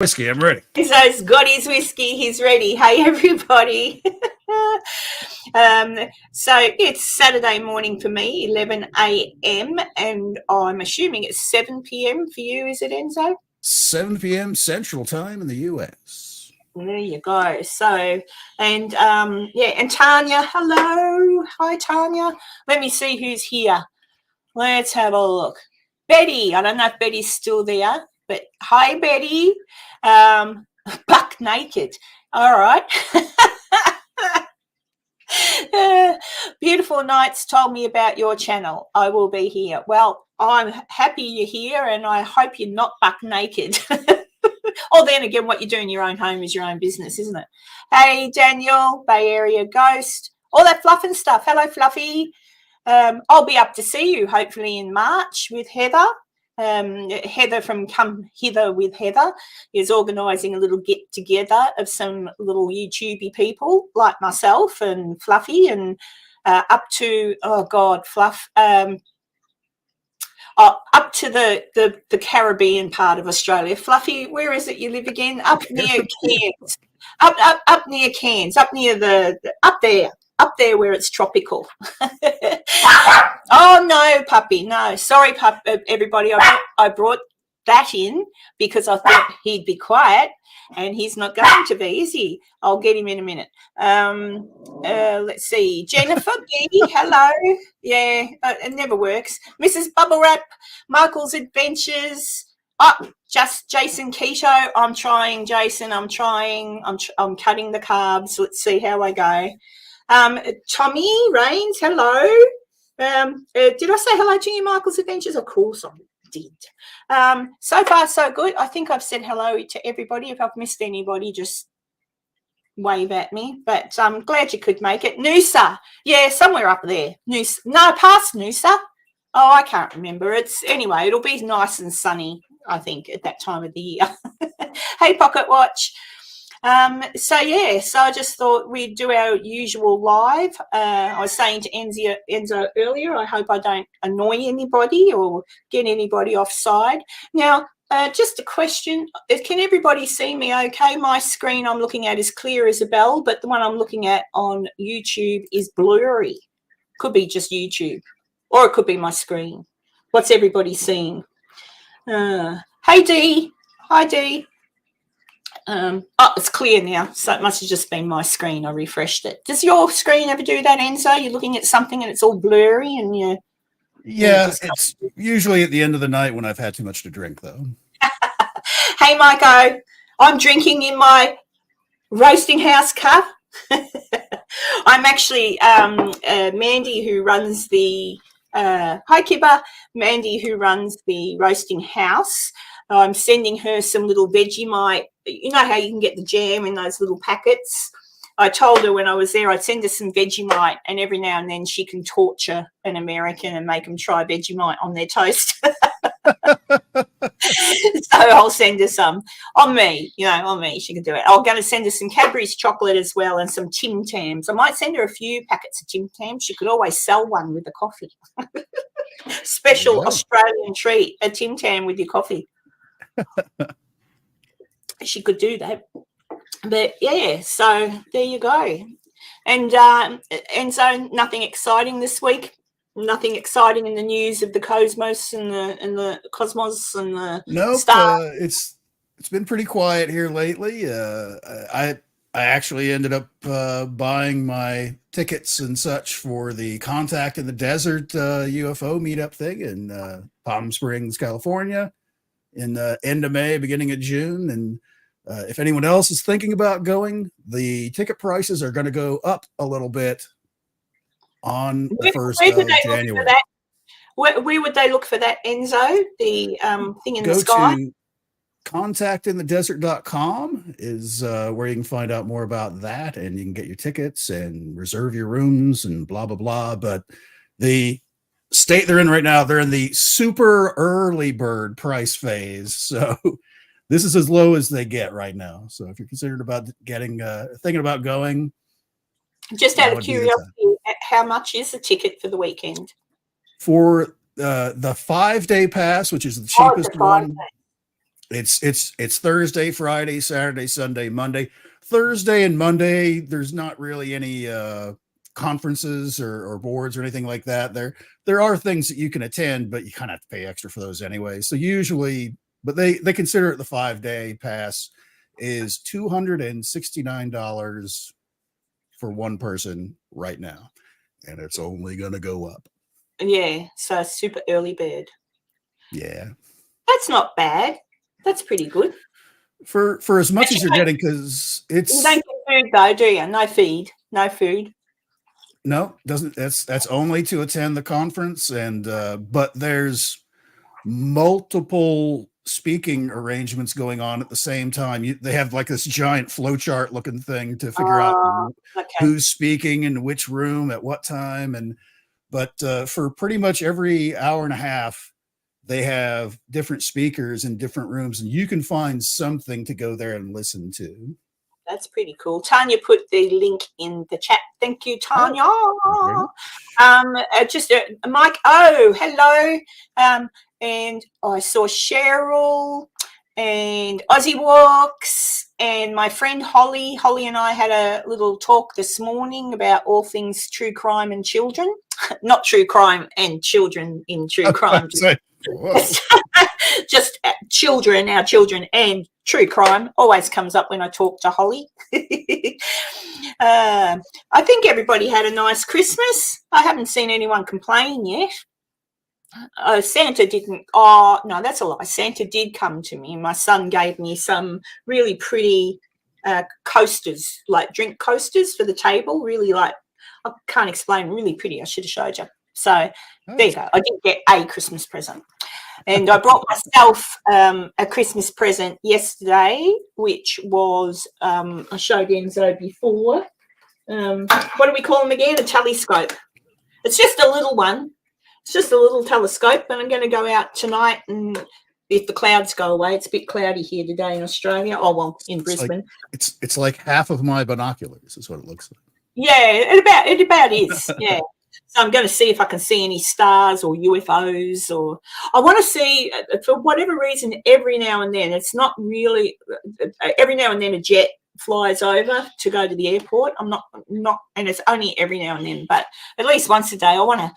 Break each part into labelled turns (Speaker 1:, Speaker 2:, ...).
Speaker 1: Whiskey, I'm ready.
Speaker 2: Enzo's got his whiskey. He's ready. Hey, everybody. So it's Saturday morning for me, 11 a.m., and I'm assuming it's 7 p.m. for you, is it, Enzo?
Speaker 1: 7 p.m. Central Time in the U.S.
Speaker 2: There you go. So, and and Tanya, hello. Hi, Tanya. Let me see who's here. Let's have a look. Betty, I don't know if Betty's still there, but hi, Betty. Buck naked. All right. Beautiful Nights told me about your channel. I will be here. Well, I'm happy you're here, and I hope you're not buck naked. Or then again, what you do in your own home is your own business, isn't it? Hey, Daniel, Bay Area Ghost, all that fluff and stuff. Hello, Fluffy. I'll be up to see you hopefully in March with Heather. Heather from Come Hither with Heather is organising a little get together of some little YouTubey people like myself and Fluffy and up to Fluff. Up to the Caribbean part of Australia. Fluffy, where is it you live again? Up near Cairns. Up near Cairns. Up near up there where it's tropical. Oh, no, puppy, no. Sorry, everybody. I brought that in because I thought he'd be quiet, and he's not going to be, is he? I'll get him in a minute. Let's see. Jennifer B, hello. Yeah, it never works. Mrs. Bubble Wrap, Michael's Adventures. Oh, just Jason Keto. I'm trying, Jason. I'm trying. I'm cutting the carbs. Let's see how I go. Tommy Rains, hello. Did I say hello to you, Michael's Adventures? Of course I did. So far, so good. I think I've said hello to everybody. If I've missed anybody, just wave at me. But I'm glad you could make it. Noosa, yeah, somewhere up there. Noosa, no, past Noosa. Oh, I can't remember. Anyway, it'll be nice and sunny, I think, at that time of the year. Hey, Pocket Watch. So I just thought we'd do our usual live. I was saying to Enzo earlier, I hope I don't annoy anybody or get anybody offside. Now, just a question. Can everybody see me okay? My screen I'm looking at is clear as a bell, but the one I'm looking at on YouTube is blurry. Could be just YouTube, or it could be my screen. What's everybody seeing? Hey, Dee. Hi, Dee. It's clear now, so it must have just been my screen. I refreshed it. Does your screen ever do that, Enzo? You're looking at something and it's all blurry and you...
Speaker 1: Yeah, it's usually at the end of the night when I've had too much to drink, though.
Speaker 2: Hey, Maiko, I'm drinking in my roasting house cup. I'm actually Mandy, who runs the... hi, Kibba. Mandy, who runs the roasting house. I'm sending her some little Vegemite. You know how you can get the jam in those little packets? I told her when I was there I'd send her some Vegemite, and every now and then she can torture an American and make them try Vegemite on their toast. So I'll send her some. On me, she can do it. I'm going to send her some Cadbury's chocolate as well and some Tim Tams. I might send her a few packets of Tim Tams. She could always sell one with the coffee. Special Australian treat, a Tim Tam with your coffee. She could do that. But yeah, so there you go. And so nothing exciting this week. Nothing exciting in the news of the cosmos and the cosmos and the stars.
Speaker 1: It's been pretty quiet here lately. I actually ended up buying my tickets and such for the Contact in the Desert UFO meetup thing in Palm Springs, California, in the end of May, beginning of June. And if anyone else is thinking about going, the ticket prices are going to go up a little bit on the 1st of January.
Speaker 2: Where would they look for that, Enzo? The thing in the sky?
Speaker 1: Go to contactinthedesert.com is where you can find out more about that, and you can get your tickets and reserve your rooms and blah, blah, blah. But the state they're in right now, they're in the super early bird price phase. So this is as low as they get right now. So if you're considered about thinking about going.
Speaker 2: Just out of curiosity, how much is the ticket for the weekend?
Speaker 1: For the 5-day pass, which is the cheapest one. It's Thursday, Friday, Saturday, Sunday, Monday. Thursday and Monday, there's not really any conferences or boards or anything like that. There are things that you can attend, but you kind of have to pay extra for those anyway. So usually, but they consider it the 5-day pass is $269 for one person right now, and it's only going to go up.
Speaker 2: Yeah, so super early bird.
Speaker 1: Yeah,
Speaker 2: That's not bad. That's pretty good.
Speaker 1: for as much
Speaker 2: But
Speaker 1: as you're getting, because
Speaker 2: you don't
Speaker 1: it's
Speaker 2: get food though, do you? No feed, no food.
Speaker 1: no doesn't that's only to attend the conference, and but there's multiple speaking arrangements going on at the same time. They have like this giant flowchart looking thing to figure out
Speaker 2: Okay.
Speaker 1: who's speaking in which room at what time, and but for pretty much every hour and a half they have different speakers in different rooms, and you can find something to go there and listen to.
Speaker 2: That's pretty cool. Tanya put the link in the chat. Thank you, Tanya.
Speaker 1: Oh,
Speaker 2: Just Mike. Oh, hello. And I saw Cheryl and Aussie Walks and my friend Holly. Holly and I had a little talk this morning about all things true crime and children. Not true crime and children in true crime. Just children, our children, and true crime always comes up when I talk to Holly. I think everybody had a nice Christmas. I haven't seen anyone complain yet. Santa didn't. Oh, no, that's a lie. Santa did come to me. My son gave me some really pretty coasters, like drink coasters for the table. Really, like, I can't explain, really pretty. I should have showed you. So there you go. I did get a Christmas present. And I brought myself a Christmas present yesterday, which was, I showed Enzo before. What do we call them again? A telescope. It's just a little one. It's just a little telescope, and I'm going to go out tonight, and if the clouds go away, it's a bit cloudy here today in Australia. Oh, well, in Brisbane.
Speaker 1: It's like half of my binoculars is what it looks like.
Speaker 2: Yeah, it about is. Yeah. So I'm going to see if I can see any stars or UFOs, or I want to see, for whatever reason, every now and then, it's not really, every now and then a jet flies over to go to the airport. I'm not, and it's only every now and then, but at least once a day, I want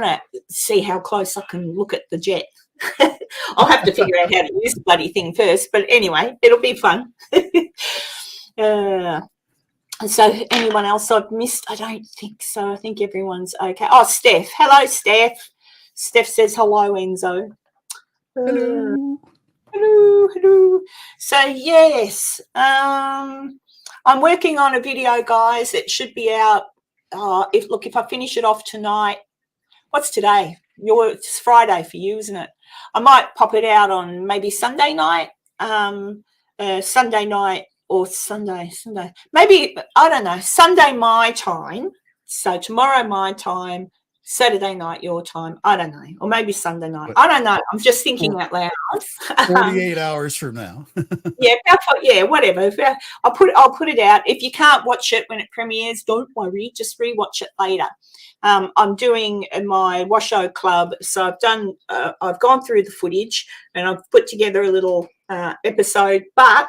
Speaker 2: to see how close I can look at the jet. I'll have to figure out how to use the bloody thing first, but anyway, it'll be fun. So anyone else I've missed? I don't think so. I think everyone's okay. Oh, Steph. Hello, Steph. Steph says hello, Enzo.
Speaker 1: Hello.
Speaker 2: Hello. So, yes, I'm working on a video, guys. It should be out. If I finish it off tonight, what's today? It's Friday for you, isn't it? I might pop it out on maybe Sunday night. Sunday night. Or Sunday, maybe, I don't know, Sunday my time. So tomorrow my time, Saturday night your time. I don't know. Or maybe Sunday night. I don't know. I'm just thinking out loud.
Speaker 1: 48 hours from now.
Speaker 2: Yeah, whatever. I'll put it out. If you can't watch it when it premieres, don't worry. Just rewatch it later. I'm doing my Washo Club. So I've gone through the footage and I've put together a little episode, but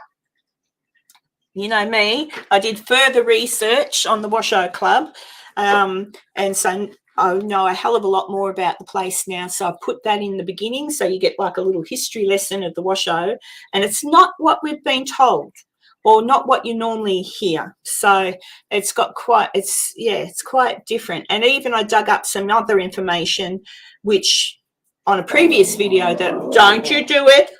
Speaker 2: you know me, I did further research on the Washo Club, and so I know a hell of a lot more about the place now. So I put that in the beginning, so you get like a little history lesson of the Washo, and it's not what we've been told, or not what you normally hear. So it's quite different. And even I dug up some other information, which on a previous video that don't you do it.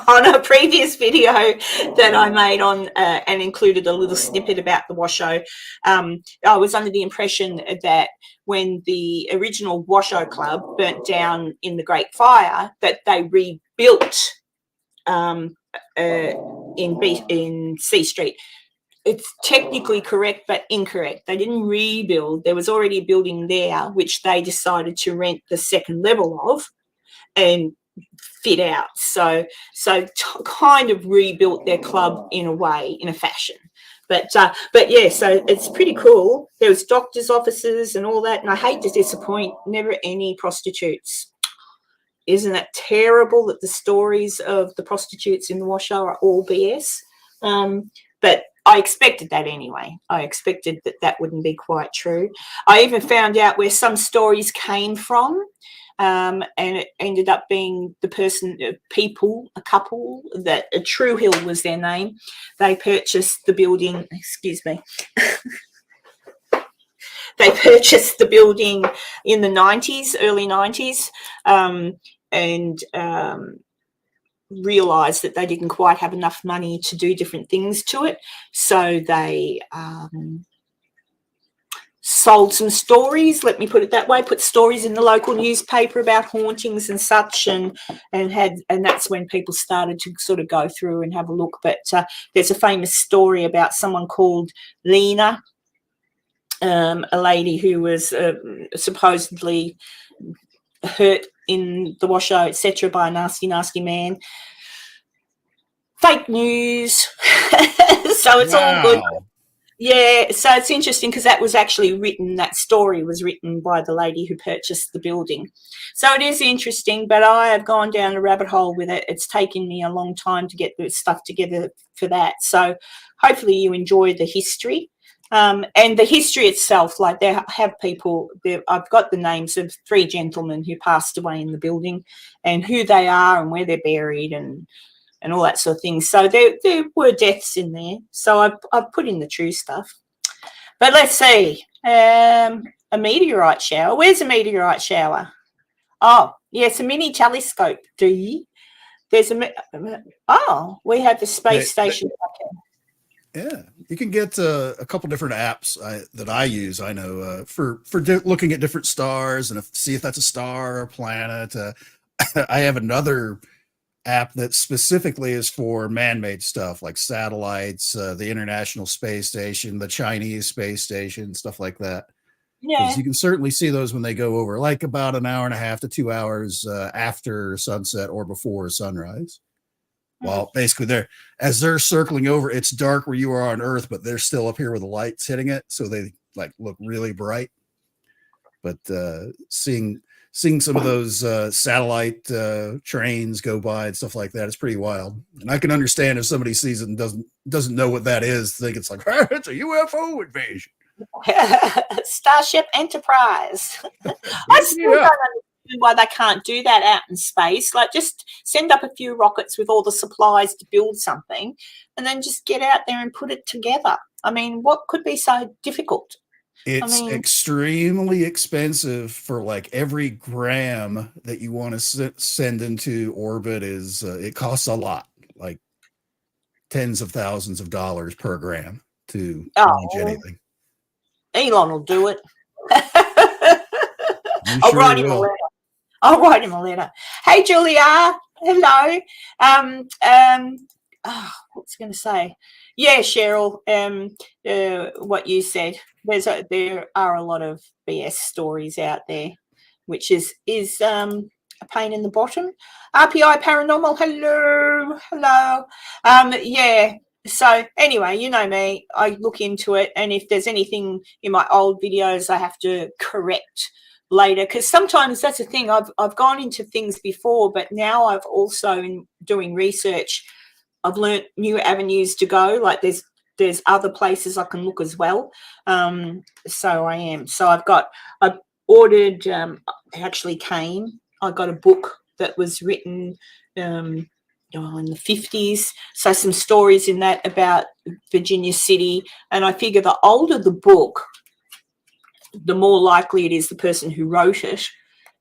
Speaker 2: On a previous video that I made on and included a little snippet about the Washo, I was under the impression that when the original Washo Club burnt down in the Great Fire, that they rebuilt in C Street. It's technically correct, but incorrect. They didn't rebuild. There was already a building there, which they decided to rent the second level of and fit out. So kind of rebuilt their club in a way, in a fashion. But yeah, so it's pretty cool. There was doctors' offices and all that, and I hate to disappoint, never any prostitutes isn't it terrible that the stories of the prostitutes in the Washoe are all BS? But I expected that anyway. I expected that wouldn't be quite true. I even found out where some stories came from, and it ended up being the a couple that True Hill was their name. They purchased the building. Excuse me. They purchased the building in the 90s, early 90s, and realised that they didn't quite have enough money to do different things to it. So they sold some stories, let me put it that way, put stories in the local newspaper about hauntings and such, and that's when people started to sort of go through and have a look. But there's a famous story about someone called Lena, a lady who was supposedly hurt in the Washoe, etc., by a nasty man. Fake news. So it's all good. Yeah, so it's interesting because that was actually written, that story was written by the lady who purchased the building. So it is interesting, but I have gone down a rabbit hole with it. It's taken me a long time to get the stuff together for that. So hopefully you enjoy the history. And the history itself, like they have people, I've got the names of 3 gentlemen who passed away in the building and who they are and where they're buried and all that sort of thing. So there were deaths in there. So I've put in the true stuff. But let's see. A meteorite shower. Where's a meteorite shower? Oh, yes, a mini telescope. There's we have the space station.
Speaker 1: Yeah, you can get a couple different apps that I use. I know for looking at different stars and see if that's a star or a planet. I have another app that specifically is for man-made stuff like satellites, the International Space Station, the Chinese Space Station, stuff like that.
Speaker 2: Yeah,
Speaker 1: you can certainly see those when they go over, like about an hour and a half to 2 hours after sunset or before sunrise. Well, basically they're circling over, it's dark where you are on Earth, but they're still up here with the lights hitting it, so they like look really bright. But seeing some of those satellite trains go by and stuff like that, it's pretty wild. And I can understand if somebody sees it and doesn't know what that is, think it's like, it's a UFO invasion.
Speaker 2: Starship Enterprise. I still don't understand why they can't do that out in space. Like, just send up a few rockets with all the supplies to build something and then just get out there and put it together. I mean, what could be so difficult?
Speaker 1: It's extremely expensive for like every gram that you want to send into orbit is it costs a lot, like tens of thousands of dollars per gram to launch anything.
Speaker 2: Elon will do it.
Speaker 1: I'll write him a letter.
Speaker 2: I'll write him a letter. Hey, Julia. Hello. What's going to say? Yeah, Cheryl. What you said. There are a lot of BS stories out there, which is a pain in the bottom. RPI Paranormal. Hello. Yeah. So anyway, you know me. I look into it, and if there's anything in my old videos, I have to correct later, because sometimes that's the thing. I've gone into things before, but now I've also, in doing research, I've learnt new avenues to go. Like there's other places I can look as well. So I am. So I ordered. Actually came. I got a book that was written in the 50s. So some stories in that about Virginia City, and I figure the older the book, the more likely it is the person who wrote it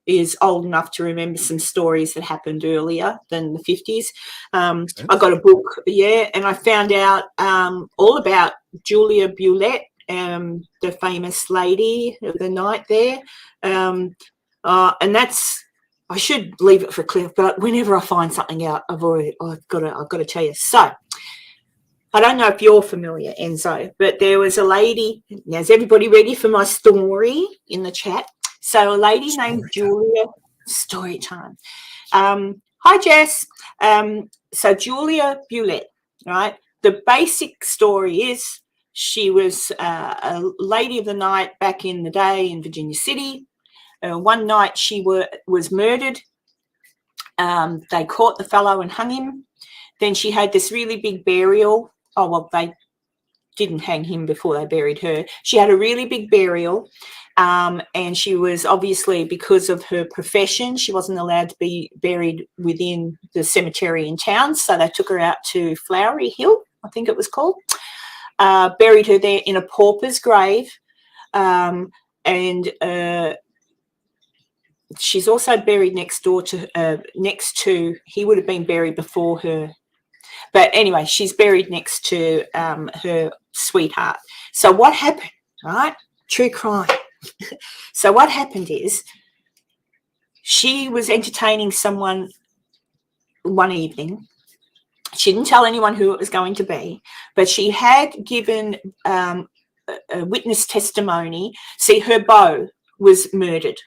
Speaker 2: is old enough to remember some stories that happened earlier than the 50s. I got a book, and I found out all about Julia Bulett, the famous lady of the night there. And that's, I should leave it for Cliff, but whenever I find something out, I've got to tell you. So I don't know if you're familiar, Enzo, but there was a lady. Now, is everybody ready for my story in the chat? So a lady named Julia. Story time. Hi, Jess. So Julia Bulett, right? The basic story is she was a lady of the night back in the day in Virginia City. One night she was murdered They caught the fellow and hung him. Then she had this really big burial. Oh, well, they didn't hang him before they buried her. She had a really big burial, and she was obviously, because of her profession, she wasn't allowed to be buried within the cemetery in town, so they took her out to Flowery Hill, I think it was called, buried her there in a pauper's grave, and she's also buried next to, he would have been buried before her. But anyway, she's buried next to her sweetheart. So what happened, right? True crime. So what happened is she was entertaining someone one evening. She didn't tell anyone who it was going to be, but she had given a witness testimony. See, her beau was murdered,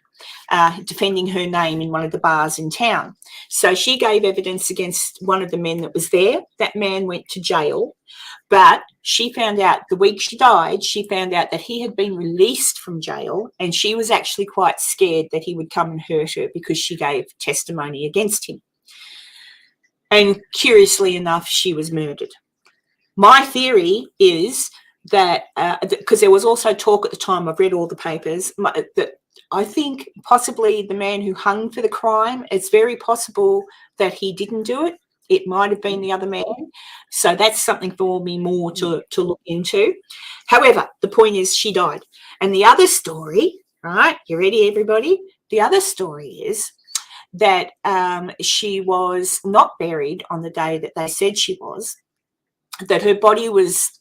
Speaker 2: defending her name in one of the bars in town. So she gave evidence against one of the men that was there. That man went to jail, but she found out the week she died, she found out that he had been released from jail, and she was actually quite scared that he would come and hurt her because she gave testimony against him. And curiously enough, she was murdered. My theory is that, because there was also talk at the time, I've read all the papers, that I think possibly the man who hung for the crime, it's very possible that he didn't do it. It might have been the other man. So that's something for me more to look into. However, the point is she died. And the other story, right, you ready, everybody? The other story is that she was not buried on the day that they said she was, that her body was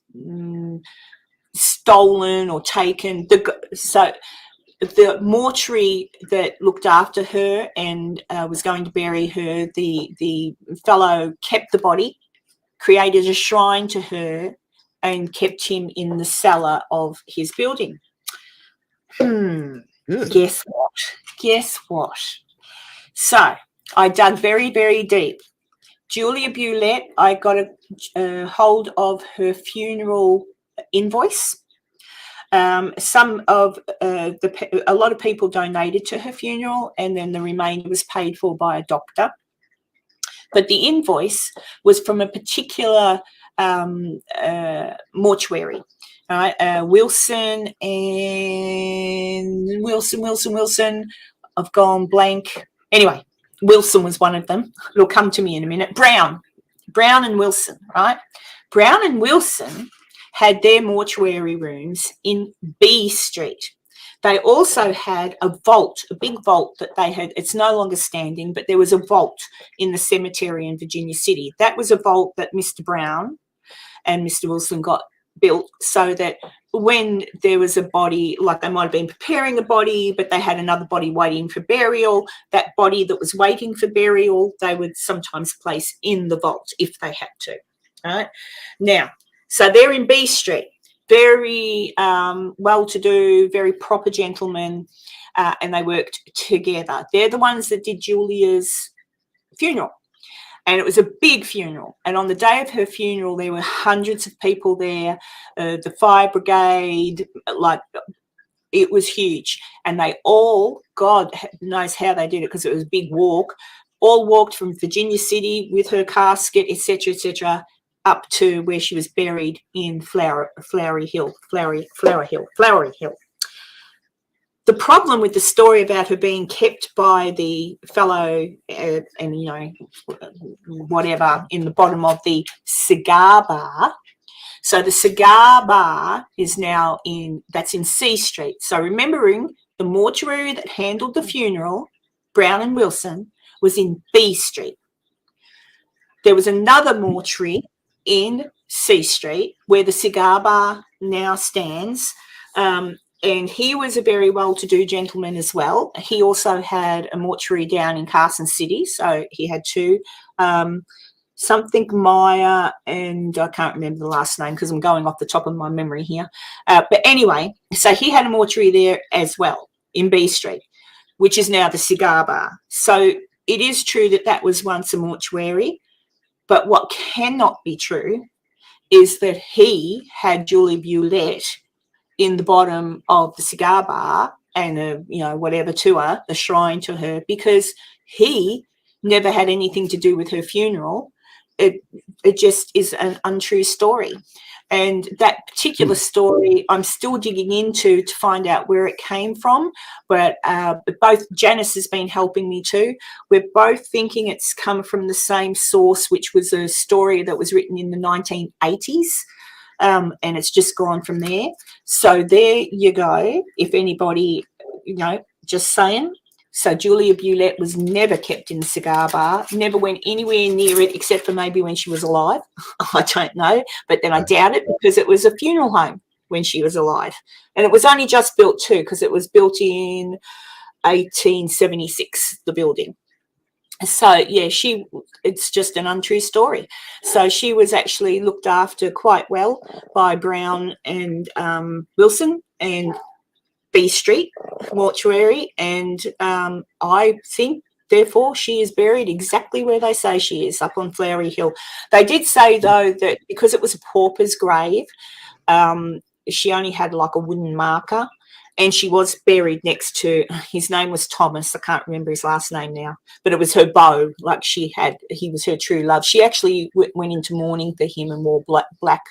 Speaker 2: stolen or taken. So the mortuary that looked after her and was going to bury her, the fellow kept the body, created a shrine to her, and kept him in the cellar of his building. Guess what? Guess what? So I dug very, very deep. Julia Bulett, I got a hold of her funeral invoice. A lot of people donated to her funeral, and then the remainder was paid for by a doctor. But the invoice was from a particular mortuary. Right? Wilson. I've gone blank. Anyway, Wilson was one of them. It'll come to me in a minute. Brown and Wilson, right? Brown and Wilson had their mortuary rooms in B Street. They also had a vault, a big vault that they had. It's no longer standing, but there was a vault in the cemetery in Virginia City. That was a vault that Mr. Brown and Mr. Wilson got built so that when there was a body, like they might have been preparing a body, but they had another body waiting for burial, that body that was waiting for burial, they would sometimes place in the vault if they had to. All right. Now, so they're in B Street, very well-to-do, very proper gentlemen, and they worked together. They're the ones that did Julia's funeral. And it was a big funeral. And on the day of her funeral, there were hundreds of people there, the fire brigade, like it was huge. And they all, God knows how they did it because it was a big walk, all walked from Virginia City with her casket, etc., up to where she was buried in Flowery Hill. The problem with the story about her being kept by the fellow and, you know, whatever, in the bottom of the cigar bar. So the cigar bar is now that's in C Street. So remembering the mortuary that handled the funeral, Brown and Wilson, was in B Street. There was another mortuary in C Street where the cigar bar now stands. And he was a very well-to-do gentleman as well. He also had a mortuary down in Carson City. So he had two, something Meyer, and I can't remember the last name because I'm going off the top of my memory here. But anyway, so he had a mortuary there as well in B Street, which is now the cigar bar. So it is true that that was once a mortuary. But what cannot be true is that he had Julia Bulett in the bottom of the cigar bar and whatever to her, the shrine to her, because he never had anything to do with her funeral. It just is an untrue story. And that particular story I'm still digging into to find out where it came from. But both Janice has been helping me too. We're both thinking it's come from the same source, which was a story that was written in the 1980s. And it's just gone from there. So there you go. If anybody, just saying. So Julia Bulett was never kept in the cigar bar, never went anywhere near it except for maybe when she was alive. I don't know, but then I doubt it because it was a funeral home when she was alive. And it was only just built too, because it was built in 1876, the building. So, yeah, it's just an untrue story. So she was actually looked after quite well by Brown and Wilson and B Street mortuary, and I think therefore she is buried exactly where they say she is, up on Flowery Hill. They did say though that because it was a pauper's grave, she only had like a wooden marker, and she was buried next to, his name was Thomas, I can't remember his last name now, but it was her beau, like he was her true love. She actually went into mourning for him and wore black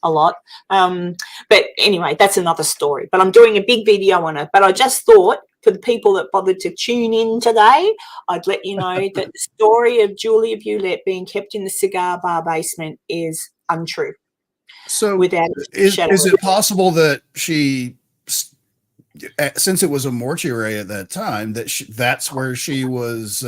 Speaker 2: a lot. But anyway, that's another story. But I'm doing a big video on it. But I just thought for the people that bothered to tune in today, I'd let you know that the story of Julia Bulett being kept in the cigar bar basement is untrue.
Speaker 1: So
Speaker 2: without
Speaker 1: is it possible that she, since it was a mortuary at that time, that that's where she was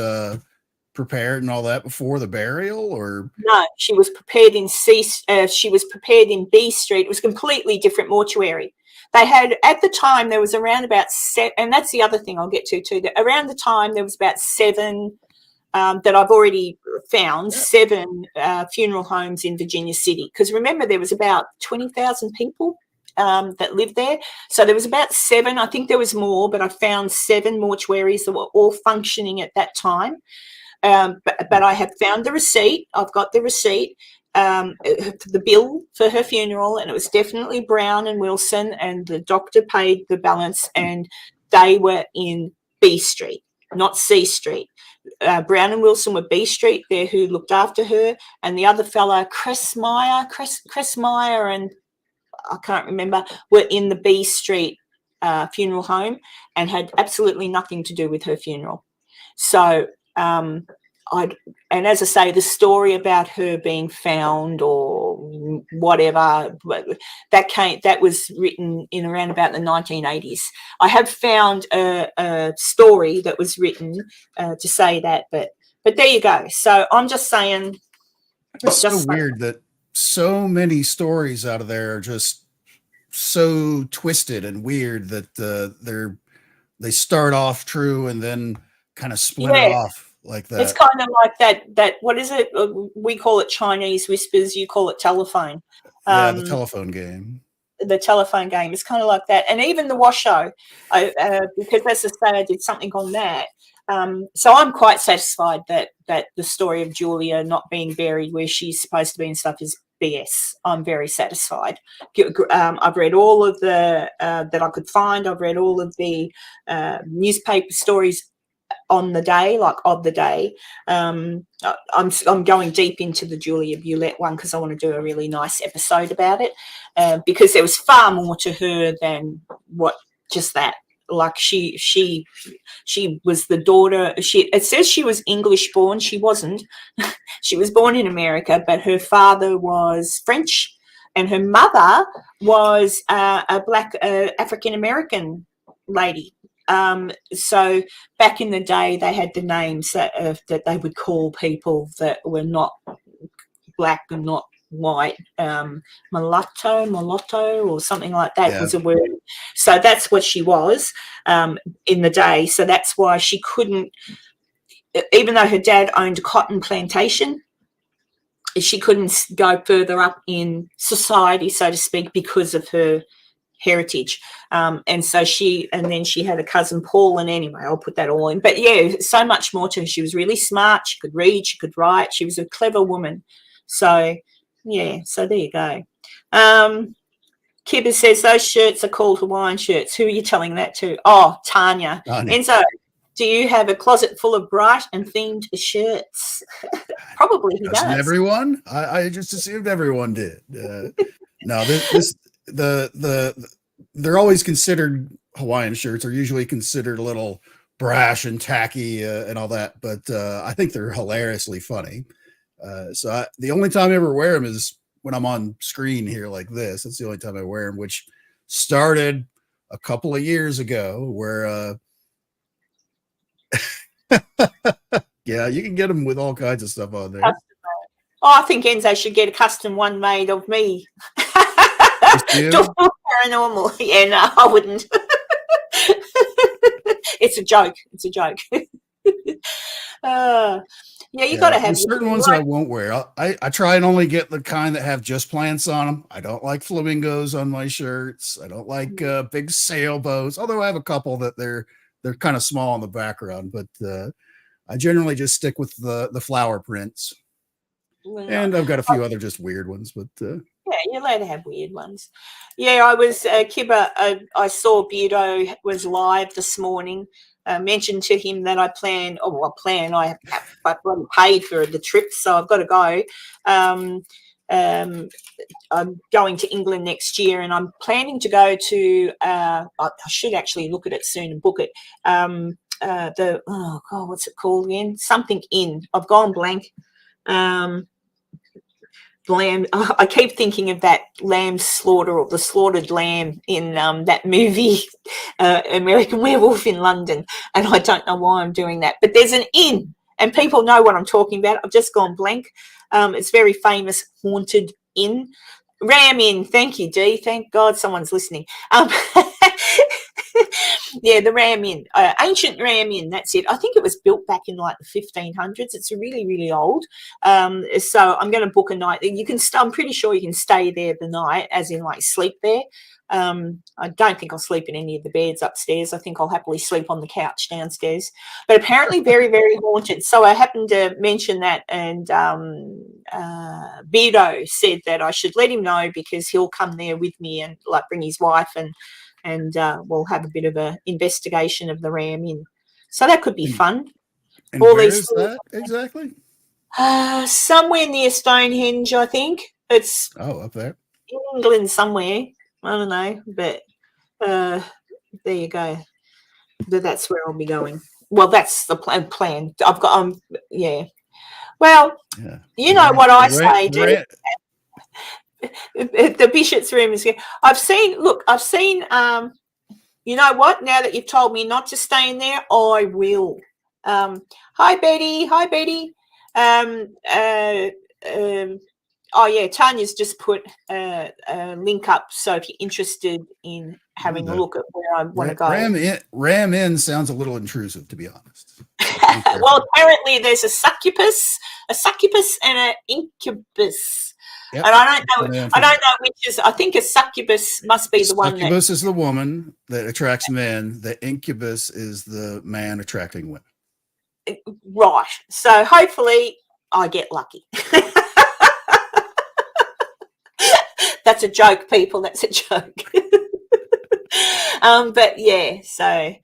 Speaker 1: prepared and all that before the burial? Or
Speaker 2: no, she was prepared in she was prepared in B Street. It was a completely different mortuary. They had, at the time, there was around about seven, and that's the other thing I'll get to too, that around the time there was about seven that I've already found, seven funeral homes in Virginia City, because remember there was about 20,000 people that lived there. So there was about seven. I think there was more, but I found seven mortuaries that were all functioning at that time. But I have found the receipt. I've got the receipt, the bill for her funeral, and it was definitely Brown and Wilson, and the doctor paid the balance, and they were in B Street, not C Street. Brown and Wilson were B Street, there, who looked after her, and the other fella, Chris Meyer, and I can't remember, were in the B Street funeral home and had absolutely nothing to do with her funeral. So and as I say, the story about her being found or whatever, that was written in around about the 1980s. I have found a story that was written to say that, but there you go. So I'm just saying.
Speaker 1: It's so weird that so many stories out of there are just so twisted and weird that they start off true and then kind of splinter off like that.
Speaker 2: It's kind of like that what is it, we call it Chinese whispers, you call it telephone.
Speaker 1: The telephone game.
Speaker 2: The telephone game is kind of like that. And even the Washo, because as I say, I did something on that. So I'm quite satisfied that the story of Julia not being buried where she's supposed to be and stuff is BS. I'm very satisfied. I've read all of the that I could find. I've read all of the newspaper stories on the day, like of the day. I'm going deep into the Julia Bulett one because I want to do a really nice episode about it, because there was far more to her than what just that. Like she was the daughter. It says she was English born. She wasn't. She was born in America, but her father was French, and her mother was a black African American lady. So back in the day, they had the names that they would call people that were not black and not white, mulatto or something like that was a word. So that's what she was in the day. So that's why she couldn't, even though her dad owned a cotton plantation, she couldn't go further up in society, so to speak, because of her heritage. And then she had a cousin Paul, and anyway, I'll put that all in. But yeah, so much more to her. She was really smart. She could read. She could write. She was a clever woman. So yeah, so there you go. Kibber says those shirts are called Hawaiian shirts. Who are you telling that to? Oh, Tanya. Enzo, Do you have a closet full of bright and themed shirts? Probably he
Speaker 1: Doesn't
Speaker 2: does.
Speaker 1: everyone? I just assumed everyone did. No, they're always considered Hawaiian shirts are usually considered a little brash and tacky and all that, but I think they're hilariously funny. The only time I ever wear them is when I'm on screen here like this. That's the only time I wear them, which started a couple of years ago where yeah, you can get them with all kinds of stuff on there.
Speaker 2: I think Enzo should get a custom one made of me. Paranormal. Yeah, no, I wouldn't. It's a joke. It's a joke. Yeah, you got to have
Speaker 1: certain ones that I won't wear. I try and only get the kind that have just plants on them. I don't like flamingos on my shirts. I don't like big sailboats, although I have a couple that they're kind of small in the background, but I generally just stick with the flower prints. And I've got a few other just weird ones, but
Speaker 2: yeah, you're allowed to have weird ones. Yeah, I was Kibba. I saw Beardo was live this morning. Mentioned to him that I paid for the trip, so I've got to go. I'm going to England next year, and I'm planning to go to. I should actually look at it soon and book it. What's it called again? Something in. I've gone blank. Lamb. I keep thinking of that lamb slaughter or the slaughtered lamb in that movie, American Werewolf in London, and I don't know why I'm doing that. But there's an inn, and people know what I'm talking about. I've just gone blank. It's very famous haunted inn. Ram Inn. Thank you, Dee. Thank God someone's listening. Yeah, the Ram Inn, ancient Ram Inn. That's it. I think it was built back in like the 1500s. It's really, really old. So I'm going to book a night. I'm pretty sure you can stay there the night, as in like sleep there. I don't think I'll sleep in any of the beds upstairs. I think I'll happily sleep on the couch downstairs. But apparently, very, very haunted. So I happened to mention that, and Beardo said that I should let him know because he'll come there with me and like bring his wife and we'll have a bit of an investigation of the Ram Inn. So that could be fun.
Speaker 1: And where is that exactly?
Speaker 2: Somewhere near Stonehenge, I think. It's
Speaker 1: up there
Speaker 2: in England somewhere. I don't know, but there you go. That's where I'll be going. Well, that's the plan. I've got yeah. Well, yeah. You know what I say, dude. The Bishop's room is here. I've seen, you know what? Now that you've told me not to stay in there, I will. Hi, Betty. Oh, yeah, Tanya's just put a link up. So if you're interested in having a look at where I want to go.
Speaker 1: Ram Inn sounds a little intrusive, to be honest.
Speaker 2: Well, apparently there's a succubus and an incubus. Yep. And I don't know which is. I think a succubus must be the one.
Speaker 1: Succubus is the woman that attracts men. The incubus is the man attracting women.
Speaker 2: Right. So hopefully I get lucky. That's a joke, people. That's a joke. But yeah. So.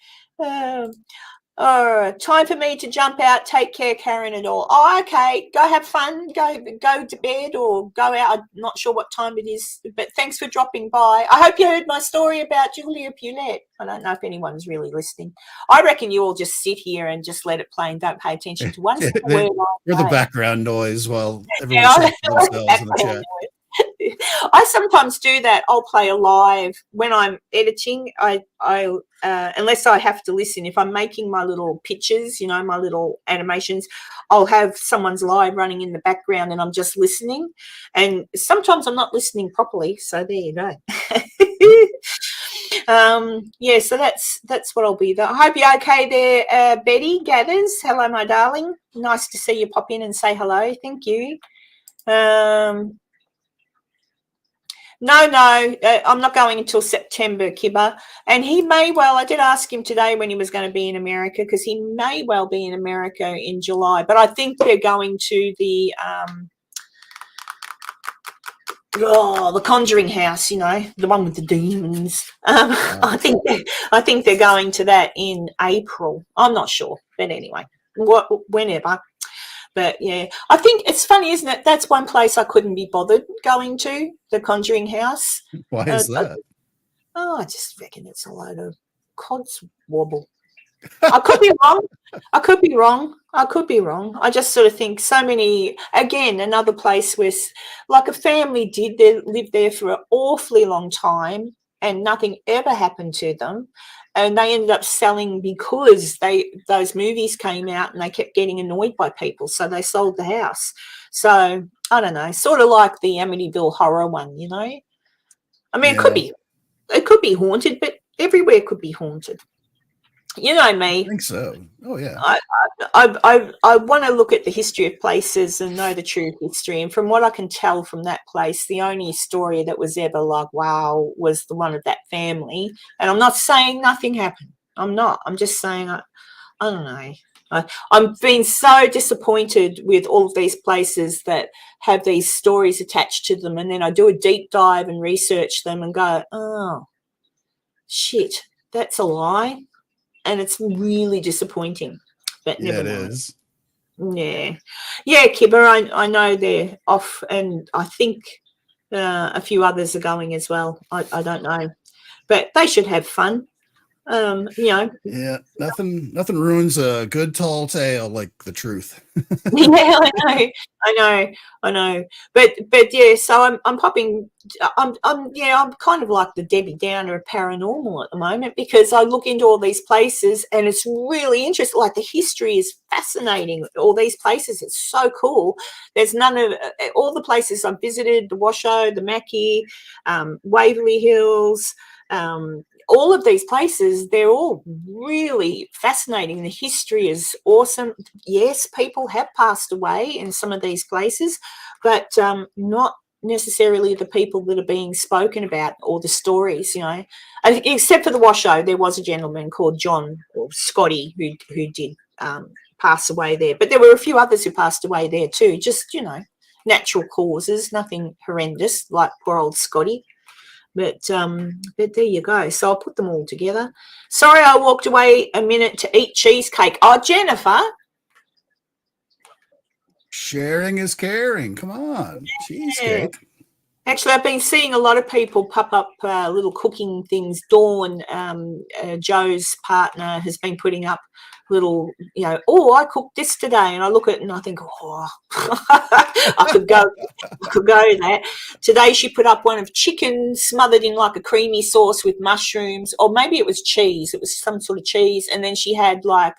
Speaker 2: All right, time for me to jump out. Take care, Karen and all. Oh, okay. Go have fun. Go to bed or go out. I'm not sure what time it is, but thanks for dropping by. I hope you heard my story about Julia Pulette. I don't know if anyone's really listening. I reckon you all just sit here and just let it play and don't pay attention to one single word.
Speaker 1: You're the background noise while everyone's themselves in the chat.
Speaker 2: I sometimes do that. I'll play a live when I'm editing. I unless I have to listen. If I'm making my little pictures, my little animations, I'll have someone's live running in the background and I'm just listening. And sometimes I'm not listening properly. So there you go. Yeah, so that's what I'll be there. I hope you're okay there, Betty Gathers. Hello, my darling. Nice to see you pop in and say hello. Thank you. No, I'm not going until September, Kibba. And he may well, I did ask him today when he was going to be in America, because he may well be in America in July. But I think they're going to the the Conjuring House, the one with the demons. I think they're going to that in April. I'm not sure, but anyway, whenever. But yeah, I think it's funny, isn't it? That's one place I couldn't be bothered going to, the Conjuring House.
Speaker 1: Why is that?
Speaker 2: I just reckon it's a load of codswobble. I could be wrong. I could be wrong. I just sort of think so many, again, another place where like a family live there for an awfully long time and nothing ever happened to them. And they ended up selling because those movies came out and they kept getting annoyed by people. So they sold the house. So I don't know, sort of like the Amityville horror one, I mean, it could be haunted, but everywhere could be haunted. You know me.
Speaker 1: I think so. Oh yeah.
Speaker 2: I want to look at the history of places and know the true history. And from what I can tell from that place, the only story that was ever like, wow, was the one of that family. And I'm not saying nothing happened. I'm not. I'm just saying, I don't know. I'm being so disappointed with all of these places that have these stories attached to them. And then I do a deep dive and research them and go, oh, shit, that's a lie. And it's really disappointing, but
Speaker 1: Yeah,
Speaker 2: never
Speaker 1: it
Speaker 2: mind.
Speaker 1: is.
Speaker 2: Yeah, Kibber, I know they're off, and I think a few others are going as well. I don't know, but they should have fun.
Speaker 1: Yeah, nothing ruins a good tall tale like the truth.
Speaker 2: Yeah, I know. But yeah, so I'm popping. I'm kind of like the Debbie Downer of paranormal at the moment because I look into all these places and it's really interesting. Like the history is fascinating. All these places, it's so cool. There's none of all the places I've visited: the Washoe, the Mackie, Waverley Hills. All of these places, they're all really fascinating. The history is awesome. Yes, people have passed away in some of these places, but not necessarily the people that are being spoken about or the stories, except for the Washoe. There was a gentleman called John or Scotty who did pass away there, but there were a few others who passed away there too, just, natural causes, nothing horrendous like poor old Scotty. But there you go. So I'll put them all together. Sorry, I walked away a minute to eat cheesecake. Oh, Jennifer.
Speaker 1: Sharing is caring. Come on, cheesecake.
Speaker 2: Actually, I've been seeing a lot of people pop up little cooking things. Dawn, Joe's partner, has been putting up little, I cooked this today, and I look at it and I think, I could go there. Today she put up one of chicken smothered in like a creamy sauce with mushrooms, or maybe it was cheese. It was some sort of cheese, and then she had looked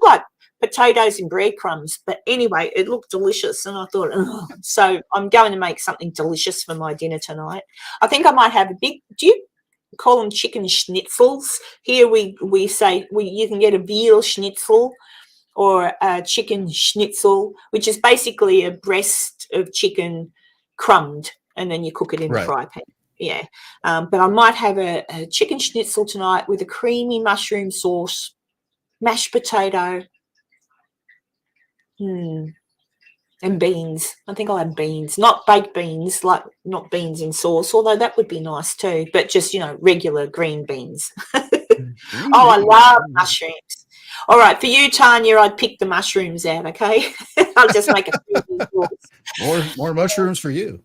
Speaker 2: like potatoes and breadcrumbs, but anyway, it looked delicious, and I thought, so I'm going to make something delicious for my dinner tonight. I think I might have do you call them chicken schnitzels? Here we say you can get a veal schnitzel or a chicken schnitzel, which is basically a breast of chicken crumbed, and then you cook it in the fry pan. Yeah, but I might have a chicken schnitzel tonight with a creamy mushroom sauce, mashed potato, and beans. I think I'll have beans, not baked beans, not beans in sauce, although that would be nice too, but just, regular green beans. I love mushrooms. All right, for you, Tanya, I'd pick the mushrooms out, okay? I'll just make a
Speaker 1: more mushrooms for you.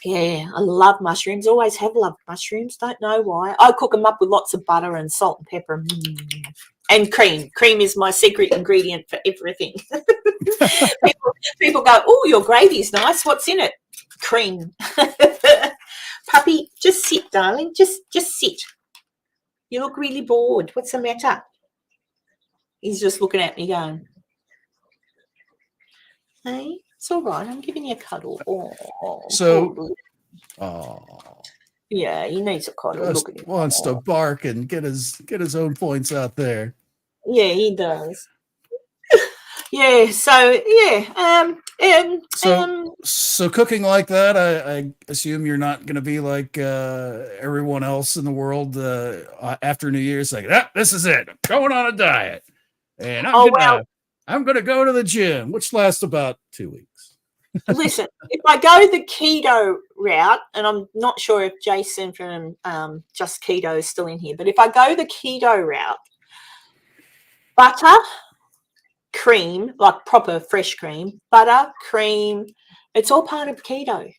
Speaker 2: Yeah, I love mushrooms. Always have loved mushrooms. Don't know why. I cook them up with lots of butter and salt and pepper. And cream. Cream is my secret ingredient for everything. People go, oh, your gravy's nice. What's in it? Cream. Puppy, just sit, darling. Just sit. You look really bored. What's the matter? He's just looking at me going, hey, it's all right. I'm giving you a cuddle. Yeah, he needs a cuddle.
Speaker 1: Just wants to bark and get his own points out there.
Speaker 2: Yeah, he does. Yeah, so yeah,
Speaker 1: so cooking like that, I assume you're not going to be like everyone else in the world after New Year's, like this is it. I'm going on a diet, and I'm gonna go to the gym, which lasts about 2 weeks.
Speaker 2: Listen, if I go the keto route, and I'm not sure if Jason from Just Keto is still in here, but if I go the keto route, butter, cream, like proper fresh cream, butter, cream, it's all part of keto.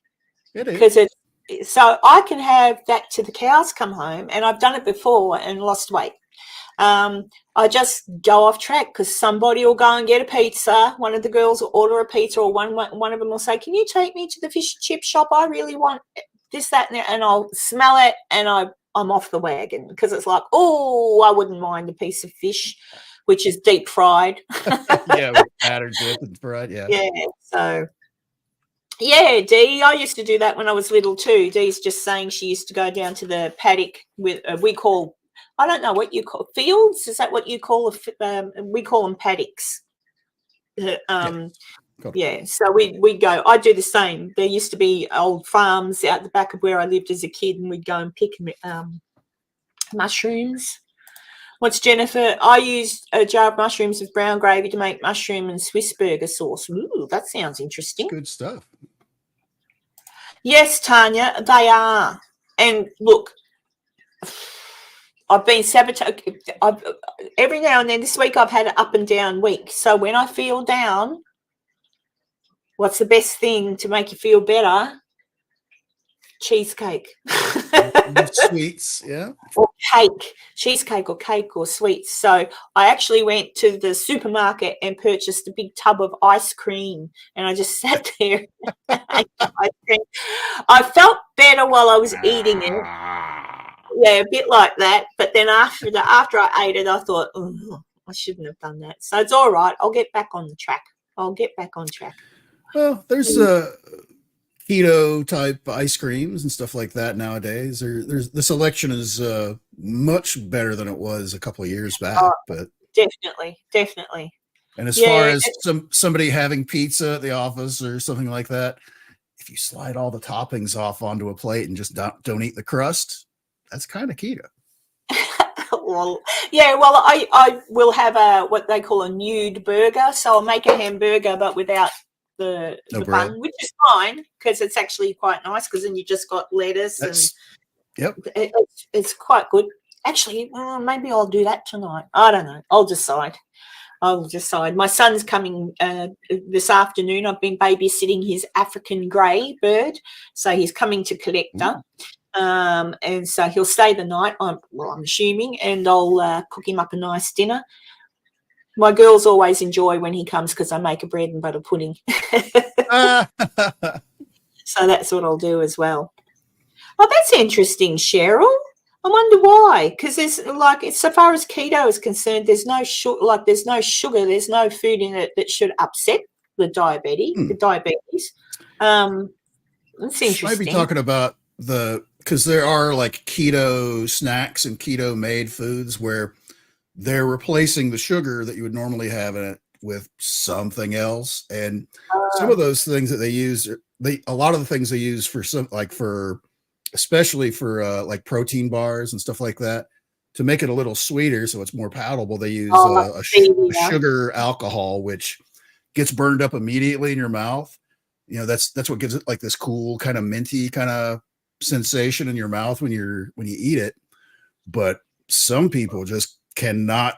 Speaker 1: It
Speaker 2: Because
Speaker 1: is.
Speaker 2: so I can have that to the cows come home, and I've done it before and lost weight. I just go off track because somebody will go and get a pizza. One of the girls will order a pizza, or one of them will say, "Can you take me to the fish and chip shop? I really want this, that, and that." And I'll smell it, and I'm off the wagon because it's like, oh, I wouldn't mind a piece of fish, which is deep fried.
Speaker 1: Yeah, with batter dip and fried. Yeah.
Speaker 2: Yeah, so. Yeah, Dee, I used to do that when I was little too. Dee's just saying she used to go down to the paddock with we call, I don't know what you call fields. Is that what you call we call them paddocks? Yeah. So we go. I do the same. There used to be old farms out the back of where I lived as a kid, and we'd go and pick mushrooms. What's Jennifer? I used a jar of mushrooms with brown gravy to make mushroom and Swiss burger sauce. Ooh, that sounds interesting.
Speaker 1: Good stuff.
Speaker 2: Yes, Tanya, they are. And look, I've been sabotaged. Every now and then this week I've had an up and down week. So when I feel down, what's the best thing to make you feel better? Cheesecake.
Speaker 1: Sweets, yeah.
Speaker 2: Or cake, cheesecake or cake or sweets. So I actually went to the supermarket and purchased a big tub of ice cream, and I just sat there and ate ice cream. I felt better while I was eating it. Yeah, a bit like that. But then after I ate it, I thought, oh, I shouldn't have done that. So it's all right. I'll get back on the track.
Speaker 1: Well, there's keto type ice creams and stuff like that nowadays. There's the selection is much better than it was a couple of years back. But
Speaker 2: definitely.
Speaker 1: And as far as somebody having pizza at the office or something like that, if you slide all the toppings off onto a plate and just don't eat the crust, that's kind of keto.
Speaker 2: Well, I will have what they call a nude burger. So I'll make a hamburger, but without the bun, which is fine because it's actually quite nice because then you just got lettuce it's quite good. Actually, maybe I'll do that tonight. I don't know. I'll decide. My son's coming this afternoon. I've been babysitting his African grey bird, so he's coming to collect her. And so he'll stay the night, I'm assuming, and I'll cook him up a nice dinner. My girls always enjoy when he comes because I make a bread and butter pudding. So that's what I'll do as well. Oh, that's interesting, Cheryl. I wonder why. Because there's so far as keto is concerned, there's no sugar, there's no food in it that should upset the diabetes. That's interesting.
Speaker 1: Might be talking about because there are like keto snacks and keto made foods where they're replacing the sugar that you would normally have in it with something else. And some of those things that they use, a lot of the things they use for especially for like protein bars and stuff like that, to make it a little sweeter so it's more palatable, they use a sugar alcohol, which gets burned up immediately in your mouth. That's what gives it like this cool kind of minty kind of sensation in your mouth when you eat it. But some people just cannot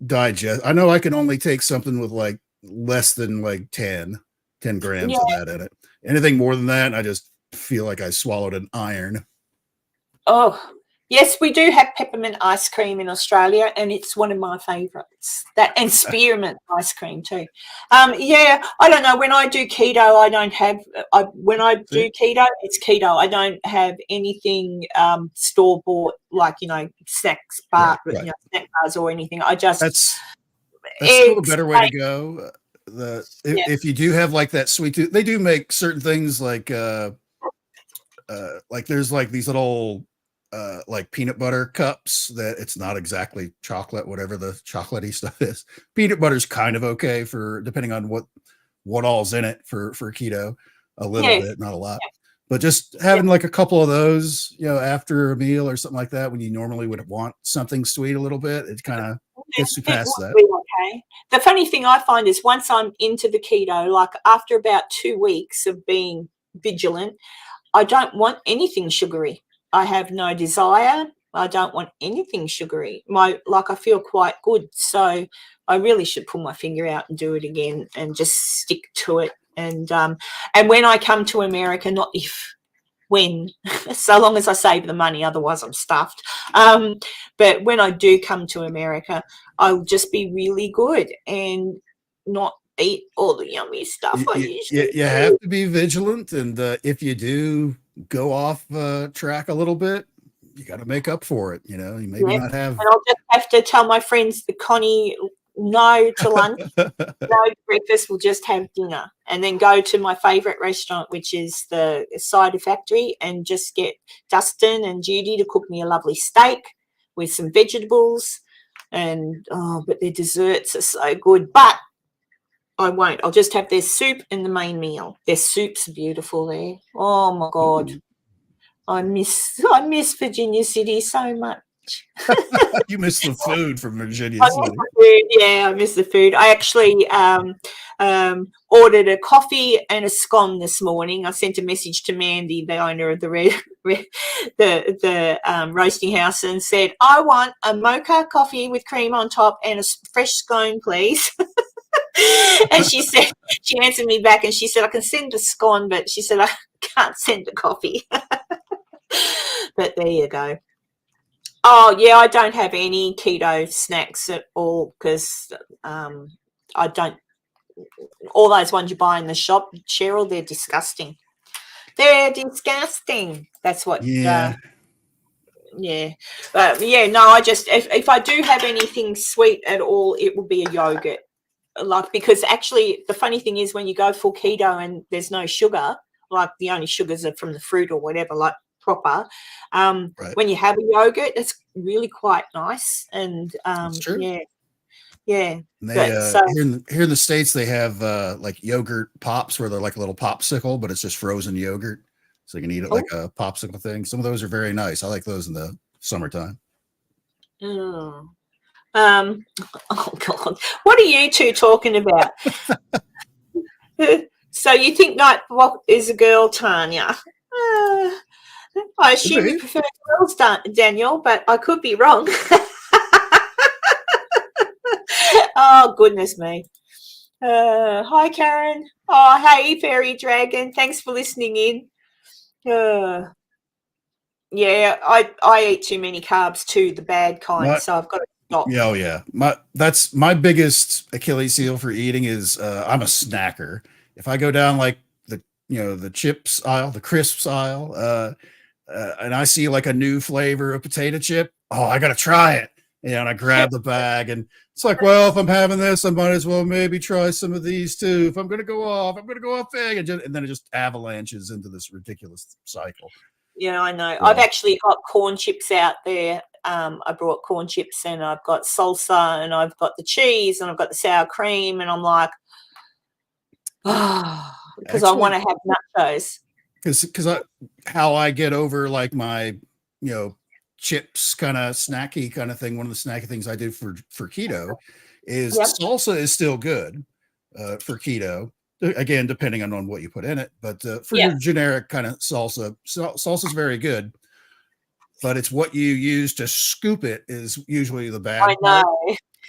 Speaker 1: digest. I know I can only take something with like less than like 10 grams of that in it. Anything more than that, I just feel like I swallowed an iron.
Speaker 2: Oh, yes, we do have peppermint ice cream in Australia, and it's one of my favourites. That and spearmint ice cream too. I don't know. When I do keto, I don't have. When I do keto, it's keto. I don't have anything store bought like snacks snack bars or anything. I just
Speaker 1: that's still a better way to go. If you do have like that sweet tooth, they do make certain things like there's like these little like peanut butter cups that it's not exactly chocolate, whatever the chocolatey stuff is. Peanut butter's kind of okay for depending on what all's in it for keto, a little bit, not a lot. But just having like a couple of those, after a meal or something like that, when you normally would want something sweet a little bit, it kind of gets you past that.
Speaker 2: We don't Okay. The funny thing I find is once I'm into the keto, like after about 2 weeks of being vigilant, I don't want anything sugary. I have no desire. I don't want anything sugary. I feel quite good. So I really should pull my finger out and do it again and just stick to it. And when I come to America, not if, when, so long as I save the money, otherwise I'm stuffed. But when I do come to America, I'll just be really good and not eat all the yummy stuff I usually
Speaker 1: You have to be vigilant, and if you do go off track a little bit, you got to make up for it. You know, you maybe
Speaker 2: Yep.
Speaker 1: not have.
Speaker 2: And I'll just have to tell my friends, Connie, no to lunch, no to breakfast, we'll just have dinner. And then go to my favourite restaurant, which is the Cider Factory, and just get Dustin and Judy to cook me a lovely steak with some vegetables. And, but their desserts are so good. But I won't. I'll just have their soup and the main meal. Their soups are beautiful there. Oh, my God. I miss Virginia City so much.
Speaker 1: You miss the food from Virginia
Speaker 2: I miss
Speaker 1: City.
Speaker 2: the food. Yeah, I miss the food. I actually ordered a coffee and a scone this morning. I sent a message to Mandy, the owner of the roasting house, and said, "I want a mocha coffee with cream on top and a fresh scone, please." And she answered me back, and she said, "I can send a scone, but she said I can't send a coffee." But there you go. Oh, yeah, I don't have any keto snacks at all because I don't. All those ones you buy in the shop, Cheryl, they're disgusting. They're disgusting. That's what.
Speaker 1: Yeah.
Speaker 2: Yeah. No, I just, if I do have anything sweet at all, it will be a yogurt. Like, because actually the funny thing is when you go full keto and there's no sugar, like the only sugars are from the fruit or whatever, like proper,
Speaker 1: Right.
Speaker 2: when you have a yogurt, it's really quite nice. And
Speaker 1: That's true.
Speaker 2: yeah.
Speaker 1: And they
Speaker 2: But so
Speaker 1: here in the States they have like yogurt pops where they're like a little popsicle, but it's just frozen yogurt. So you can eat it like a popsicle thing. Some of those are very nice. I like those in the summertime.
Speaker 2: oh God, what are you two talking about? So you think Night Walk is a girl, Tanya? I assume you prefer girls, Daniel, but I could be wrong. Oh, goodness me. Hi, Karen. Oh, hey, Fairy Dragon. Thanks for listening in. Yeah, I eat too many carbs too, the bad kind, so I've got to stop.
Speaker 1: Yeah, oh yeah. That's my biggest Achilles heel for eating is I'm a snacker. If I go down like the chips aisle, the crisps aisle, and I see like a new flavor of potato chip, oh, I gotta try it. And I grab the bag, and it's like, well, if I'm having this, I might as well maybe try some of these too. If I'm gonna go off big, and then it just avalanches into this ridiculous cycle.
Speaker 2: Yeah, I know.
Speaker 1: Yeah.
Speaker 2: I've actually got corn chips out there. I brought corn chips and I've got salsa and I've got the cheese and I've got the sour cream, and I'm like, because I want to have nachos.
Speaker 1: Because how I get over like my chips kind of snacky kind of thing. One of the snacky things I do for keto is salsa is still good for keto. Again, depending on what you put in it, but for your generic kind of salsa is very good. But it's what you use to scoop it is usually the bad part.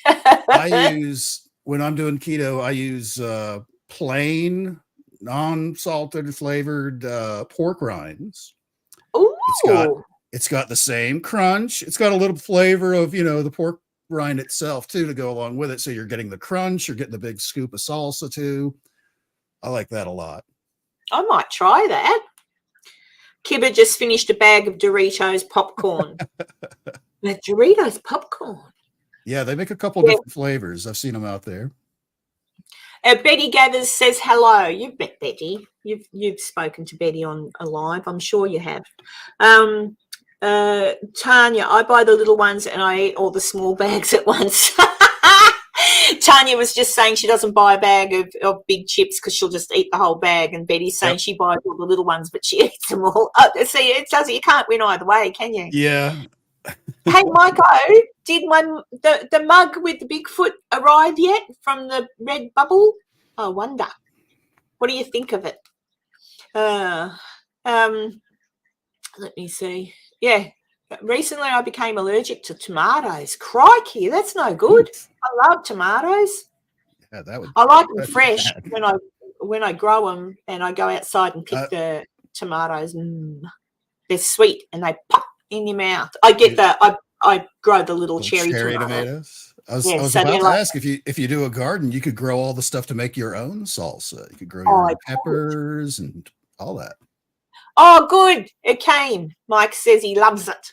Speaker 1: I use, when I'm doing keto, I use plain, non-salted flavored pork rinds.
Speaker 2: Ooh.
Speaker 1: It's got the same crunch. It's got a little flavor of, the pork rind itself too to go along with it. So you're getting the crunch, you're getting the big scoop of salsa too. I like that a lot.
Speaker 2: I might try that. Kibba just finished a bag of Doritos popcorn. The Doritos popcorn.
Speaker 1: Yeah, they make a couple different flavors. I've seen them out there.
Speaker 2: Betty Gathers says hello. You've met Betty. You've spoken to Betty on a live. I'm sure you have. Tanya, I buy the little ones and I eat all the small bags at once. Tanya was just saying she doesn't buy a bag of big chips because she'll just eat the whole bag, and Betty's saying she buys all the little ones but she eats them all. See, it does. You can't win either way, can you?
Speaker 1: Yeah.
Speaker 2: Hey, Michael, did the mug with the Bigfoot arrive yet from the red bubble? I wonder. What do you think of it? Let me see. Yeah, recently I became allergic to tomatoes. Crikey, that's no good. I love tomatoes.
Speaker 1: Yeah, that would.
Speaker 2: I like them
Speaker 1: That'd be
Speaker 2: fresh
Speaker 1: bad.
Speaker 2: when I grow them and I go outside and pick the tomatoes. They're sweet and they pop in your mouth. I get I grow the little cherry
Speaker 1: tomatoes. I was
Speaker 2: so
Speaker 1: about to
Speaker 2: like,
Speaker 1: ask if you do a garden, you could grow all the stuff to make your own salsa. You could grow
Speaker 2: oh,
Speaker 1: your own peppers and all that.
Speaker 2: Oh, good. It came. Mike says he loves it.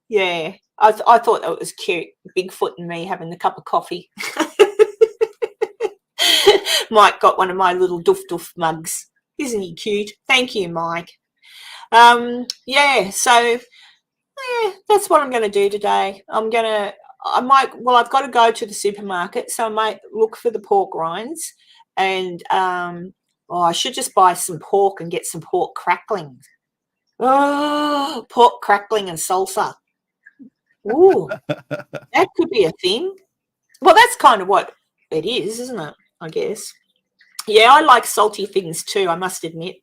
Speaker 2: Yeah. I thought that was cute. Bigfoot and me having a cup of coffee. Mike got one of my little doof mugs. Isn't he cute? Thank you, Mike. Yeah, so that's what I'm going to do today. I've got to go to the supermarket, so I might look for the pork rinds and I should just buy some pork and get some pork crackling. Oh, pork crackling and salsa. Ooh, that could be a thing. Well, that's kind of what it is, isn't it? I guess. Yeah, I like salty things too, I must admit.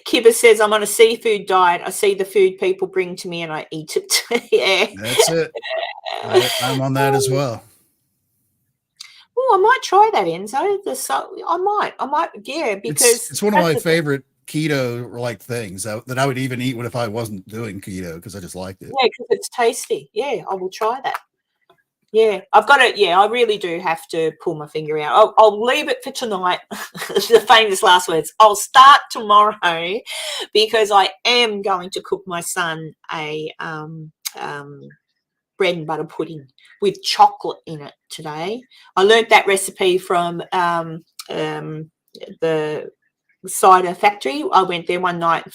Speaker 2: Kibba says, I'm on a seafood diet. I see the food people bring to me and I eat it. Yeah.
Speaker 1: That's it. I'm on that as well.
Speaker 2: Oh, I might try that, Enzo. I might, yeah, because
Speaker 1: it's one of my favorite keto like things that I would even eat if I wasn't doing keto because I just liked it.
Speaker 2: Yeah, because it's tasty. Yeah, I will try that. Yeah, I've got it. Yeah, I really do have to pull my finger out. I'll leave it for tonight. The famous last words. I'll start tomorrow because I am going to cook my son a bread and butter pudding with chocolate in it today. I learned that recipe from the cider factory. I went there one night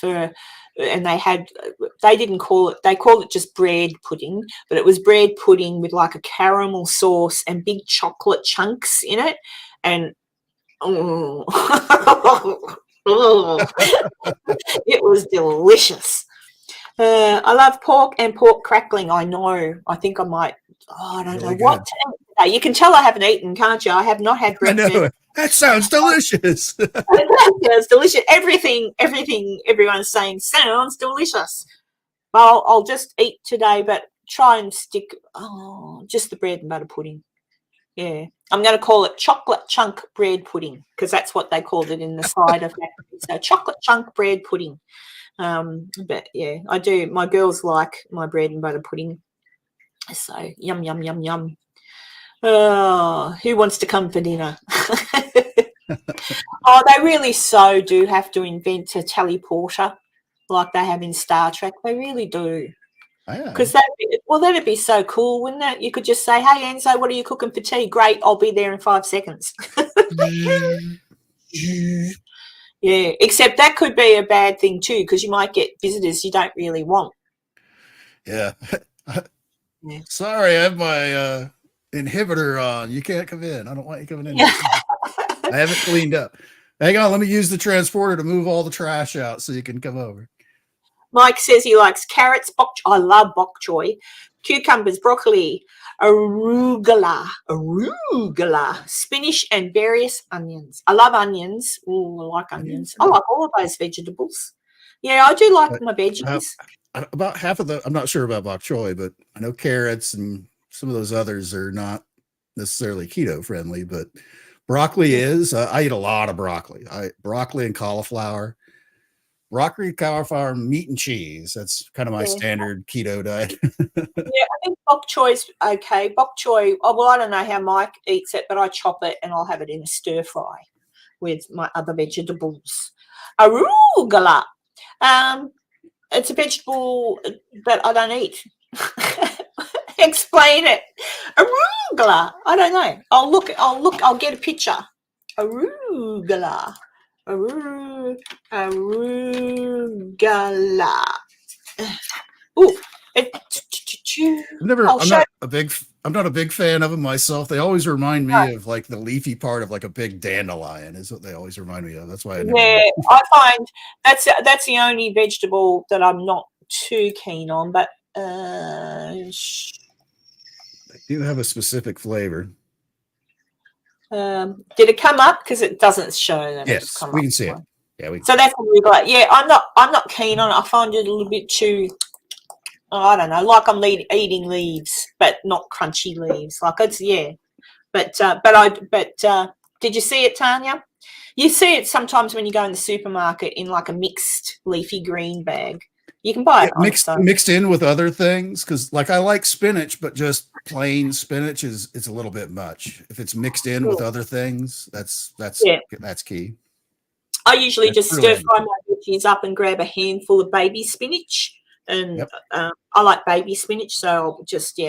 Speaker 2: and they didn't call it, they called it just bread pudding, but it was bread pudding with like a caramel sauce and big chocolate chunks in it. And it was delicious. I love pork and pork crackling. I know. I think I might. Oh, I don't know what. You can tell I haven't eaten, can't you? I have not had breakfast.
Speaker 1: I know. That sounds delicious.
Speaker 2: It's delicious. Everything everyone's saying sounds delicious. Well, I'll just eat today, but try and stick just the bread and butter pudding. Yeah. I'm going to call it chocolate chunk bread pudding because that's what they called it in the cider factory. So chocolate chunk bread pudding. But yeah, I do. My girls like my bread and butter pudding. So yum, yum, yum, yum. Oh, who wants to come for dinner? Oh, they really so do have to invent a teleporter like they have in Star Trek. They really do. Because that'd be so cool, wouldn't it? You could just say, hey, Enzo, what are you cooking for tea? Great, I'll be there in 5 seconds. Yeah, except that could be a bad thing too because you might get visitors you don't really want.
Speaker 1: Yeah. Sorry, I have my inhibitor on. You can't come in. I don't want you coming in. I haven't cleaned up. Hang on, let me use the transporter to move all the trash out so you can come over.
Speaker 2: Mike says he likes carrots, I love bok choy, cucumbers, broccoli, arugula, spinach, and various onions. I love onions. Ooh, I like onions. I like all of those vegetables. Yeah, I do like my veggies.
Speaker 1: About half of I'm not sure about bok choy, but I know carrots and some of those others are not necessarily keto friendly, but broccoli is. I eat a lot of broccoli. Broccoli and cauliflower. Broccoli, cauliflower, meat, and cheese. That's kind of my standard keto diet.
Speaker 2: Yeah, I think bok choy's okay. Bok choy, well, I don't know how Mike eats it, but I chop it and I'll have it in a stir fry with my other vegetables. Arugula. It's a vegetable that I don't eat. Explain it. Arugula. I don't know. I'll get a picture. Arugula. Arugula. Ooh.
Speaker 1: I'm not a big fan of them myself. They always remind me of like the leafy part of like a big dandelion is what they always remind me of. That's why
Speaker 2: I find that's the only vegetable that I'm not too keen on, but
Speaker 1: They do have a specific flavor.
Speaker 2: Did it come up? Because it doesn't show that it's
Speaker 1: Yes,
Speaker 2: come
Speaker 1: we
Speaker 2: up.
Speaker 1: can see it. Yeah,
Speaker 2: So that's what we're like. Yeah, I'm not keen on it. I find it a little bit too. I don't know, like I'm eating leaves, but not crunchy leaves. Like it's But did you see it, Tanya? You see it sometimes when you go in the supermarket in like a mixed leafy green bag. You can buy it on its own.
Speaker 1: Mixed in with other things, because like I like spinach, but just plain spinach is a little bit much. If it's mixed in with other things, that's key.
Speaker 2: I usually just stir fry my veggies up and grab a handful of baby spinach, and I like baby spinach, so I'll just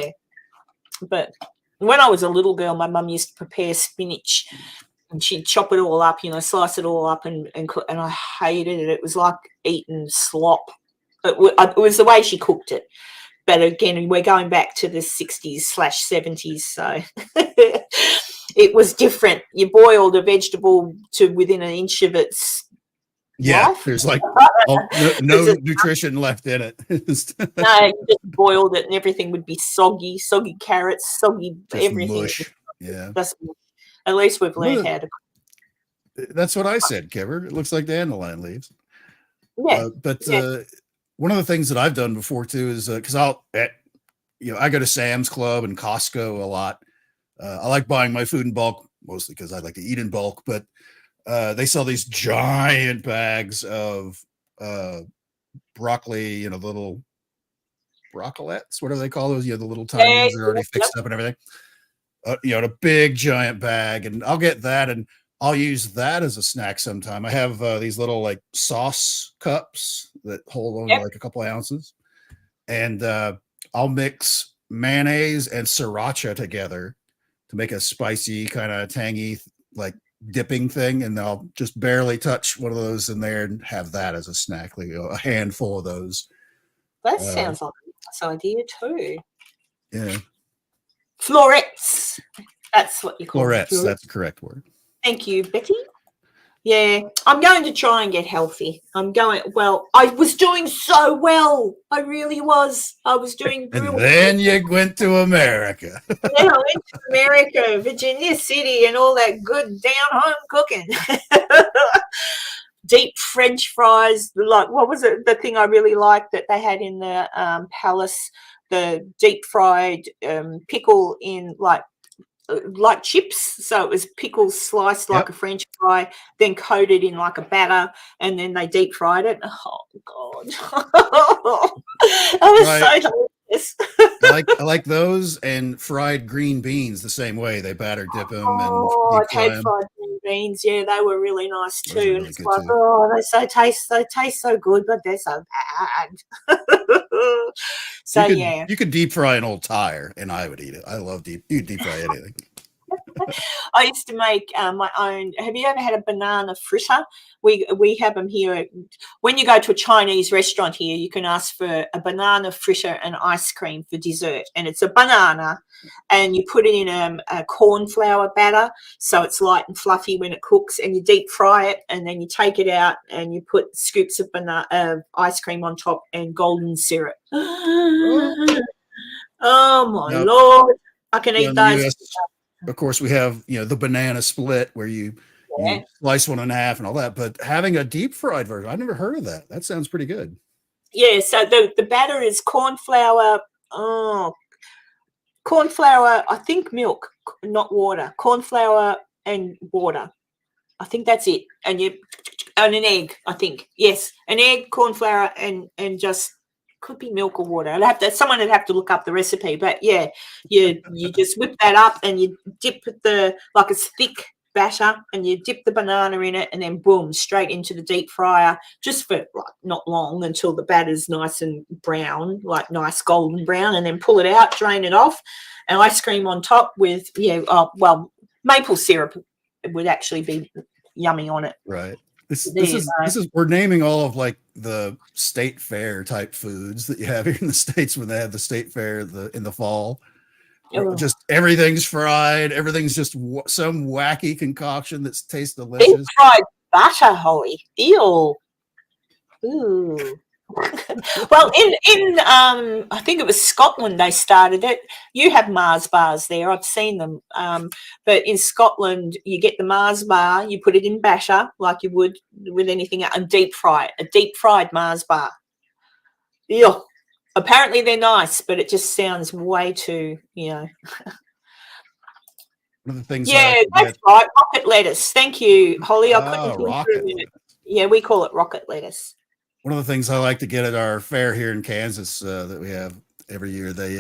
Speaker 2: But when I was a little girl, my mum used to prepare spinach, and she'd chop it all up, slice it all up, and I hated it. It was like eating slop. It was the way she cooked it. But again, we're going back to the 60s/70s, so it was different. You boiled a vegetable to within an inch of its life.
Speaker 1: There's like no nutrition left in it.
Speaker 2: No, you just boiled it and everything would be soggy carrots, soggy just everything.
Speaker 1: Mush. Yeah.
Speaker 2: At least we've learned how to
Speaker 1: cook. That's what I said, Kiver. It looks like dandelion leaves.
Speaker 2: Yeah.
Speaker 1: One of the things that I've done before too is because I go to Sam's Club and Costco a lot. I like buying my food in bulk, mostly because I like to eat in bulk, but they sell these giant bags of broccoli, little broccolettes. What do they call those? The little tiny ones that are already fixed up and everything. In a big giant bag, and I'll get that, and I'll use that as a snack sometime. I have these little like sauce cups that hold only like a couple ounces, and I'll mix mayonnaise and sriracha together to make a spicy kind of tangy like dipping thing, and I'll just barely touch one of those in there and have that as a snack, like a handful of those.
Speaker 2: That sounds like a nice idea too.
Speaker 1: Yeah.
Speaker 2: Florets. That's what you call
Speaker 1: florets. That's the correct word.
Speaker 2: Thank you, Betty. Yeah, I'm going to try and get healthy. I was doing so well. I really was. I was doing
Speaker 1: and then you went to America.
Speaker 2: Then I went to America, Virginia City, and all that good down-home cooking. Deep French fries. Like, what was it? The thing I really liked that they had in the Palace, the deep fried pickle in like chips, so it was pickles sliced like a French fry, then coated in like a batter, and then they deep fried it. Oh God, that was so delicious.
Speaker 1: I like those and fried green beans the same way. They batter dip them and
Speaker 2: deep fry them. Fried green beans, yeah, they were really nice too. Really and it's like, they taste so good, but they're so bad. So
Speaker 1: you could deep fry an old tire, and I would eat it. I love deep fry anything.
Speaker 2: I used to make my own. Have you ever had a banana fritter? We have them here. When you go to a Chinese restaurant here, you can ask for a banana fritter and ice cream for dessert. And it's a banana, and you put it in a corn flour batter, so it's light and fluffy when it cooks, and you deep fry it, and then you take it out and you put scoops of ice cream on top and golden syrup. Oh my Lord. I can eat those.
Speaker 1: Of course, we have the banana split where you slice one in half and all that. But having a deep fried version, I've never heard of that. That sounds pretty good.
Speaker 2: Yeah. So the batter is corn flour. Corn flour. I think milk, not water. Corn flour and water. I think that's it. And an egg. I think an egg, corn flour, and just. Could be milk or water. Someone would have to look up the recipe, but you just whip that up and you dip like it's thick batter, and you dip the banana in it, and then boom, straight into the deep fryer, just for not long, until the batter's nice and brown, like nice golden brown, and then pull it out, drain it off, and ice cream on top with maple syrup would actually be yummy on it.
Speaker 1: Right. This is we're naming all of like the state fair type foods that you have here in the States when they have the state fair in the fall. Just everything's fried. Everything's just some wacky concoction that tastes delicious.
Speaker 2: Deep fried butter, Holly. Ew. Ooh. Well, in I think it was Scotland they started it. You have Mars bars there. I've seen them. But in Scotland, you get the Mars bar, you put it in batter like you would with anything, and deep fry it. A deep fried Mars bar. Yeah. Apparently they're nice, but it just sounds way too,
Speaker 1: One of the things I
Speaker 2: Yeah,
Speaker 1: like to
Speaker 2: that's
Speaker 1: get.
Speaker 2: right. Rocket lettuce. Thank you, Holly. I couldn't think for a
Speaker 1: Rocket.
Speaker 2: minute. Yeah, we call it rocket lettuce.
Speaker 1: One of the things I like to get at our fair here in Kansas that we have every year, they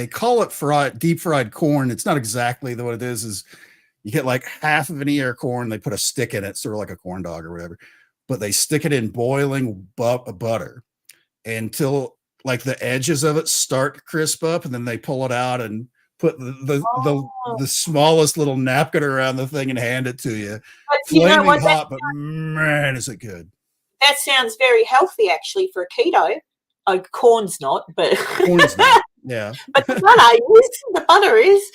Speaker 1: call it deep fried corn. It's not exactly what it is. Is you get like half of an ear corn, they put a stick in it, sort of like a corn dog or whatever, but they stick it in boiling butter until like the edges of it start to crisp up, and then they pull it out and put the smallest little napkin around the thing and hand it to you.
Speaker 2: But you know
Speaker 1: Flaming
Speaker 2: what?
Speaker 1: hot, but man, is it good.
Speaker 2: That sounds very healthy, actually, for a keto. Oh, corn's not, but
Speaker 1: Corn's not. Yeah.
Speaker 2: but the butter is. The butter is.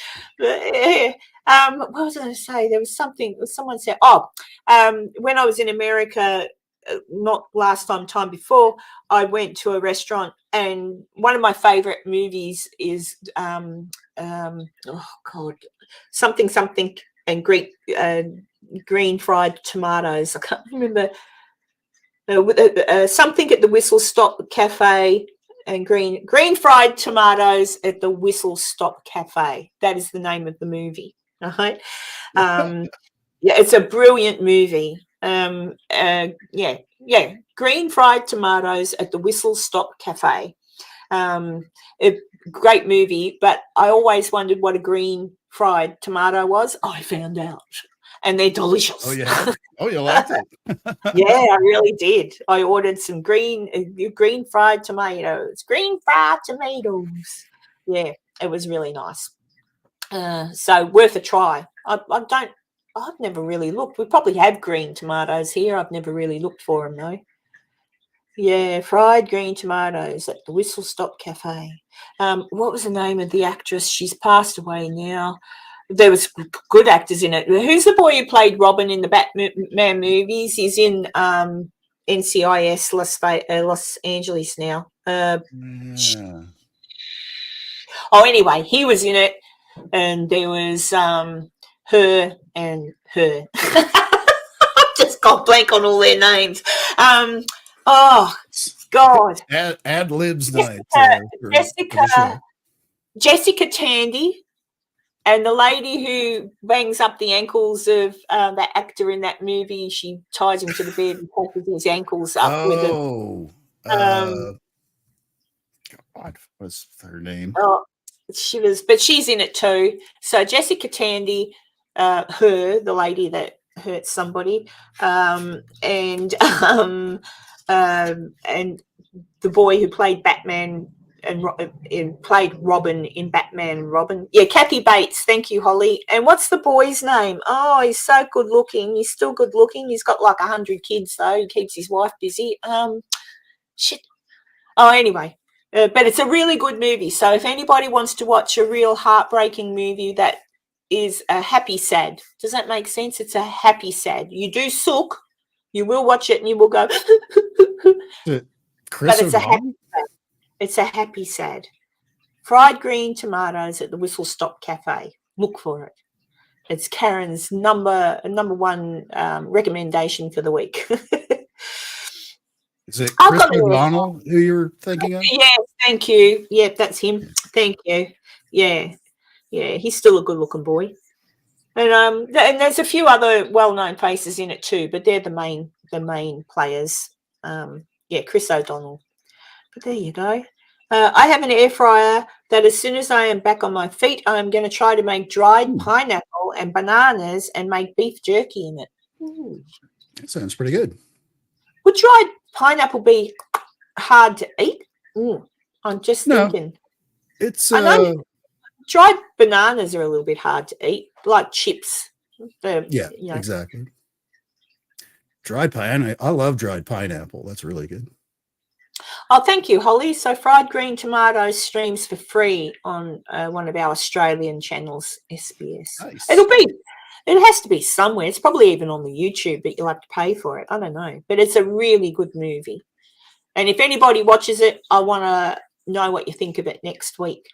Speaker 2: What was I going to say? There was something. Someone said, when I was in America, not last time before, I went to a restaurant, and one of my favorite movies is something and green fried tomatoes. I can't remember. Something at the Whistle Stop Cafe, and green fried tomatoes at the Whistle Stop Cafe. That is the name of the movie. Right? Yeah, it's a brilliant movie. Green fried tomatoes at the Whistle Stop Cafe. Great movie, but I always wondered what a green fried tomato was. I found out, and they're delicious.
Speaker 1: Oh, yeah. Oh, you liked it.
Speaker 2: Yeah, I really did. I ordered some green fried tomatoes. Green fried tomatoes. Yeah, it was really nice. So worth a try. I've never really looked. We probably have green tomatoes here. I've never really looked for them though. Yeah, fried green tomatoes at the Whistle Stop Cafe. What was the name of the actress? She's passed away now. There was good actors in it. Who's the boy who played Robin in the Batman movies? He's in NCIS Los Angeles now. Anyway, he was in it, and there was her and her. Just got blank on all their names. Oh God!
Speaker 1: Ad libs night.
Speaker 2: Jessica Tandy. And the lady who bangs up the ankles of that actor in that movie, she ties him to the bed and pushes his ankles up with it.
Speaker 1: God, what's her name?
Speaker 2: Oh, but she's in it too. So Jessica Tandy, the lady that hurt somebody, and the boy who played Batman and played Robin in Batman and Robin. Yeah, Kathy Bates. Thank you, Holly. And what's the boy's name? Oh, he's so good looking. He's still good looking. He's got like 100 kids though. He keeps his wife busy. Shit. Oh, anyway. But it's a really good movie. So if anybody wants to watch a real heartbreaking movie that is a happy sad, does that make sense? It's a happy sad. You do sook. You will watch it and you will go.
Speaker 1: Chris O'Donnell?
Speaker 2: It's a happy sad. Fried green tomatoes at the Whistle Stop Cafe. Look for it. It's Karen's number one recommendation for the week.
Speaker 1: Is it Chris O'Donnell who you're thinking of?
Speaker 2: Yes, thank you. Yeah, that's him. Thank you. Yeah, he's still a good-looking boy. And there's a few other well-known faces in it too, but they're the main players. Chris O'Donnell. But there you go. I have an air fryer that as soon as I am back on my feet, I'm going to try to make dried pineapple and bananas and make beef jerky in it. Ooh.
Speaker 1: That sounds pretty good.
Speaker 2: Would dried pineapple be hard to eat? I'm just thinking.
Speaker 1: I
Speaker 2: know dried bananas are a little bit hard to eat, like chips.
Speaker 1: Exactly. Dried pineapple. I love dried pineapple. That's really good.
Speaker 2: Oh, thank you, Holly. So fried green tomatoes streams for free on one of our Australian channels, SBS.
Speaker 1: Nice.
Speaker 2: It has to be somewhere. It's probably even on the YouTube, but you'll have to pay for it. I don't know. But it's a really good movie. And if anybody watches it, I want to know what you think of it next week.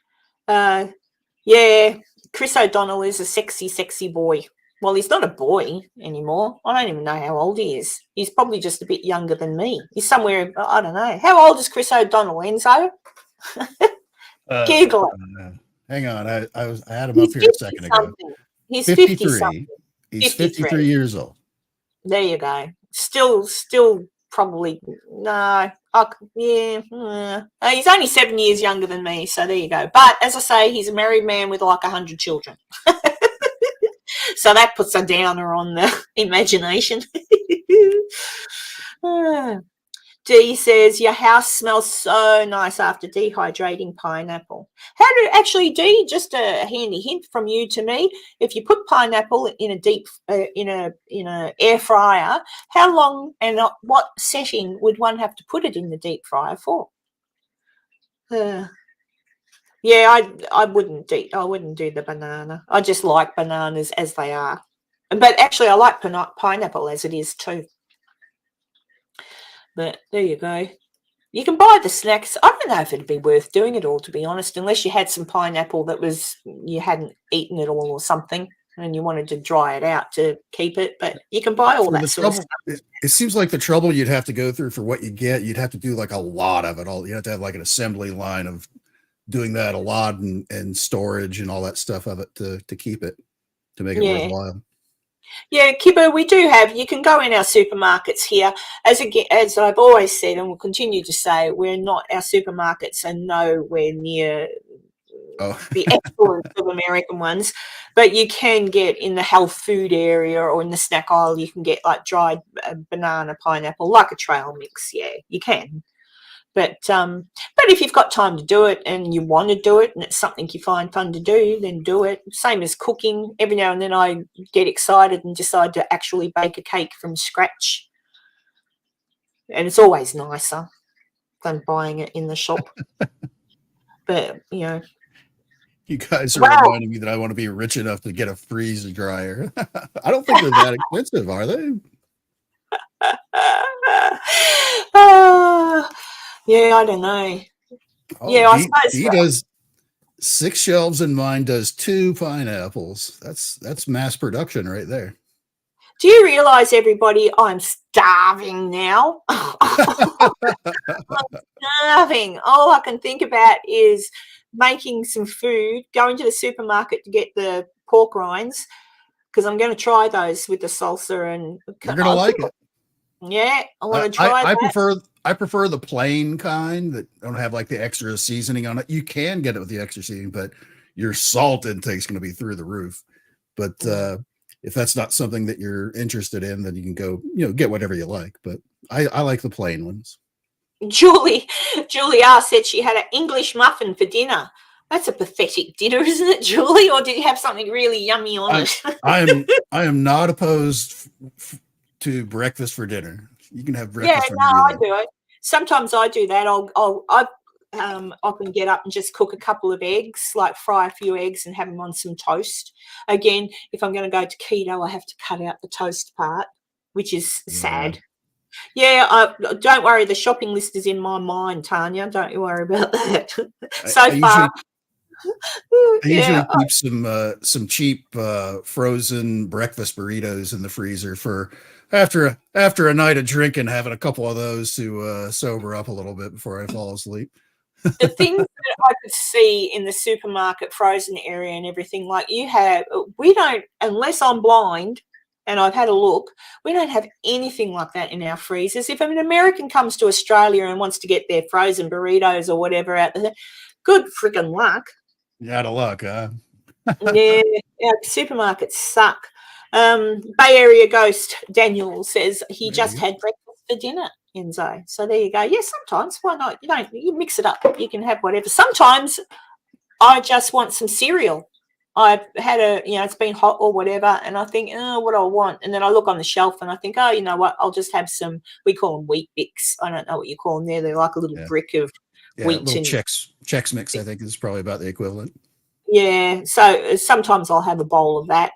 Speaker 2: Yeah, Chris O'Donnell is a sexy, sexy boy. Well, he's not a boy anymore. I don't even know how old he is. He's probably just a bit younger than me. He's somewhere, I don't know. How old is Chris O'Donnell, Enzo? Google it.
Speaker 1: Hang on. I had him
Speaker 2: He's
Speaker 1: up here a second ago.
Speaker 2: something. He's 53.
Speaker 1: 53. He's 53 years old.
Speaker 2: There you go. Still probably, no. He's only 7 years younger than me, so there you go. But as I say, he's a married man with like 100 children. So that puts a downer on the imagination. Dee says, your house smells so nice after dehydrating pineapple. Actually, Dee, just a handy hint from you to me, if you put pineapple in a deep, in a air fryer, how long and what setting would one have to put it in the deep fryer for? Yeah, I wouldn't do the banana. I just like bananas as they are. But actually, I like pineapple as it is too. But there you go. You can buy the snacks. I don't know if it'd be worth doing it all, to be honest, unless you had some pineapple that you hadn't eaten it all or something and you wanted to dry it out to keep it. But you can buy all that sort of stuff.
Speaker 1: It seems like the trouble you'd have to go through for what you get, you'd have to do like a lot of it all. You have to have like an assembly line of doing that a lot and storage and all that stuff of it to keep it, to make it worthwhile.
Speaker 2: Yeah, Kibbo, we do have, you can go in our supermarkets here. As I've always said and will continue to say, our supermarkets are nowhere near the excellence of American ones. But you can get in the health food area or in the snack aisle, you can get like dried banana, pineapple, like a trail mix. Yeah, you can. But if you've got time to do it and you want to do it and it's something you find fun to do, then do it. Same as cooking. Every now and then I get excited and decide to actually bake a cake from scratch. And it's always nicer than buying it in the shop. But, you
Speaker 1: guys are reminding me that I want to be rich enough to get a freezer dryer. I don't think they're that expensive, are they?
Speaker 2: Yeah, I don't know.
Speaker 1: I suppose he does 6 shelves and mine does 2 pineapples. That's mass production right there.
Speaker 2: Do you realize, everybody, I'm starving now? I'm starving. All I can think about is making some food, going to the supermarket to get the pork rinds, because I'm going to try those with the salsa. And
Speaker 1: you're going to like it.
Speaker 2: Yeah, I want to try that.
Speaker 1: I prefer the plain kind that don't have like the extra seasoning on it. You can get it with the extra seasoning, but your salt intake is going to be through the roof. But if that's not something that you're interested in, then you can go, get whatever you like. But I like the plain ones.
Speaker 2: Julie R said she had an English muffin for dinner. That's a pathetic dinner, isn't it, Julie? Or did you have something really yummy on it?
Speaker 1: I am not opposed to breakfast for dinner. You can have breakfast.
Speaker 2: Yeah, no, I do it. Sometimes I do that. I often get up and just cook a couple of eggs, like fry a few eggs and have them on some toast. Again, if I'm going to go to keto, I have to cut out the toast part, which is sad. Yeah, don't worry. The shopping list is in my mind, Tanya. Don't you worry about that.
Speaker 1: I usually keep some cheap frozen breakfast burritos in the freezer for after a night of drinking, having a couple of those to sober up a little bit before I fall asleep.
Speaker 2: The things that I could see in the supermarket frozen area and everything, like we don't, unless I'm blind and I've had a look, we don't have anything like that in our freezers. If an American comes to Australia and wants to get their frozen burritos or whatever out there, good friggin' luck.
Speaker 1: You're out of luck, huh?
Speaker 2: Yeah, supermarkets suck. Bay Area Ghost Daniel says he just had breakfast for dinner, Enzo. So there you go. Yeah, sometimes, why not? You mix it up. You can have whatever. Sometimes I just want some cereal. I've had it's been hot or whatever, and I think, what do I want? And then I look on the shelf and I think, oh, you know what? I'll just have some, we call them Wheat Bix. I don't know what you call them there. They're like a little brick of wheat.
Speaker 1: Little Chex Mix, I think, is probably about the equivalent.
Speaker 2: Yeah, so sometimes I'll have a bowl of that.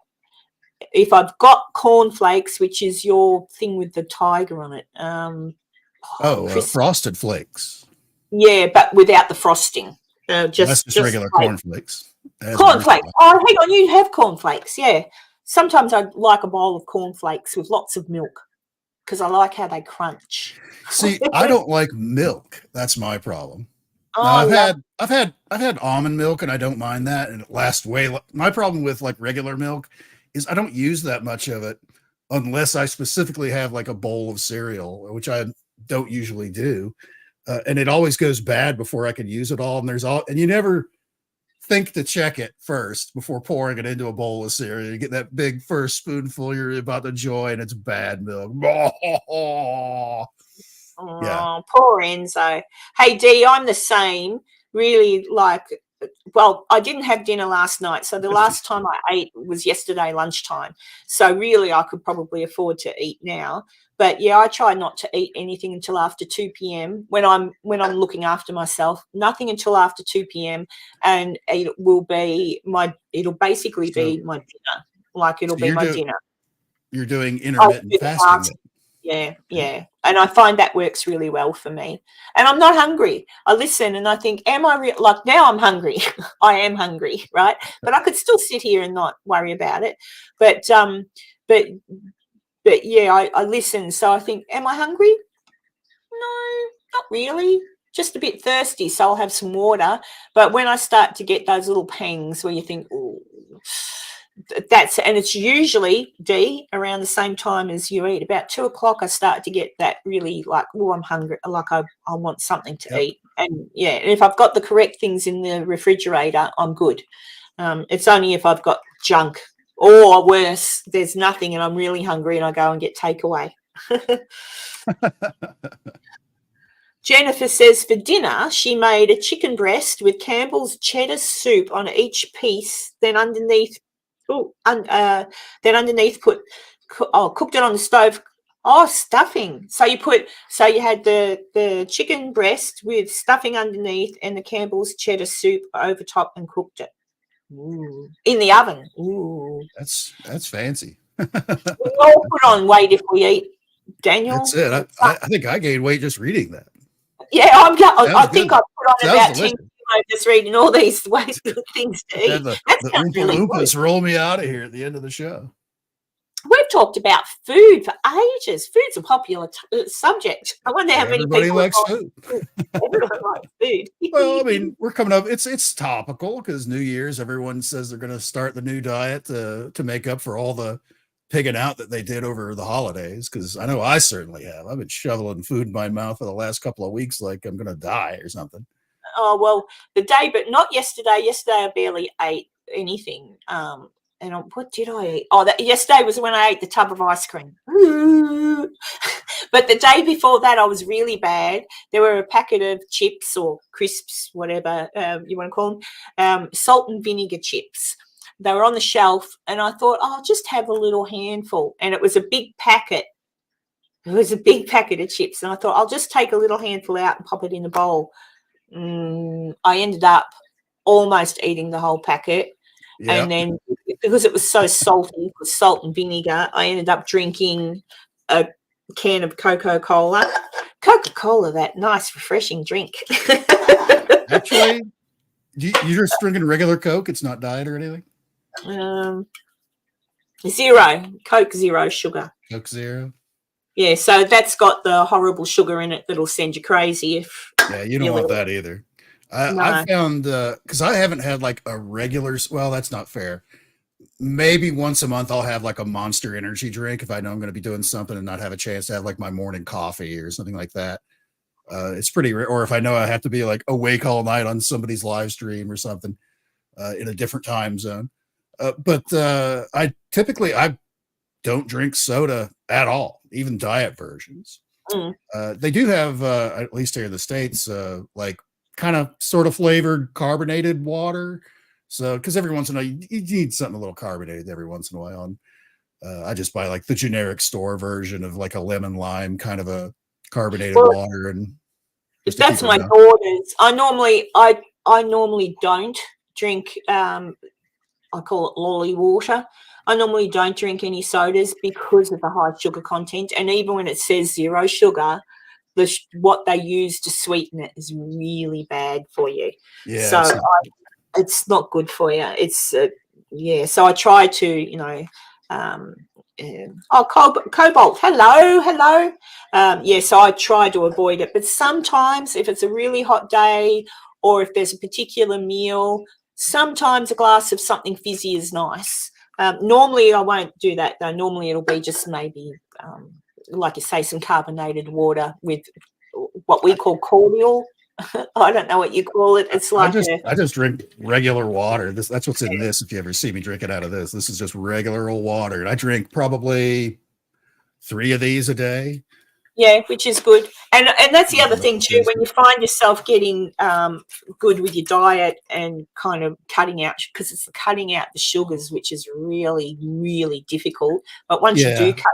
Speaker 2: If I've got cornflakes, which is your thing with the tiger on it, Crisp.
Speaker 1: Frosted Flakes.
Speaker 2: Yeah, but without the frosting.
Speaker 1: That's just regular
Speaker 2: like
Speaker 1: cornflakes.
Speaker 2: cornflakes. Oh, hang on, you have cornflakes, yeah. Sometimes I like a bowl of cornflakes with lots of milk because I like how they crunch.
Speaker 1: See, I don't like milk. That's my problem.
Speaker 2: Oh,
Speaker 1: Now
Speaker 2: I love.
Speaker 1: I've had almond milk and I don't mind that, and it lasts my problem with like regular milk is I don't use that much of it unless I specifically have like a bowl of cereal, which I don't usually do. And it always goes bad before I can use it all. And you never think to check it first before pouring it into a bowl of cereal. You get that big first spoonful you're about to enjoy, and it's bad milk. Yeah.
Speaker 2: Oh, poor Enzo. Hey, Dee, I'm the same. Really, well, I didn't have dinner last night, so the last time I ate was yesterday lunchtime. So really, I could probably afford to eat now. But yeah, I try not to eat anything until after 2 p.m. when I'm looking after myself. Nothing until after 2 p.m. and it'll basically be my dinner. Like it'll be my dinner.
Speaker 1: You're doing intermittent fasting.
Speaker 2: Yeah. And I find that works really well for me. And I'm not hungry. I listen and I think, am I like now I'm hungry. I am hungry, right? But I could still sit here and not worry about it. But yeah, I listen. So I think, am I hungry? No, not really. Just a bit thirsty. So I'll have some water. But when I start to get those little pangs where you think, oh, and it's usually around the same time as you eat. About 2 o'clock, I start to get that really like, oh, I'm hungry. Like I want something to eat. And yeah, and if I've got the correct things in the refrigerator, I'm good. It's only if I've got junk or worse, there's nothing and I'm really hungry and I go and get takeaway. Jennifer says for dinner, she made a chicken breast with Campbell's cheddar soup on each piece. Then underneath cooked it on the stove. Oh, stuffing. So you had the chicken breast with stuffing underneath and the Campbell's cheddar soup over top and cooked it. Ooh. In the oven. Ooh.
Speaker 1: That's fancy.
Speaker 2: We all put on weight if we eat, Daniel.
Speaker 1: That's it. I think I gained weight just reading that.
Speaker 2: Yeah, I think I put on about 10 kilos just reading all these ways things to eat.
Speaker 1: The Oompa Loompas roll me out of here at the end of the show.
Speaker 2: We've talked about food for ages. Food's a popular subject. I wonder how many people
Speaker 1: likes food.
Speaker 2: Everyone likes food.
Speaker 1: Well, I mean, we're coming up. It's topical because New Year's, everyone says they're going to start the new diet to make up for all the pigging out that they did over the holidays. Because I know I certainly have. I've been shoveling food in my mouth for the last couple of weeks, like I'm going to die or something.
Speaker 2: Oh well, but not yesterday. Yesterday I barely ate anything. And what did I eat? Oh, yesterday was when I ate the tub of ice cream. But the day before that, I was really bad. There were a packet of chips or crisps, whatever you want to call them, salt and vinegar chips. They were on the shelf, and I thought, I'll just have a little handful. And it was a big packet. It was a big packet of chips. And I thought, I'll just take a little handful out and pop it in a bowl. I ended up almost eating the whole packet. Yep. And then because it was so salty with salt and vinegar, I ended up drinking a can of Coca-Cola. Coca-Cola, that nice, refreshing drink.
Speaker 1: Actually, you're just drinking regular Coke? It's not diet or anything?
Speaker 2: Zero. Coke Zero sugar.
Speaker 1: Coke Zero?
Speaker 2: Yeah, so that's got the horrible sugar in it that'll send you crazy.
Speaker 1: Yeah, you don't want that either. I found because I haven't had like a regular. Well, that's not fair. Maybe once a month I'll have like a Monster energy drink if I know I'm going to be doing something and not have a chance to have like my morning coffee or something like that. It's pretty rare. Or if I know I have to be like awake all night on somebody's live stream or something in a different time zone. But I don't drink soda at all, even diet versions. They do have, at least here in the States, like kind of sort of flavored carbonated water. So, because every once in a while, you need something a little carbonated every once in a while. I just buy like the generic store version of like a lemon lime kind of a carbonated water. And
Speaker 2: that's my daughter's. I normally don't drink, I call it lolly water. I normally don't drink any sodas because of the high sugar content. And even when it says zero sugar, what they use to sweeten it is really bad for you.
Speaker 1: Yeah,
Speaker 2: So it's not good for you. It's so I try to, Cobalt, hello. So I try to avoid it, but sometimes if it's a really hot day or if there's a particular meal, sometimes a glass of something fizzy is nice. Normally I won't do that though. Normally it'll be just maybe like you say, some carbonated water with what we call cordial. I don't know what you call it. It's like
Speaker 1: I just drink regular water. That's what's in this. If you ever see me drinking out of this is just regular old water. And I drink probably 3 of these a day.
Speaker 2: Yeah, which is good. And that's the other thing too, when you find yourself getting good with your diet and kind of cutting out, because it's cutting out the sugars, which is really, really difficult. But once you do cut,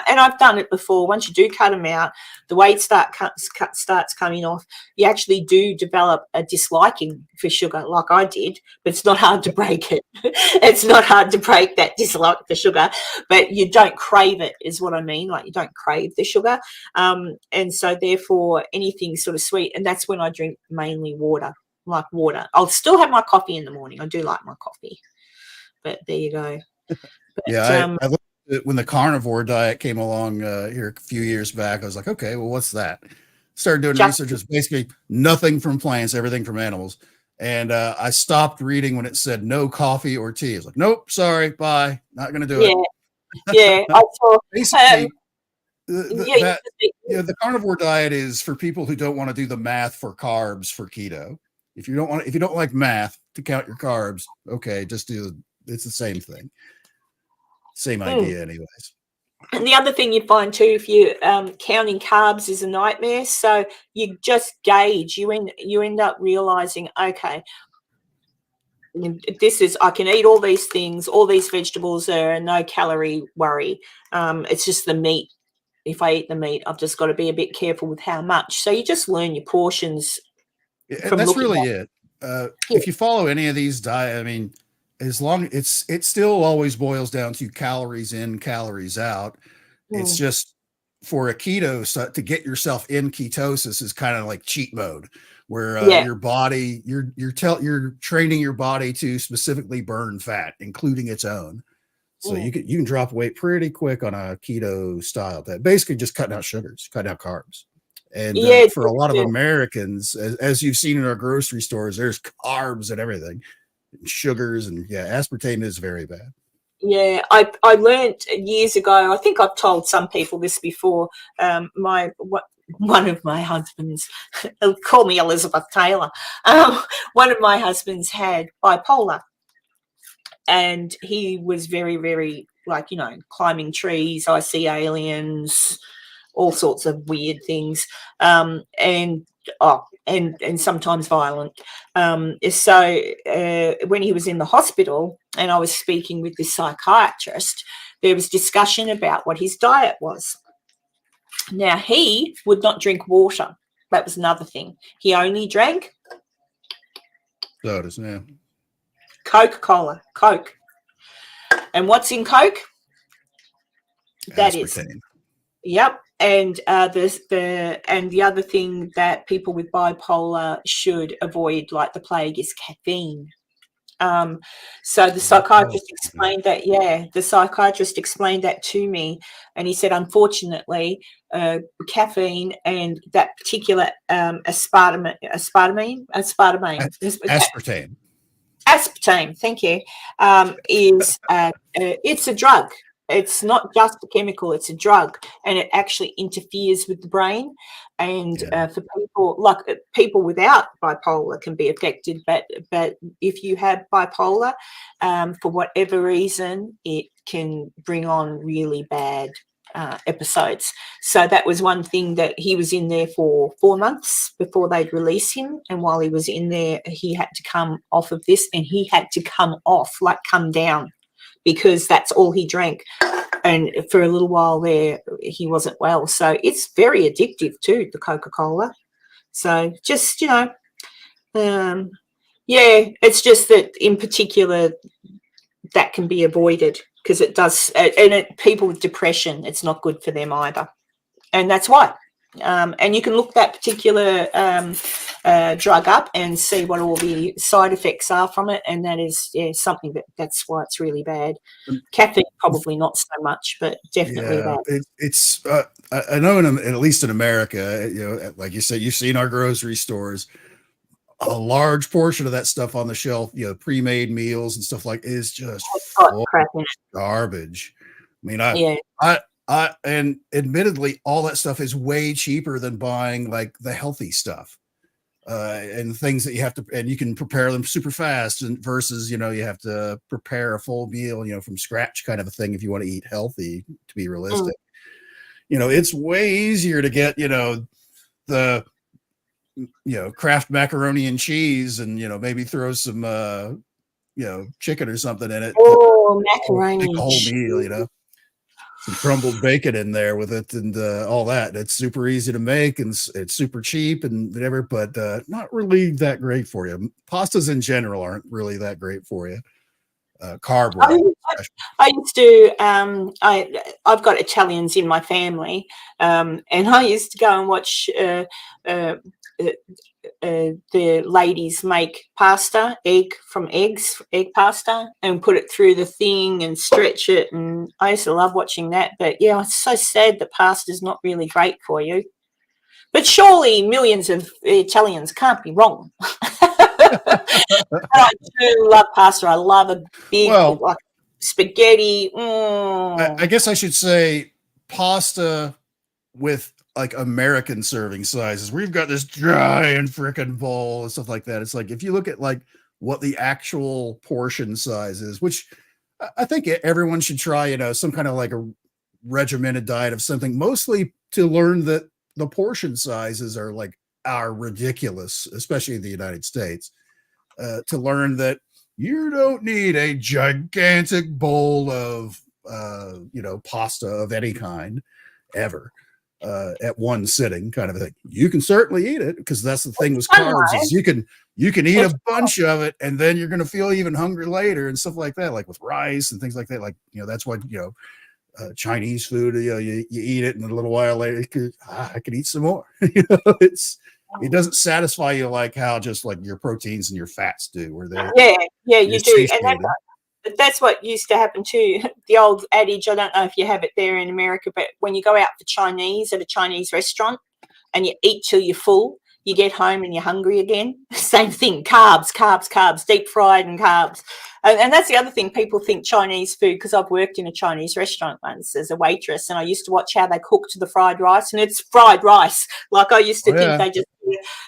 Speaker 2: and I've done it before, once you do cut them out, the weight starts coming off. You actually do develop a disliking for sugar, like I did, but it's not hard to break it. It's not hard to break that dislike for sugar, but you don't crave it, is what I mean. Like you don't crave the sugar. And so therefore anything sort of sweet, and that's when I drink mainly water, like water. I'll still have my coffee in the morning. I do like my coffee, but there you go. But,
Speaker 1: I looked at when the carnivore diet came along here a few years back. I was like, okay, well, what's that? Started doing research. It's basically nothing from plants, everything from animals. And I stopped reading when it said no coffee or tea. I was like, nope, sorry, bye, not going to do it.
Speaker 2: Yeah, I saw.
Speaker 1: Basically, the carnivore diet is for people who don't want to do the math for carbs for keto. If you don't like math to count your carbs, okay, just it's the same thing. Same idea anyways.
Speaker 2: And the other thing you find too, if you counting carbs is a nightmare. So you just gauge, you end up realizing, okay, I can eat all these things, all these vegetables, are no calorie worry. It's just the meat. If I eat the meat, I've just got to be a bit careful with how much. So you just learn your portions.
Speaker 1: That's really it. If you follow any of these diet, I mean, as long it still always boils down to calories in, calories out. It's just for a keto to get yourself in ketosis is kind of like cheat mode, where your body, you're training your body to specifically burn fat, including its own. So you can drop weight pretty quick on a keto style diet, basically just cutting out sugars, cutting out carbs. And for a lot of Americans, as you've seen in our grocery stores, there's carbs and everything, sugars, and aspartame is very bad.
Speaker 2: Yeah, I learned years ago. I think I've told some people this before. One of my husbands, call me Elizabeth Taylor. One of my husbands had bipolar, and he was very, very climbing trees. I see aliens, all sorts of weird things, and sometimes violent. So when he was in the hospital and I was speaking with this psychiatrist, there was discussion about what his diet was. Now, he would not drink water. That was another thing. He only drank
Speaker 1: sodas, yeah.
Speaker 2: Coca-Cola, Coke. And what's in Coke? That
Speaker 1: aspartame.
Speaker 2: Is. Yep. And the other thing that people with bipolar should avoid, like the plague, is caffeine. So the psychiatrist explained that. Yeah, the psychiatrist explained that to me, and he said, unfortunately, caffeine and that particular aspartame. Thank you. Is it's a drug. It's not just a chemical, it's a drug, and it actually interferes with the brain. And for people without bipolar can be affected, but if you have bipolar, for whatever reason, it can bring on really bad episodes. So that was one thing, that he was in there for 4 months before they'd release him, and while he was in there, he had to come off of this, and he had to come down, because that's all he drank. And for a little while there, he wasn't well. So it's very addictive too, the Coca-Cola. So just, it's just that in particular that can be avoided, because it does, and people with depression, it's not good for them either. And that's why. And you can look that particular drug up and see what all the side effects are from it, and that is something that's why it's really bad. Caffeine probably not so much, but definitely
Speaker 1: Yeah,
Speaker 2: that.
Speaker 1: it's I know at least in America, like you said, you've seen our grocery stores. A large portion of that stuff on the shelf, pre-made meals and stuff like, is just full
Speaker 2: Crap in
Speaker 1: of garbage. I mean,
Speaker 2: it. Yeah.
Speaker 1: and admittedly, all that stuff is way cheaper than buying like the healthy stuff, and things that you have to, and you can prepare them super fast, and versus, you have to prepare a full meal, from scratch kind of a thing if you want to eat healthy, to be realistic. It's way easier to get, the, Kraft macaroni and cheese and, maybe throw some, chicken or something in it.
Speaker 2: Oh,
Speaker 1: Make
Speaker 2: macaroni
Speaker 1: a
Speaker 2: and
Speaker 1: whole
Speaker 2: cheese.
Speaker 1: meal, some crumbled bacon in there with it and all that. It's super easy to make and it's super cheap and whatever, but not really that great for you. Pastas in general aren't really that great for you, carb wise.
Speaker 2: I used to. I've got Italians in my family, and I used to go and watch the ladies make pasta, egg pasta, and put it through the thing and stretch it. And I used to love watching that. But yeah, it's so sad that pasta is not really great for you. But surely millions of Italians can't be wrong. I do love pasta. I love a big, like spaghetti.
Speaker 1: I guess I should say pasta with like American serving sizes. We've got this giant freaking bowl and stuff like that. It's like, if you look at like what the actual portion size is, which I think everyone should try, some kind of like a regimented diet of something, mostly to learn that the portion sizes are ridiculous, especially in the United States, to learn that you don't need a gigantic bowl of, pasta of any kind ever. At one sitting, kind of a thing. You can certainly eat it, because that's the thing with carbs, is you can eat a bunch of it, and then you're going to feel even hungry later and stuff like that, like with rice and things like that. Like, that's why, Chinese food, you eat it and a little while later, I could eat some more. It doesn't satisfy you like how just like your proteins and your fats do, where
Speaker 2: you do. And that's what used to happen too. The old adage, I don't know if you have it there in America, but when you go out for Chinese at a Chinese restaurant and you eat till you're full, you get home and you're hungry again. Same thing, carbs, deep fried and carbs. And that's the other thing, people think Chinese food, because I've worked in a Chinese restaurant once as a waitress, and I used to watch how they cooked the fried rice, and it's fried rice. Like, I used to think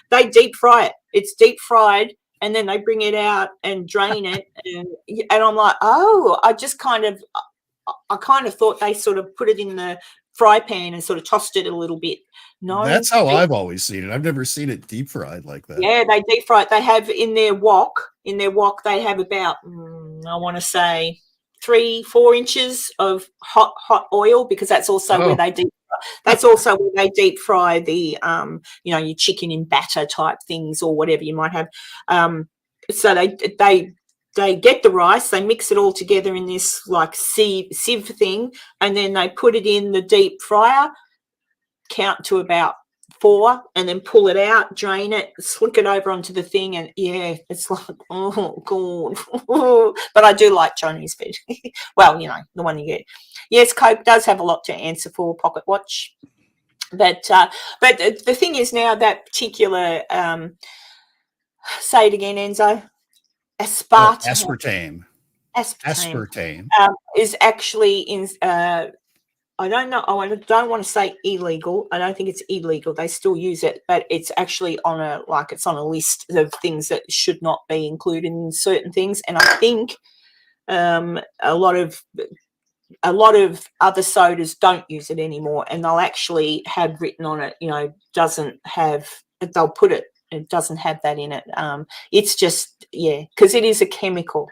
Speaker 2: they deep fry it. It's deep fried, and then they bring it out and drain it. And I'm like, I kind of thought they sort of put it in the fry pan and sort of tossed it a little bit. No,
Speaker 1: that's how I've always seen it. I've never seen it deep fried like that.
Speaker 2: Yeah, they deep fry it. They have in their wok, they have about, I want to say 3-4 inches of hot oil, because that's also where they deep fry. That's also where they deep fry the your chicken in batter type things, or whatever you might have. So they get the rice, they mix it all together in this like sieve thing, and then they put it in the deep fryer, count to about 4, and then pull it out, drain it, slick it over onto the thing, and it's like, oh god. But I do like Chinese food. Well, the one you get. Yes, Coke does have a lot to answer for, Pocket Watch. But the thing is now, that particular say it again, Enzo.
Speaker 1: Aspartame
Speaker 2: is actually in I don't know. I don't want to say illegal. I don't think it's illegal. They still use it, but it's actually on a list of things that should not be included in certain things. And I think a lot of other sodas don't use it anymore, and they'll actually have written on it, doesn't have. They'll put it. It doesn't have that in it. It's just because it is a chemical.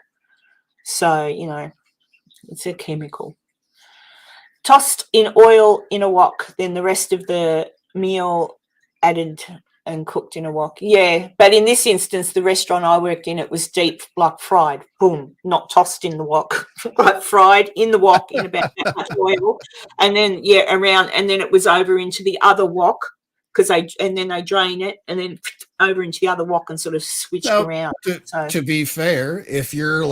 Speaker 2: So it's a chemical. Tossed in oil in a wok, then the rest of the meal added and cooked in a wok. Yeah, but in this instance, the restaurant I worked in, it was deep, like fried. Boom, not tossed in the wok, like fried in the wok in about that much oil, and then around, and then it was over into the other wok, because then they drain it and then over into the other wok and sort of switched
Speaker 1: Now,
Speaker 2: around.
Speaker 1: to be fair, if your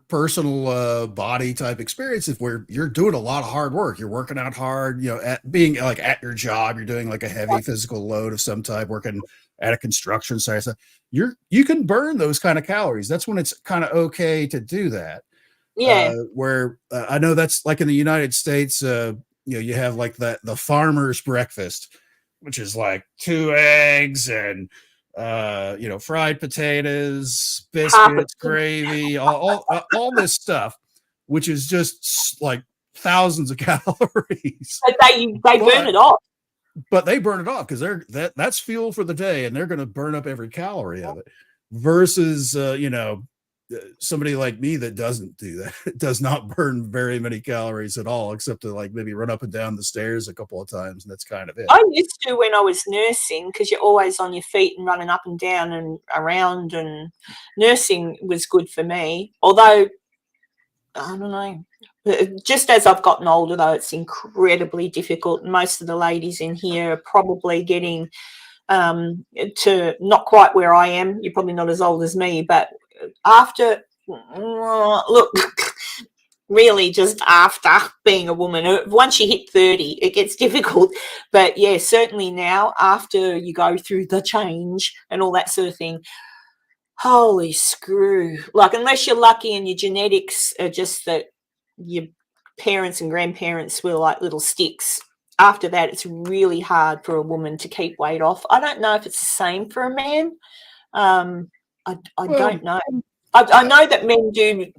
Speaker 1: personal body type experience, if where you're doing a lot of hard work, you're working out hard, at being like at your job, you're doing like a heavy physical load of some type, working at a construction site, so you can burn those kind of calories. That's when it's kind of okay to do that.
Speaker 2: Yeah.
Speaker 1: Where I know that's like in the United States, you have like the farmer's breakfast, which is like 2 eggs and fried potatoes, biscuits, gravy, all this stuff, which is just like thousands of calories.
Speaker 2: But they burn it off.
Speaker 1: But they burn it off because that's fuel for the day, and they're going to burn up every calorie of it. Versus, somebody like me that doesn't do that, it does not burn very many calories at all, except to like maybe run up and down the stairs a couple of times, and that's kind of it.
Speaker 2: I used to when I was nursing, because you're always on your feet and running up and down and around, and nursing was good for me. Although, I don't know, just as I've gotten older, though, it's incredibly difficult. Most of the ladies in here are probably getting to not quite where I am. You're probably not as old as me, but after, look, really just after being a woman, once you hit 30, it gets difficult. But yeah, certainly now, after you go through the change and all that sort of thing, holy screw. Like, unless you're lucky and your genetics are just that your parents and grandparents were like little sticks, after that, it's really hard for a woman to keep weight off. I don't know if it's the same for a man. I don't know. I know that men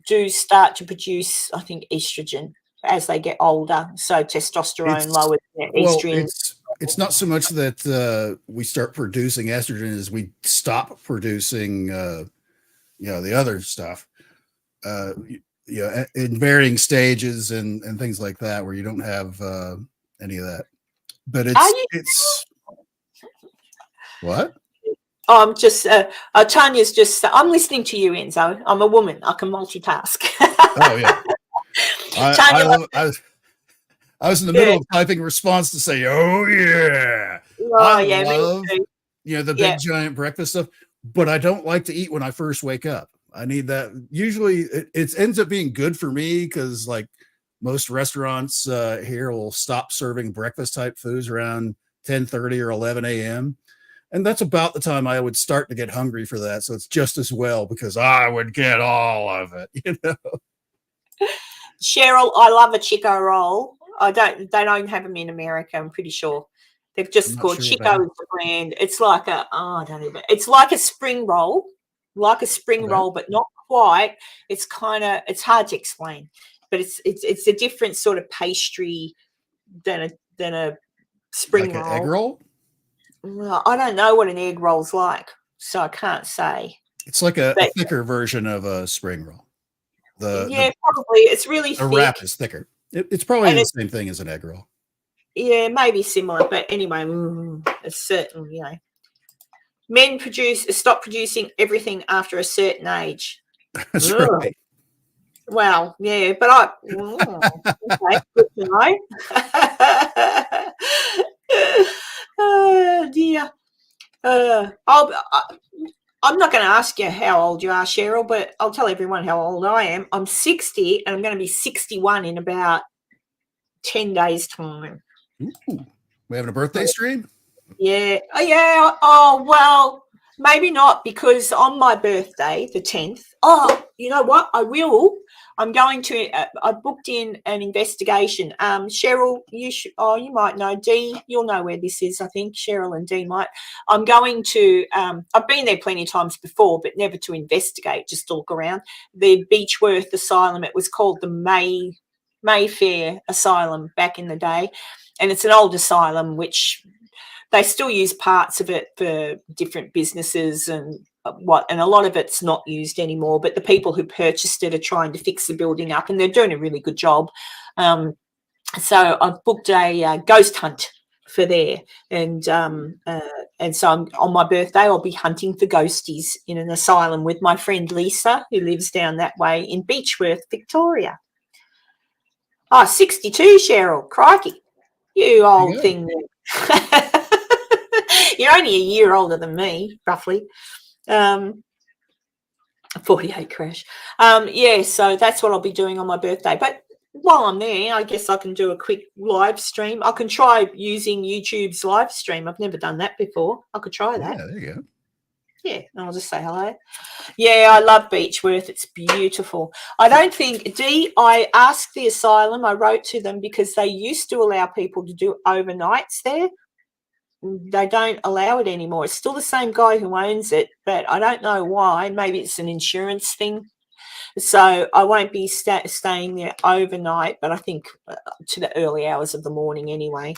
Speaker 2: do start to produce, I think, estrogen as they get older. So testosterone lowers their estrogen.
Speaker 1: It's not so much that we start producing estrogen as we stop producing, the other stuff, in varying stages and things like that, where you don't have any of that. But it's what?
Speaker 2: I'm just, Tanya's just, I'm listening to you, Enzo. I'm a woman. I can multitask.
Speaker 1: Oh, yeah. I was in the middle of typing response to say, oh, yeah. I love, the big giant breakfast stuff, but I don't like to eat when I first wake up. I need that. Usually it ends up being good for me because like most restaurants here will stop serving breakfast type foods around 10:30 or 11 a.m. And that's about the time I would start to get hungry for that. So it's just as well because I would get all of it,
Speaker 2: Cheryl, I love a Chico roll. They don't have them in America, I'm pretty sure. They've just called Chico is the brand. It's like it's like a spring roll, but not quite. It's hard to explain, but it's a different sort of pastry than a spring roll.
Speaker 1: Like an egg roll?
Speaker 2: Well, I don't know what an egg roll's like, so I can't say.
Speaker 1: It's like a thicker version of a spring roll.
Speaker 2: Probably. It's really thick.
Speaker 1: The wrap is thicker. It's probably the same thing as an egg roll.
Speaker 2: Yeah, maybe similar, but anyway, it's certain, Men stop producing everything after a certain age.
Speaker 1: That's right.
Speaker 2: Well, yeah, but okay, good to know. Oh dear. I'm not going to ask you how old you are, Cheryl, but I'll tell everyone how old I am. I'm 60, and I'm going to be 61 in about 10 days' time.
Speaker 1: Ooh, we having a birthday stream?
Speaker 2: Yeah. Oh, yeah. Oh, well, maybe not, because on my birthday, the 10th, you know what? I'm going to, I booked in an investigation. Cheryl, you might know. Dee, you'll know where this is, I think. Cheryl and Dee might. I'm going to, I've been there plenty of times before, but never to investigate, just to look around. The Beechworth Asylum, it was called the Mayfair Asylum back in the day. And it's an old asylum, which they still use parts of it for different businesses and a lot of it's not used anymore, but the people who purchased it are trying to fix the building up, and they're doing a really good job. So I've booked a ghost hunt for there, and so on my birthday I'll be hunting for ghosties in an asylum with my friend Lisa, who lives down that way in Beechworth, Victoria. 62, Cheryl. Crikey, you old thing. You're only a year older than me, roughly. 48 crash. Yeah, so that's what I'll be doing on my birthday. But while I'm there, I guess I can do a quick live stream. I can try using YouTube's live stream. I've never done that before. I could try that.
Speaker 1: Yeah, there you go.
Speaker 2: Yeah, and I'll just say hello. Yeah, I love Beechworth. It's beautiful. I don't think, I asked the asylum, I wrote to them because they used to allow people to do overnights there. They don't allow it anymore. It's still the same guy who owns it, but I don't know why. Maybe it's an insurance thing. So I won't be staying there overnight, but I think to the early hours of the morning anyway.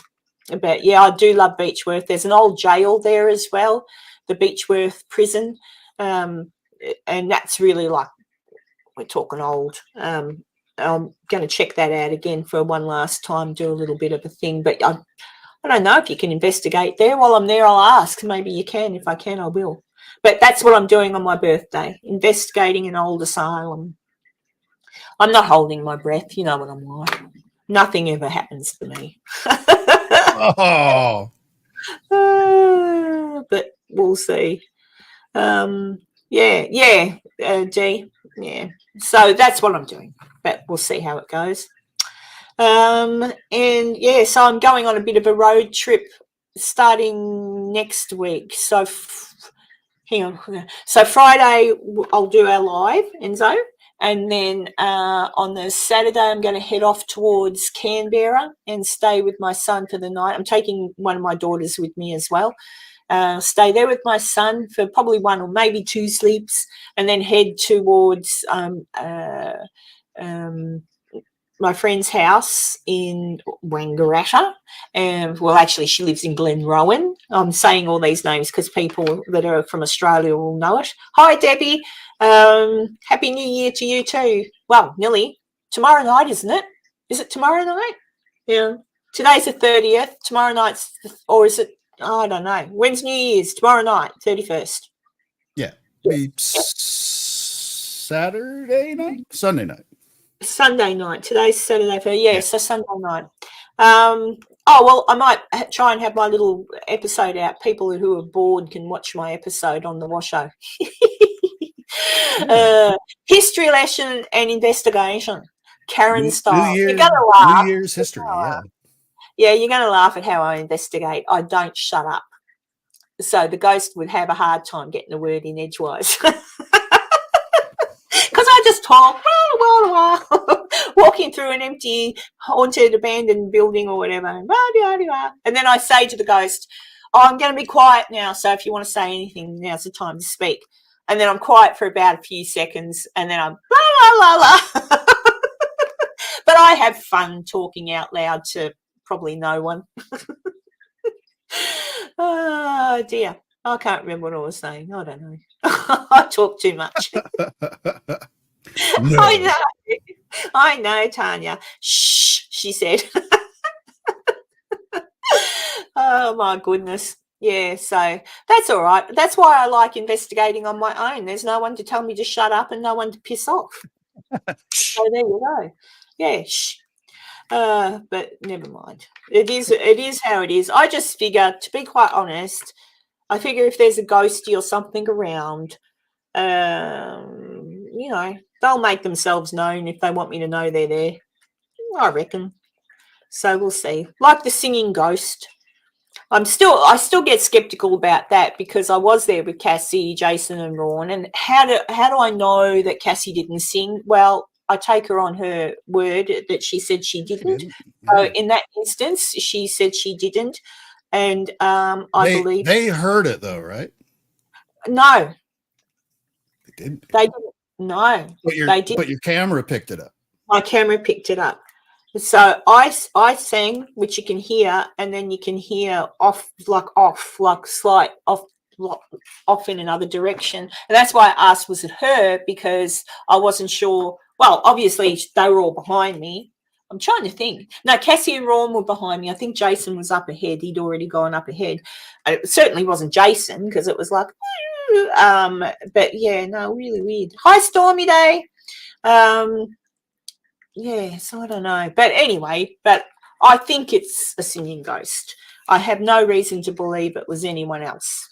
Speaker 2: But yeah, I do love Beechworth. There's an old jail there as well, the Beechworth prison. And that's really like, we're talking old. I'm going to check that out again for one last time, do a little bit of a thing. But I don't know if you can investigate there. While I'm there, I'll ask. Maybe you can. If I can, I will. But that's what I'm doing on my birthday, investigating an old asylum. I'm not holding my breath. You know what I'm like. Nothing ever happens to me.
Speaker 1: Oh.
Speaker 2: But we'll see. Yeah, G. Yeah. So that's what I'm doing. But we'll see how it goes. And yeah, so I'm going on a bit of a road trip starting next week. So hang on. So Friday I'll do our live, Enzo, and then on the Saturday I'm going to head off towards Canberra and stay with my son for the night. I'm taking one of my daughters with me as well. Stay there with my son for probably 1 or maybe 2 sleeps, and then head towards my friend's house in Wangaratta. Well, actually, she lives in Glenrowan. I'm saying all these names because people that are from Australia will know it. Hi, Debbie. Happy New Year to you too. Well, nearly. Tomorrow night, isn't it? Is it tomorrow night? Yeah. Today's the 30th. Tomorrow night's, or is it? I don't know. When's New Year's? Tomorrow night, 31st.
Speaker 1: Yeah. Be Saturday night? Sunday night.
Speaker 2: Sunday night. Today's Saturday. Yeah, so Sunday night. Oh, well, I might try and have my little episode out. People who are bored can watch my episode on the Washo. History lesson and investigation. Karen style. You're going to laugh.
Speaker 1: New Year's history, yeah.
Speaker 2: Yeah, you're going to laugh at how I investigate. I don't shut up. So the ghost would have a hard time getting a word in edgewise. Because I just talk, walking through an empty, haunted, abandoned building or whatever. And then I say to the ghost, I'm going to be quiet now. So if you want to say anything, now's the time to speak. And then I'm quiet for about a few seconds. And then I'm But I have fun talking out loud to probably no one. Oh, dear. I can't remember what I was saying. I don't know. I talk too much. No. I know, Tanya. Shh, she said. Oh, my goodness. Yeah, so that's all right. That's why I like investigating on my own. There's no one to tell me to shut up and no one to piss off. So there you go. Yeah, shh. But never mind. It is how it is. I just figure, to be quite honest, I figure if there's a ghosty or something around, you know, they'll make themselves known if they want me to know they're there. I reckon. So we'll see. Like the singing ghost. I still get skeptical about that because I was there with Cassie, Jason, and Ron. And how do I know that Cassie didn't sing? Well, I take her on her word that she said she didn't. So in that instance, she said she didn't. And I believe
Speaker 1: they heard it though, right?
Speaker 2: No,
Speaker 1: they didn't.
Speaker 2: They didn't. No,
Speaker 1: they didn't. But your camera picked it up.
Speaker 2: My camera picked it up. So I sang, which you can hear, and then you can hear off, slight off in another direction. And that's why I asked, was it her? Because I wasn't sure. Well, obviously they were all behind me. I'm trying to think. No, Cassie and Ron were behind me. I think Jason was up ahead. He'd already gone up ahead. It certainly wasn't Jason because it was like, but yeah, no, really weird. Hi, Stormy Day. Yeah, so I don't know. But anyway, but I think it's a singing ghost. I have no reason to believe it was anyone else.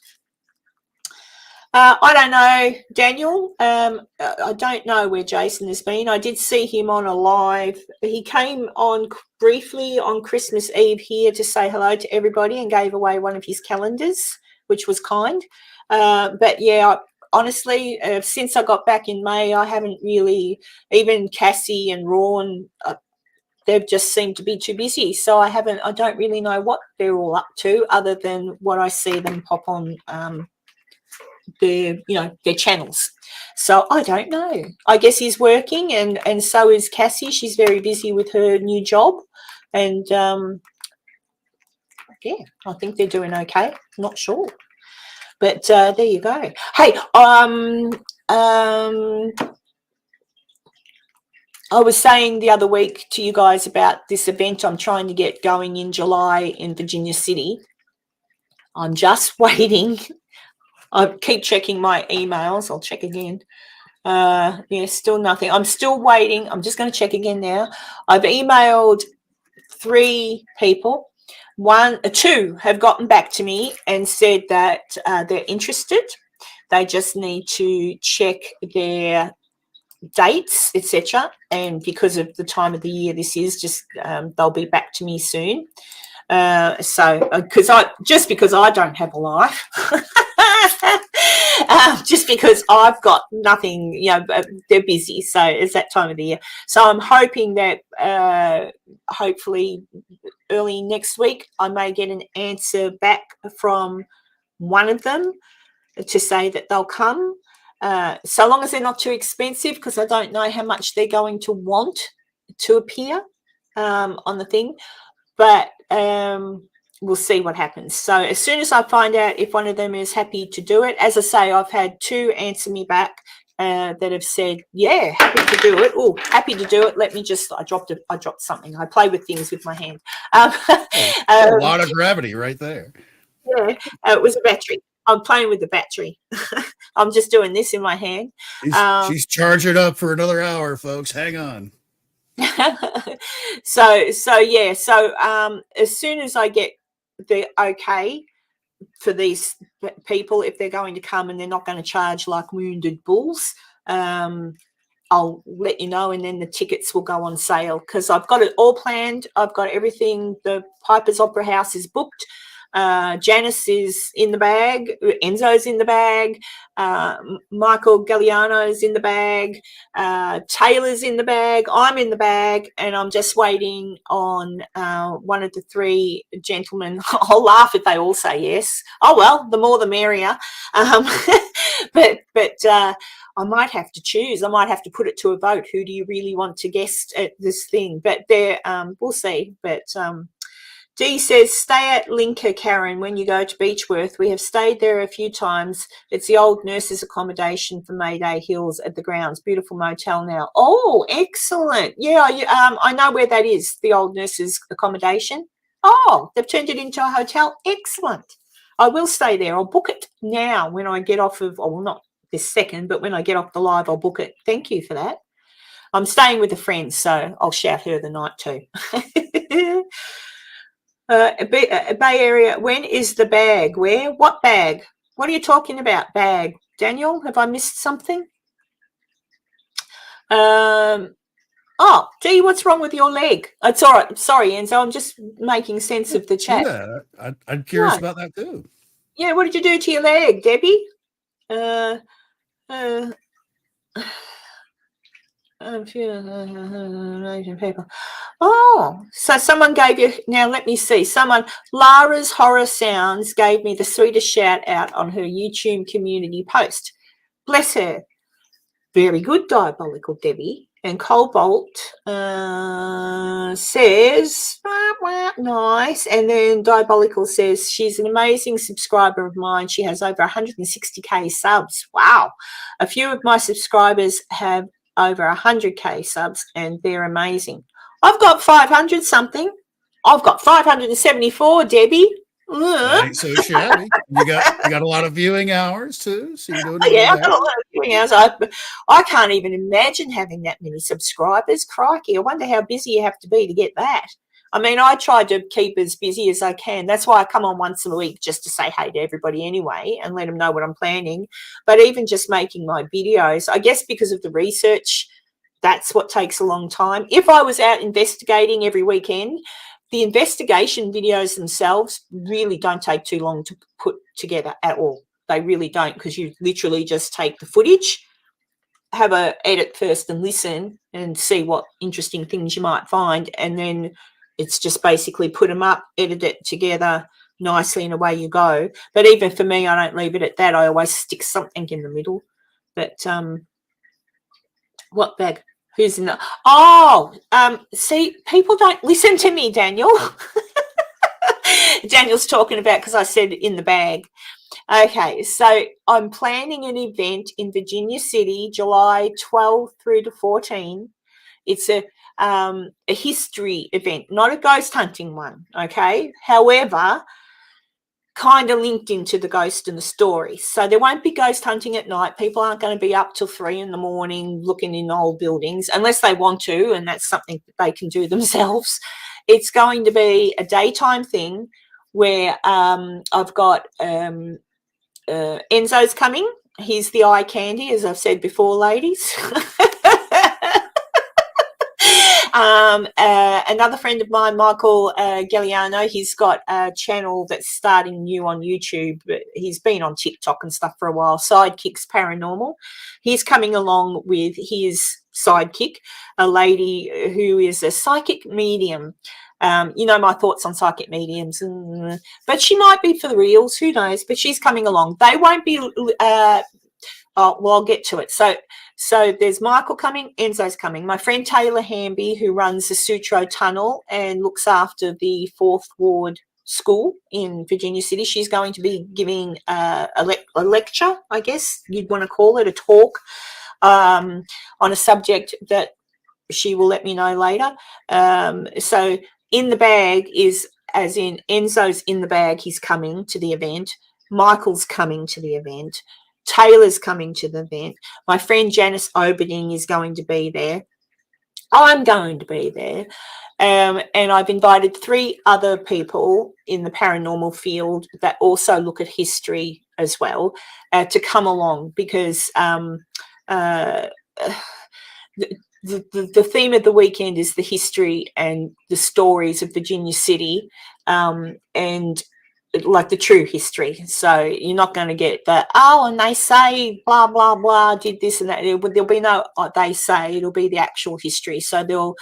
Speaker 2: I don't know, Daniel. I don't know where Jason has been. I did see him on a live. He came on briefly on Christmas Eve here to say hello to everybody and gave away one of his calendars, which was kind. But yeah, honestly, since I got back in May, I haven't really, even Cassie and Ron, they've just seemed to be too busy. So I don't really know what they're all up to other than what I see them pop on their channels. So I don't know. I guess he's working, and so is Cassie. She's very busy with her new job, and yeah, I think they're doing okay. Not sure, but there you go. Hey, I was saying the other week to you guys about this event I'm trying to get going in July in Virginia City. I'm just waiting. I keep checking my emails. I'll check again. Yeah, still nothing. I'm still waiting. I'm just going to check again now. I've emailed 3 people. 2 have gotten back to me and said that they're interested. They just need to check their dates, etc. And because of the time of the year this is, just they'll be back to me soon. So because I don't have a life. Just because I've got nothing, they're busy, so it's that time of the year. So I'm hoping that hopefully early next week I may get an answer back from one of them to say that they'll come, so long as they're not too expensive, because I don't know how much they're going to want to appear on the thing, but we'll see what happens. So as soon as I find out if one of them is happy to do it, as I say, I've had 2 answer me back that have said, yeah, happy to do it. Oh, happy to do it. Let me just, I dropped something. I play with things with my hand.
Speaker 1: A lot of gravity right there.
Speaker 2: Yeah, it was a battery. I'm playing with the battery. I'm just doing this in my hand.
Speaker 1: She's charging up for another hour, folks. Hang on.
Speaker 2: So yeah. So as soon as I get the okay for these people, if they're going to come and they're not going to charge like wounded bulls, I'll let you know, and then the tickets will go on sale, because I've got it all planned. I've got everything. The Piper's Opera House is booked. Janice is in the bag. Enzo's in the bag. Michael Galliano's in the bag. Taylor's in the bag. I'm in the bag, and I'm just waiting on one of the 3 gentlemen. I'll laugh if they all say yes. Oh well, the more the merrier. But I might have to choose. I might have to put it to a vote. Who do you really want to guest at this thing? But we'll see. But Dee says, stay at Linker, Karen, when you go to Beechworth. We have stayed there a few times. It's the old nurses' accommodation for Mayday Hills at the grounds. Beautiful motel now. Oh, excellent. Yeah, I know where that is, the old nurses' accommodation. Oh, they've turned it into a hotel. Excellent. I will stay there. I'll book it now when I get off of, well, not this second, but when I get off the live, I'll book it. Thank you for that. I'm staying with a friend, so I'll shout her the night too. Bay Area, when is the bag? Where? What bag? What are you talking about, bag? Daniel, have I missed something? Oh, gee, what's wrong with your leg? It's all right. Sorry, Enzo, I'm just making sense of the chat.
Speaker 1: Yeah, I'm curious about that too. Yeah,
Speaker 2: what did you do to your leg, Debbie? People. Oh, so someone gave you, now let me see, Lara's Horror Sounds gave me the sweetest shout out on her YouTube community post. Bless her. Very good, Diabolical Debbie. And Cobalt says, nice. And then Diabolical says, she's an amazing subscriber of mine. She has over 160K subs. Wow. A few of my subscribers have over 100K subs, and they're amazing. I've got 500 something. I've got 574, Debbie.
Speaker 1: That ain't so shabby. You got a lot of viewing hours too. So you're doing
Speaker 2: I've got a lot of viewing hours. I can't even imagine having that many subscribers. Crikey, I wonder how busy you have to be to get that. I mean, I try to keep as busy as I can. That's why I come on once a week just to say hey to everybody anyway and let them know what I'm planning. But even just making my videos, I guess because of the research, that's what takes a long time. If I was out investigating every weekend, the investigation videos themselves really don't take too long to put together at all. They really don't, because you literally just take the footage, have a edit first and listen and see what interesting things you might find, and then it's just basically put them up, edit it together nicely, and away you go. But even for me, I don't leave it at that. I always stick something in the middle. But what bag? Who's in the... Oh, see, people don't listen to me, Daniel. Daniel's talking about, because I said in the bag. Okay, so I'm planning an event in Virginia City, July 12 through to 14. It's a history event, not a ghost hunting one, okay? However, kind of linked into the ghost and the story. So there won't be ghost hunting at night. People aren't going to be up till 3 in the morning looking in old buildings unless they want to, and that's something that they can do themselves. It's going to be a daytime thing where I've got Enzo's coming. He's the eye candy, as I've said before, ladies. Another friend of mine, Michael Galliano, he's got a channel that's starting new on YouTube. He's been on TikTok and stuff for a while, Sidekicks Paranormal. He's coming along with his sidekick, a lady who is a psychic medium. You know my thoughts on psychic mediums, but she might be for the reals, who knows, but she's coming along. They won't be well, I'll get to it. So there's Michael coming, Enzo's coming. My friend Taylor Hamby, who runs the Sutro Tunnel and looks after the 4th Ward School in Virginia City, she's going to be giving a lecture, I guess you'd want to call it, a talk on a subject that she will let me know later. So in the bag is, as in Enzo's in the bag, he's coming to the event. Michael's coming to the event. Taylor's coming to the event. My friend Janice Oberding is going to be there. I'm going to be there. And I've invited 3 other people in the paranormal field that also look at history as well to come along, because the theme of the weekend is the history and the stories of Virginia City, and like the true history. So you're not going to get the, oh, and they say blah blah blah did this and that. There'll be no they say. It'll be the actual history. So there'll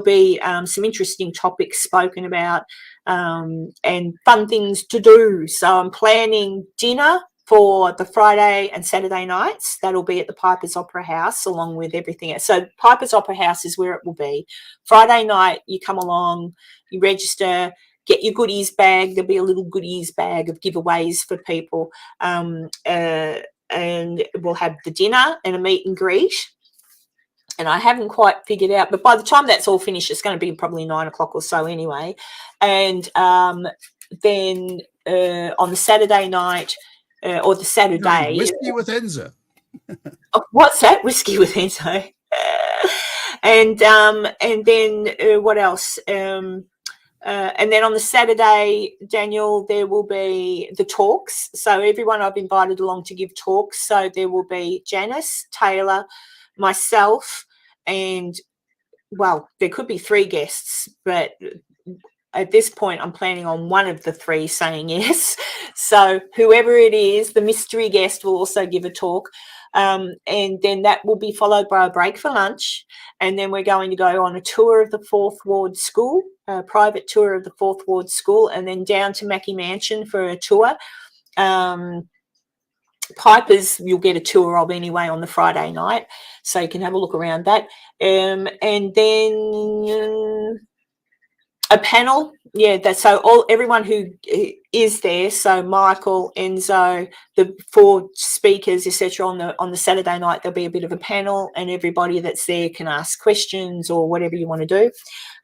Speaker 2: be some interesting topics spoken about, and fun things to do. So I'm planning dinner for the Friday and Saturday nights. That'll be at the Piper's Opera House along with everything else. So Piper's Opera House is where it will be. Friday night, you come along, you register, get your goodies bag. There'll be a little goodies bag of giveaways for people. And we'll have the dinner and a meet and greet. And I haven't quite figured out, but by the time that's all finished, it's going to be probably 9 o'clock or so anyway. And then on the Saturday night, or the Saturday.
Speaker 1: Whiskey with Enzo.
Speaker 2: Oh, what's that? Whiskey with Enzo. And then what else? And then on the Saturday, Daniel, there will be the talks. So everyone I've invited along to give talks. So there will be Janice, Taylor, myself, and, well, there could be 3 guests, but at this point I'm planning on one of the 3 saying yes. So whoever it is, the mystery guest will also give a talk. And then that will be followed by a break for lunch. And then we're going to go on a tour of the 4th Ward School, a private tour of the 4th Ward School, and then down to Mackie Mansion for a tour. Piper's you'll get a tour of anyway on the Friday night, so you can have a look around that. And then a panel, so everyone who is there, so Michael, Enzo, the 4 speakers, etc. on the Saturday night, there'll be a bit of a panel, and everybody that's there can ask questions or whatever you want to do.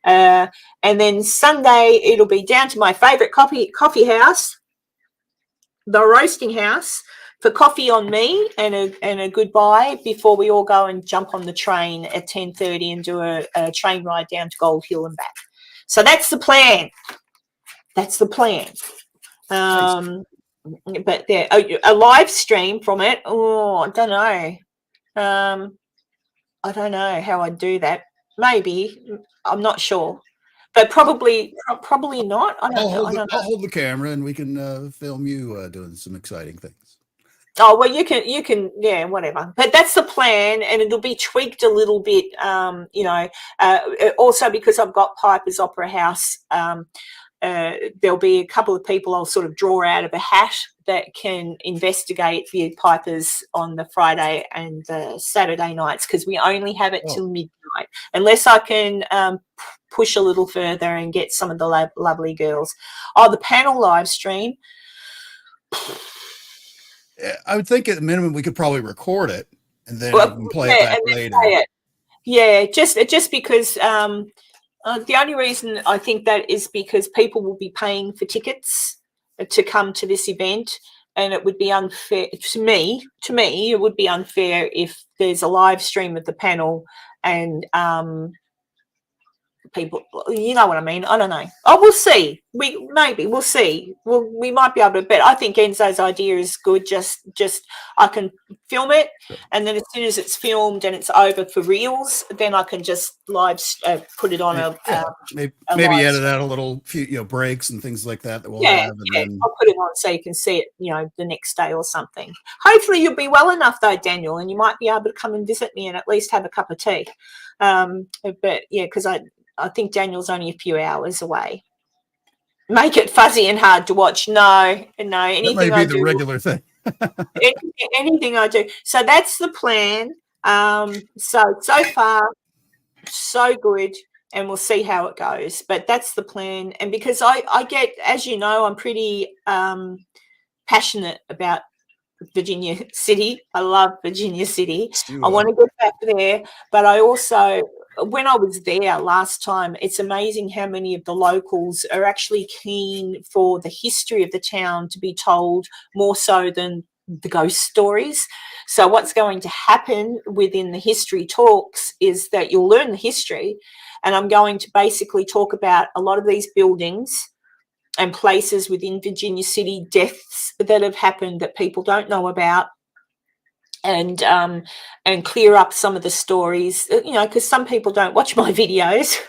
Speaker 2: And then Sunday it'll be down to my favourite coffee house, the Roasting House, for coffee on me and a goodbye before we all go and jump on the train at 10:30 and do a train ride down to Gold Hill and back. So that's the plan. That's the plan. But there, a live stream from it. Oh, I don't know. I don't know how I'd do that. Maybe. I'm not sure. But probably not. I don't know.
Speaker 1: I'll hold the camera and we can film you doing some exciting things.
Speaker 2: Oh, well, you can, yeah, whatever. But that's the plan, and it'll be tweaked a little bit, also because I've got Piper's Opera House. There'll be a couple of people I'll sort of draw out of a hat that can investigate the Pipers on the Friday and the Saturday nights, because we only have it till midnight, unless I can push a little further and get some of the lovely girls. Oh, the panel live stream.
Speaker 1: I would think at the minimum we could probably record it and then you can play it back later.
Speaker 2: Yeah, just because the only reason I think that is because people will be paying for tickets to come to this event, and it would be unfair to me. It would be unfair if there's a live stream of the panel and people, you know what I mean? I don't know. Oh, we'll see. We'll see. We might be able to, but I think Enzo's idea is good. Just I can film it, and then as soon as it's filmed and it's over for reels, then I can just live put it on
Speaker 1: maybe edit out a little few breaks and things like that we'll have. And then
Speaker 2: I'll put it on so you can see it, the next day or something. Hopefully you'll be well enough though, Daniel, and you might be able to come and visit me and at least have a cup of tea. But yeah, because I think Daniel's only a few hours away. Make it fuzzy and hard to watch. No. Anything
Speaker 1: that might be the regular thing.
Speaker 2: anything I do. So that's the plan. So far, so good, and we'll see how it goes. But that's the plan. And because I get, as you know, I'm pretty passionate about Virginia City. I love Virginia City. I want to get back there, but I also, when I was there last time, it's amazing how many of the locals are actually keen for the history of the town to be told more so than the ghost stories. So what's going to happen within the history talks is that you'll learn the history, and I'm going to basically talk about a lot of these buildings and places within Virginia City, deaths that have happened that people don't know about, and clear up some of the stories, because some people don't watch my videos.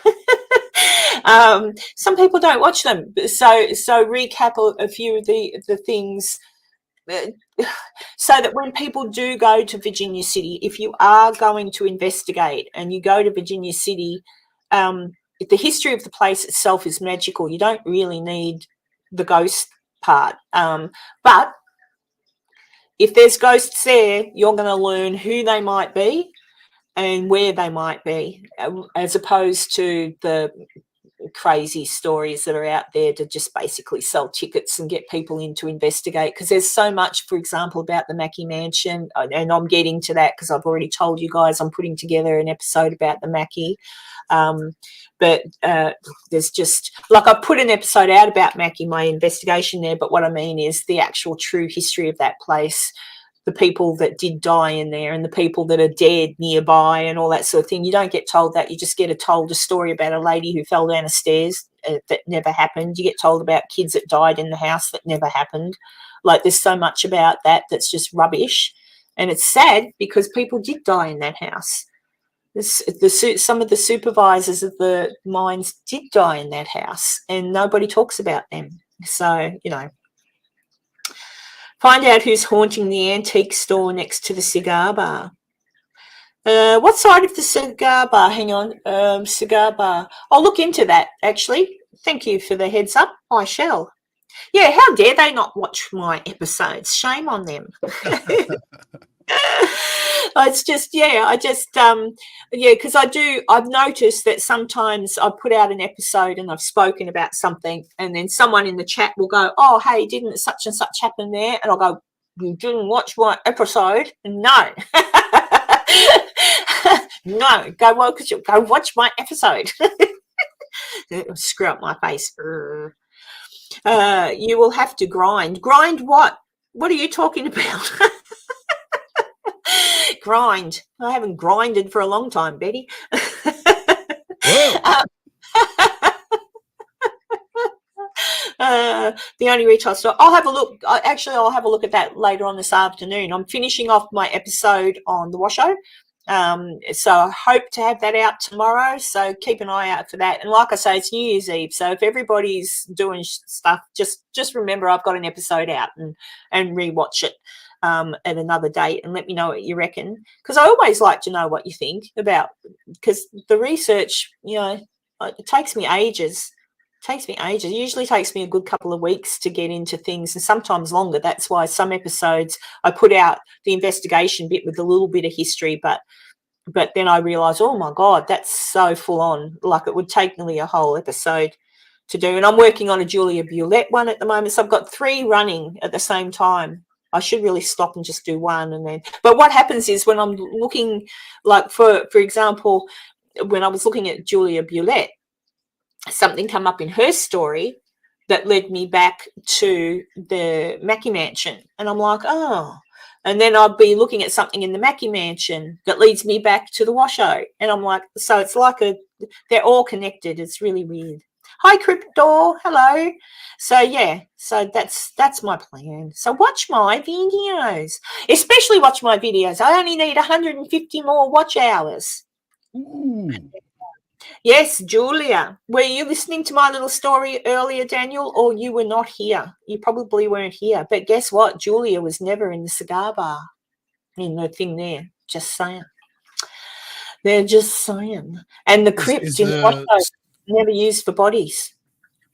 Speaker 2: Some people don't watch them. So recap a few of the things, so that when people do go to Virginia City, if you are going to investigate and you go to Virginia City, the history of the place itself is magical. You don't really need the ghost part. But if there's ghosts there, you're going to learn who they might be and where they might be, as opposed to the crazy stories that are out there to just basically sell tickets and get people in to investigate. Because there's so much, for example, about the Mackey Mansion, and I'm getting to that because I've already told you guys I'm putting together an episode about the Mackey. But there's just, like, I put an episode out about Mackey, my investigation there, but what I mean is the actual true history of that place, the people that did die in there and the people that are dead nearby and all that sort of thing. You don't get told that. You just get told a story about a lady who fell down the stairs that never happened. You get told about kids that died in the house that never happened. Like, there's so much about that that's just rubbish. And it's sad because people did die in that house. Some of the supervisors of the mines did die in that house, and nobody talks about them. So, find out who's haunting the antique store next to the cigar bar. What side of the cigar bar? Hang on. Cigar bar. I'll look into that, actually. Thank you for the heads up. I shall. Yeah, how dare they not watch my episodes? Shame on them. It's just, because I've noticed that sometimes I put out an episode and I've spoken about something, and then someone in the chat will go, oh, hey, didn't such and such happen there? And I'll go, you didn't watch my episode? No. No, go watch my episode. It'll screw up my face. You will have to grind. Grind what? What are you talking about? Grind. I haven't grinded for a long time, Betty. The only retail store. I'll have a look. I'll have a look at that later on this afternoon. I'm finishing off my episode on the Washo. So I hope to have that out tomorrow. So keep an eye out for that. And like I say, it's New Year's Eve. So if everybody's doing stuff, just remember I've got an episode out and rewatch it at another date and let me know what you reckon. Because I always like to know what you think about, because the research, it takes me ages. It usually takes me a good couple of weeks to get into things, and sometimes longer. That's why some episodes I put out the investigation bit with a little bit of history, but then I realised, oh my God, that's so full on. Like, it would take nearly a whole episode to do. And I'm working on a Julia Bulett one at the moment, so I've got 3 running at the same time. I should really stop and just do one, and then. But what happens is when I'm looking, like for example, when I was looking at Julia Bulett, something come up in her story that led me back to the Mackey Mansion, and I'm like, oh. And then I'll be looking at something in the Mackey Mansion that leads me back to the Washo, and I'm like, so it's like they're all connected. It's really weird. Hi, Cryptor. Hello. So yeah, so that's my plan. So watch my videos, especially watch my videos. I only need 150 more watch hours.
Speaker 1: Ooh.
Speaker 2: Yes, Julia. Were you listening to my little story earlier, Daniel, or you were not here? You probably weren't here. But guess what? Julia was never in the cigar bar in the thing there. Just saying. They're just saying. And the crypt in the Washo, never used for bodies.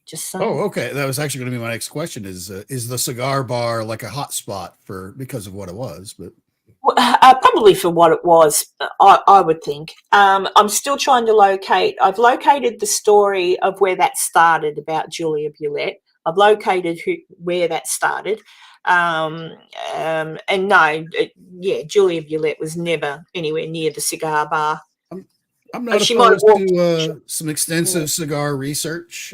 Speaker 2: Just saying.
Speaker 1: Oh, okay. That was actually going to be my next question. Is the cigar bar like a hot spot because of what it was? But
Speaker 2: probably for what it was, I would think. I'm still trying to locate. I've located the story of where that started about Julia Bulett. I've located where that started. And no, Julia Bulett was never anywhere near the cigar bar.
Speaker 1: I'm not opposed to some extensive cigar research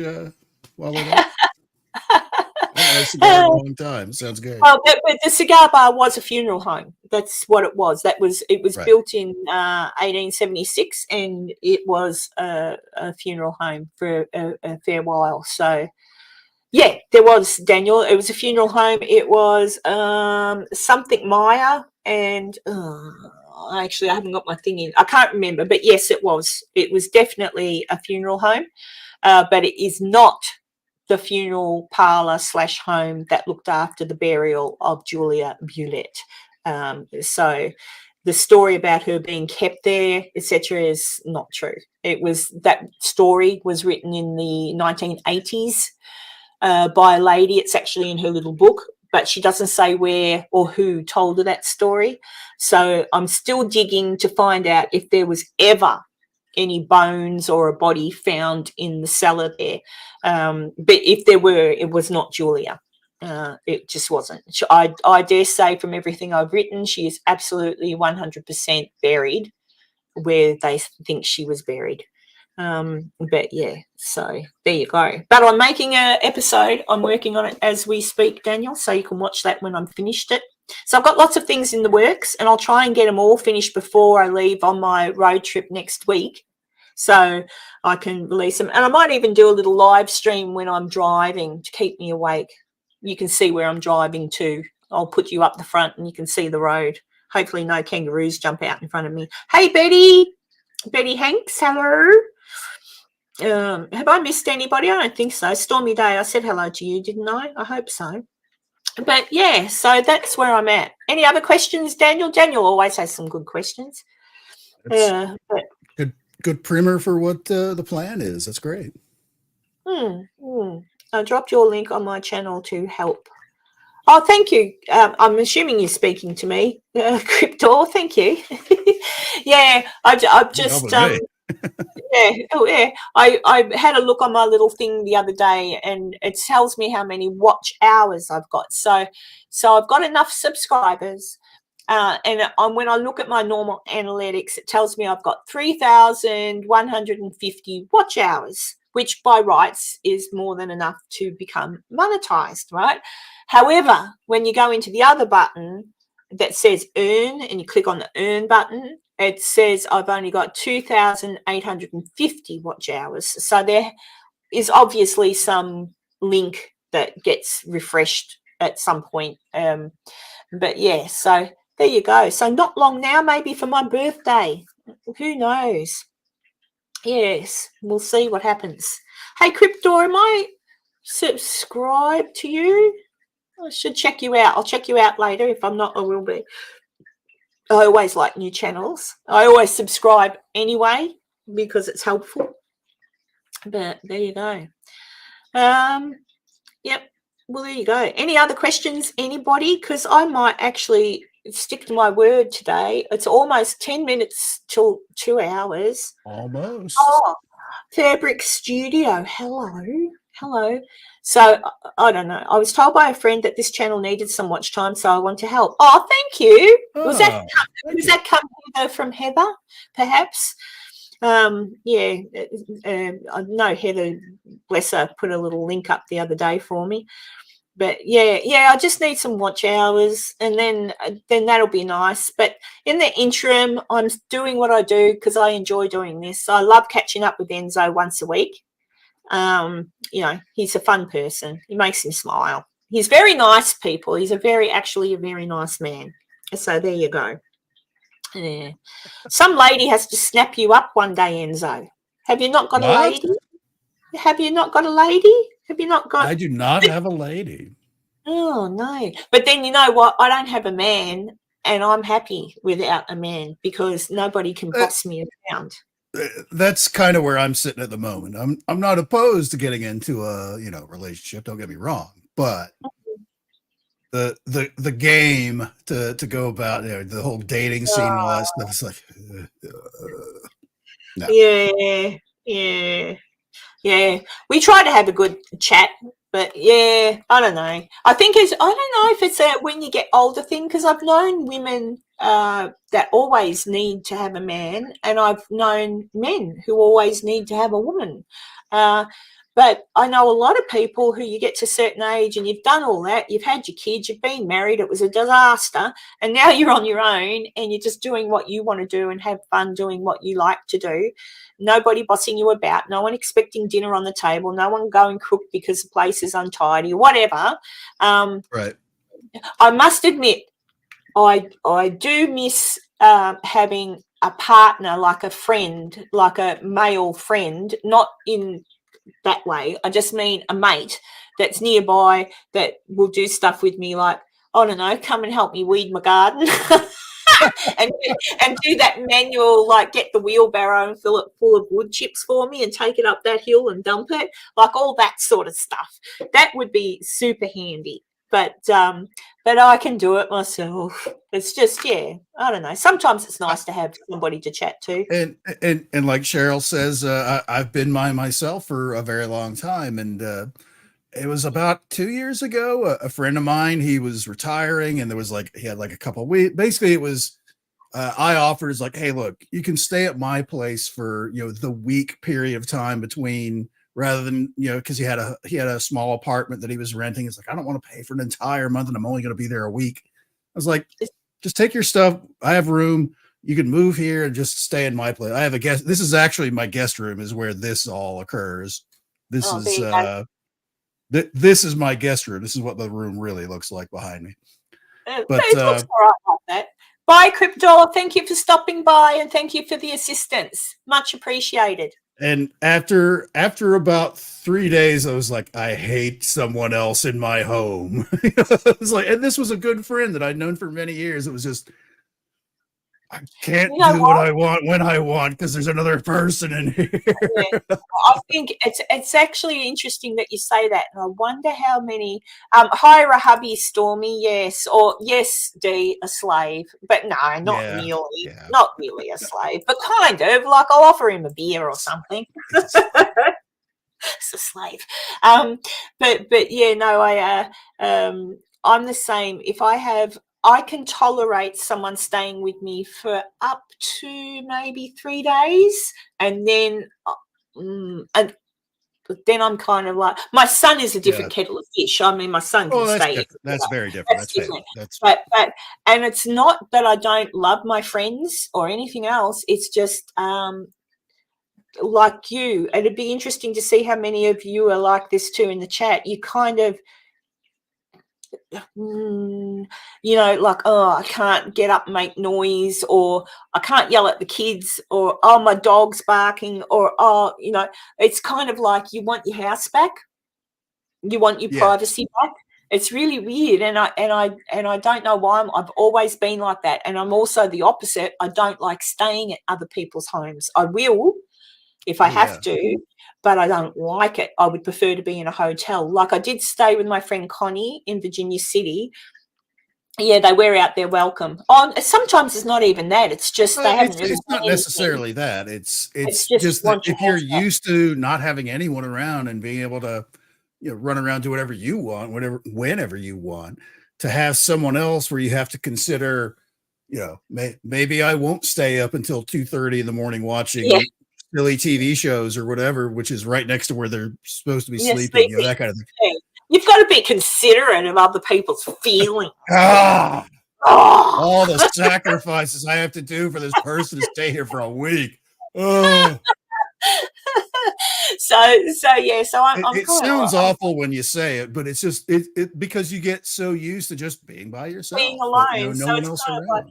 Speaker 1: while we're there. I haven't had a cigar in a long time. Sounds good.
Speaker 2: Well, but the cigar bar was a funeral home. That's what it was. It was built in 1876, and it was a funeral home for a fair while. So, yeah, there was, Daniel. It was a funeral home. It was something Meyer, and actually, I haven't got my thing in. I can't remember, but yes, it was. It was definitely a funeral home, but it is not the funeral parlour / home that looked after the burial of Julia Bulett. So the story about her being kept there, etc., is not true. That story was written in the 1980s by a lady. It's actually in her little book, but she doesn't say where or who told her that story. So I'm still digging to find out if there was ever any bones or a body found in the cellar there. But if there were, it was not Julia. It just wasn't. I dare say from everything I've written, she is absolutely 100% buried where they think she was buried. But yeah, so there you go. But I'm making an episode. I'm working on it as we speak, Daniel, so you can watch that when I'm finished it. So I've got lots of things in the works, and I'll try and get them all finished before I leave on my road trip next week, so I can release them. And I might even do a little live stream when I'm driving to keep me awake. You can see where I'm driving to. I'll put you up the front and you can see the road. Hopefully no kangaroos jump out in front of me. Hey, Betty Hanks, hello. Have I missed anybody? I don't think so. Stormy Day, I said hello to you, didn't I? I hope so. But yeah, so that's where I'm at. Any other questions, Daniel? Daniel always has some good questions.
Speaker 1: Good primer for what the plan is. That's great.
Speaker 2: I dropped your link on my channel to help. Oh, thank you. I'm assuming you're speaking to me, Cryptor. Thank you. Yeah, I've just I had a look on my little thing the other day, and it tells me how many watch hours I've got. So I've got enough subscribers, and when I look at my normal analytics, it tells me I've got 3,150 watch hours, which by rights is more than enough to become monetized, right? However, when you go into the other button that says earn, and you click on the earn button, it says I've only got 2,850 watch hours. So there is obviously some link that gets refreshed at some point. But yeah, so there you go. So not long now, maybe for my birthday. Who knows? Yes, we'll see what happens. Hey, Crypto, am I subscribed to you? I should check you out. I'll check you out later. If I'm not, I will be. I always like new channels. I always subscribe anyway because it's helpful. But there you go. Yep. Well, there you go. Any other questions, anybody? Because I might actually stick to my word today. It's almost 10 minutes till 2 hours.
Speaker 1: Almost.
Speaker 2: Oh, Fabric Studio. Hello. So I don't know. I was told by a friend that this channel needed some watch time, so I want to help. Oh, thank you. Was that come from Heather, perhaps? Yeah. I know Heather, bless her, put a little link up the other day for me. But yeah, I just need some watch hours, and then that'll be nice. But in the interim, I'm doing what I do because I enjoy doing this. I love catching up with Enzo once a week. He's a fun person. He makes me smile. He's very nice, people. He's actually a very nice man. So there you go. Yeah. Some lady has to snap you up one day, Enzo. Have you not got a lady? Have you not got a lady? Have you not got?
Speaker 1: I do not have a lady.
Speaker 2: Oh, no. But then you know what? I don't have a man, and I'm happy without a man because nobody can boss me around.
Speaker 1: That's kind of where I'm sitting at the moment. I'm not opposed to getting into a relationship. Don't get me wrong, but the game to go about the whole dating scene and all that stuff. It's like, no.
Speaker 2: Yeah. We try to have a good chat, but yeah, I don't know. I don't know if it's a when you get older thing, because I've known women that always need to have a man, and I've known men who always need to have a woman. But I know a lot of people who you get to a certain age and you've done all that, you've had your kids, you've been married, it was a disaster, and now you're on your own and you're just doing what you want to do and have fun doing what you like to do. Nobody bossing you about, no one expecting dinner on the table, no one going cook because the place is untidy or whatever.
Speaker 1: Right.
Speaker 2: I must admit, I do miss having a partner, like a friend, like a male friend, not in that way. I just mean a mate that's nearby that will do stuff with me, like, I don't know, come and help me weed my garden. and do that manual, like get the wheelbarrow and fill it full of wood chips for me and take it up that hill and dump it, like all that sort of stuff. That would be super handy. But I can do it myself. It's just, I don't know. Sometimes it's nice to have somebody to chat to.
Speaker 1: And like Cheryl says, I've been myself for a very long time, and it was about 2 years ago. A friend of mine, he was retiring, and he had like a couple of weeks. Basically, it was I offered is like, hey, look, you can stay at my place for the week period of time between. Rather than, because he had a small apartment that he was renting. It's like, I don't want to pay for an entire month and I'm only going to be there a week. I was like, just take your stuff. I have room. You can move here and just stay in my place. I have a guest. This is actually my guest room is where this all occurs. This is my guest room. This is what the room really looks like behind me.
Speaker 2: But it looks all right like that. Bye, Crypto. Thank you for stopping by and thank you for the assistance. Much appreciated.
Speaker 1: And after about 3 days, I was like, I hate someone else in my home. It was like, and this was a good friend that I'd known for many years. It was just, I can't do what I want when I want because there's another person in here.
Speaker 2: Yeah. I think it's actually interesting that you say that, and I wonder how many. Hire a hubby, Stormy, yes, or yes, D, a slave, but no, not really a slave, but kind of like I'll offer him a beer or something. It's a slave, but yeah, no, I'm the same. If I can tolerate someone staying with me for up to maybe 3 days, and then I'm kind of like, my son is a different kettle of fish. I mean, my son can stay.
Speaker 1: That's very different. That's different.
Speaker 2: But and it's not that I don't love my friends or anything else. It's just like you, and it'd be interesting to see how many of you are like this too in the chat. You kind of, like, oh, I can't get up and make noise, or I can't yell at the kids, or, oh, my dog's barking, or, oh, it's kind of like you want your house back. You want your privacy back. It's really weird, and I don't know why. I've always been like that, and I'm also the opposite. I don't like staying at other people's homes. I will if I have to, but I don't like it. I would prefer to be in a hotel. Like I did stay with my friend Connie in Virginia City. Yeah, they wear out their welcome. Oh, sometimes it's not even that. It's just they haven't really.
Speaker 1: It's not necessarily that. It's just that if you're used to not having anyone around and being able to, run around, do whatever you want, whenever you want, to have someone else where you have to consider, maybe I won't stay up until 2:30 in the morning watching silly TV shows or whatever, which is right next to where they're supposed to be sleeping, that kind of thing.
Speaker 2: Yeah. You've got to be considerate of other people's feelings.
Speaker 1: All the sacrifices I have to do for this person to stay here for a week. Oh.
Speaker 2: So I'm
Speaker 1: it sounds awful when you say it, but it's just it because you get so used to just being by yourself,
Speaker 2: being alone,
Speaker 1: no one else around.
Speaker 2: Like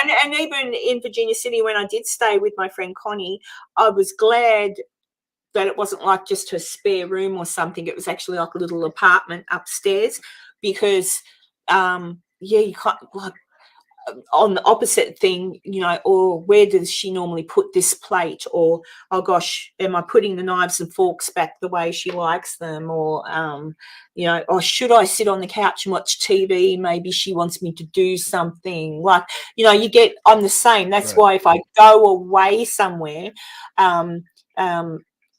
Speaker 2: and even in Virginia City, when I did stay with my friend Connie, I was glad that it wasn't like just her spare room or something. It was actually like a little apartment upstairs, because you can't, like, on the opposite thing, or where does she normally put this plate, or, oh gosh, am I putting the knives and forks back the way she likes them, or or should I sit on the couch and watch TV? Maybe she wants me to do something. Like, I'm the same. That's why if I go away somewhere,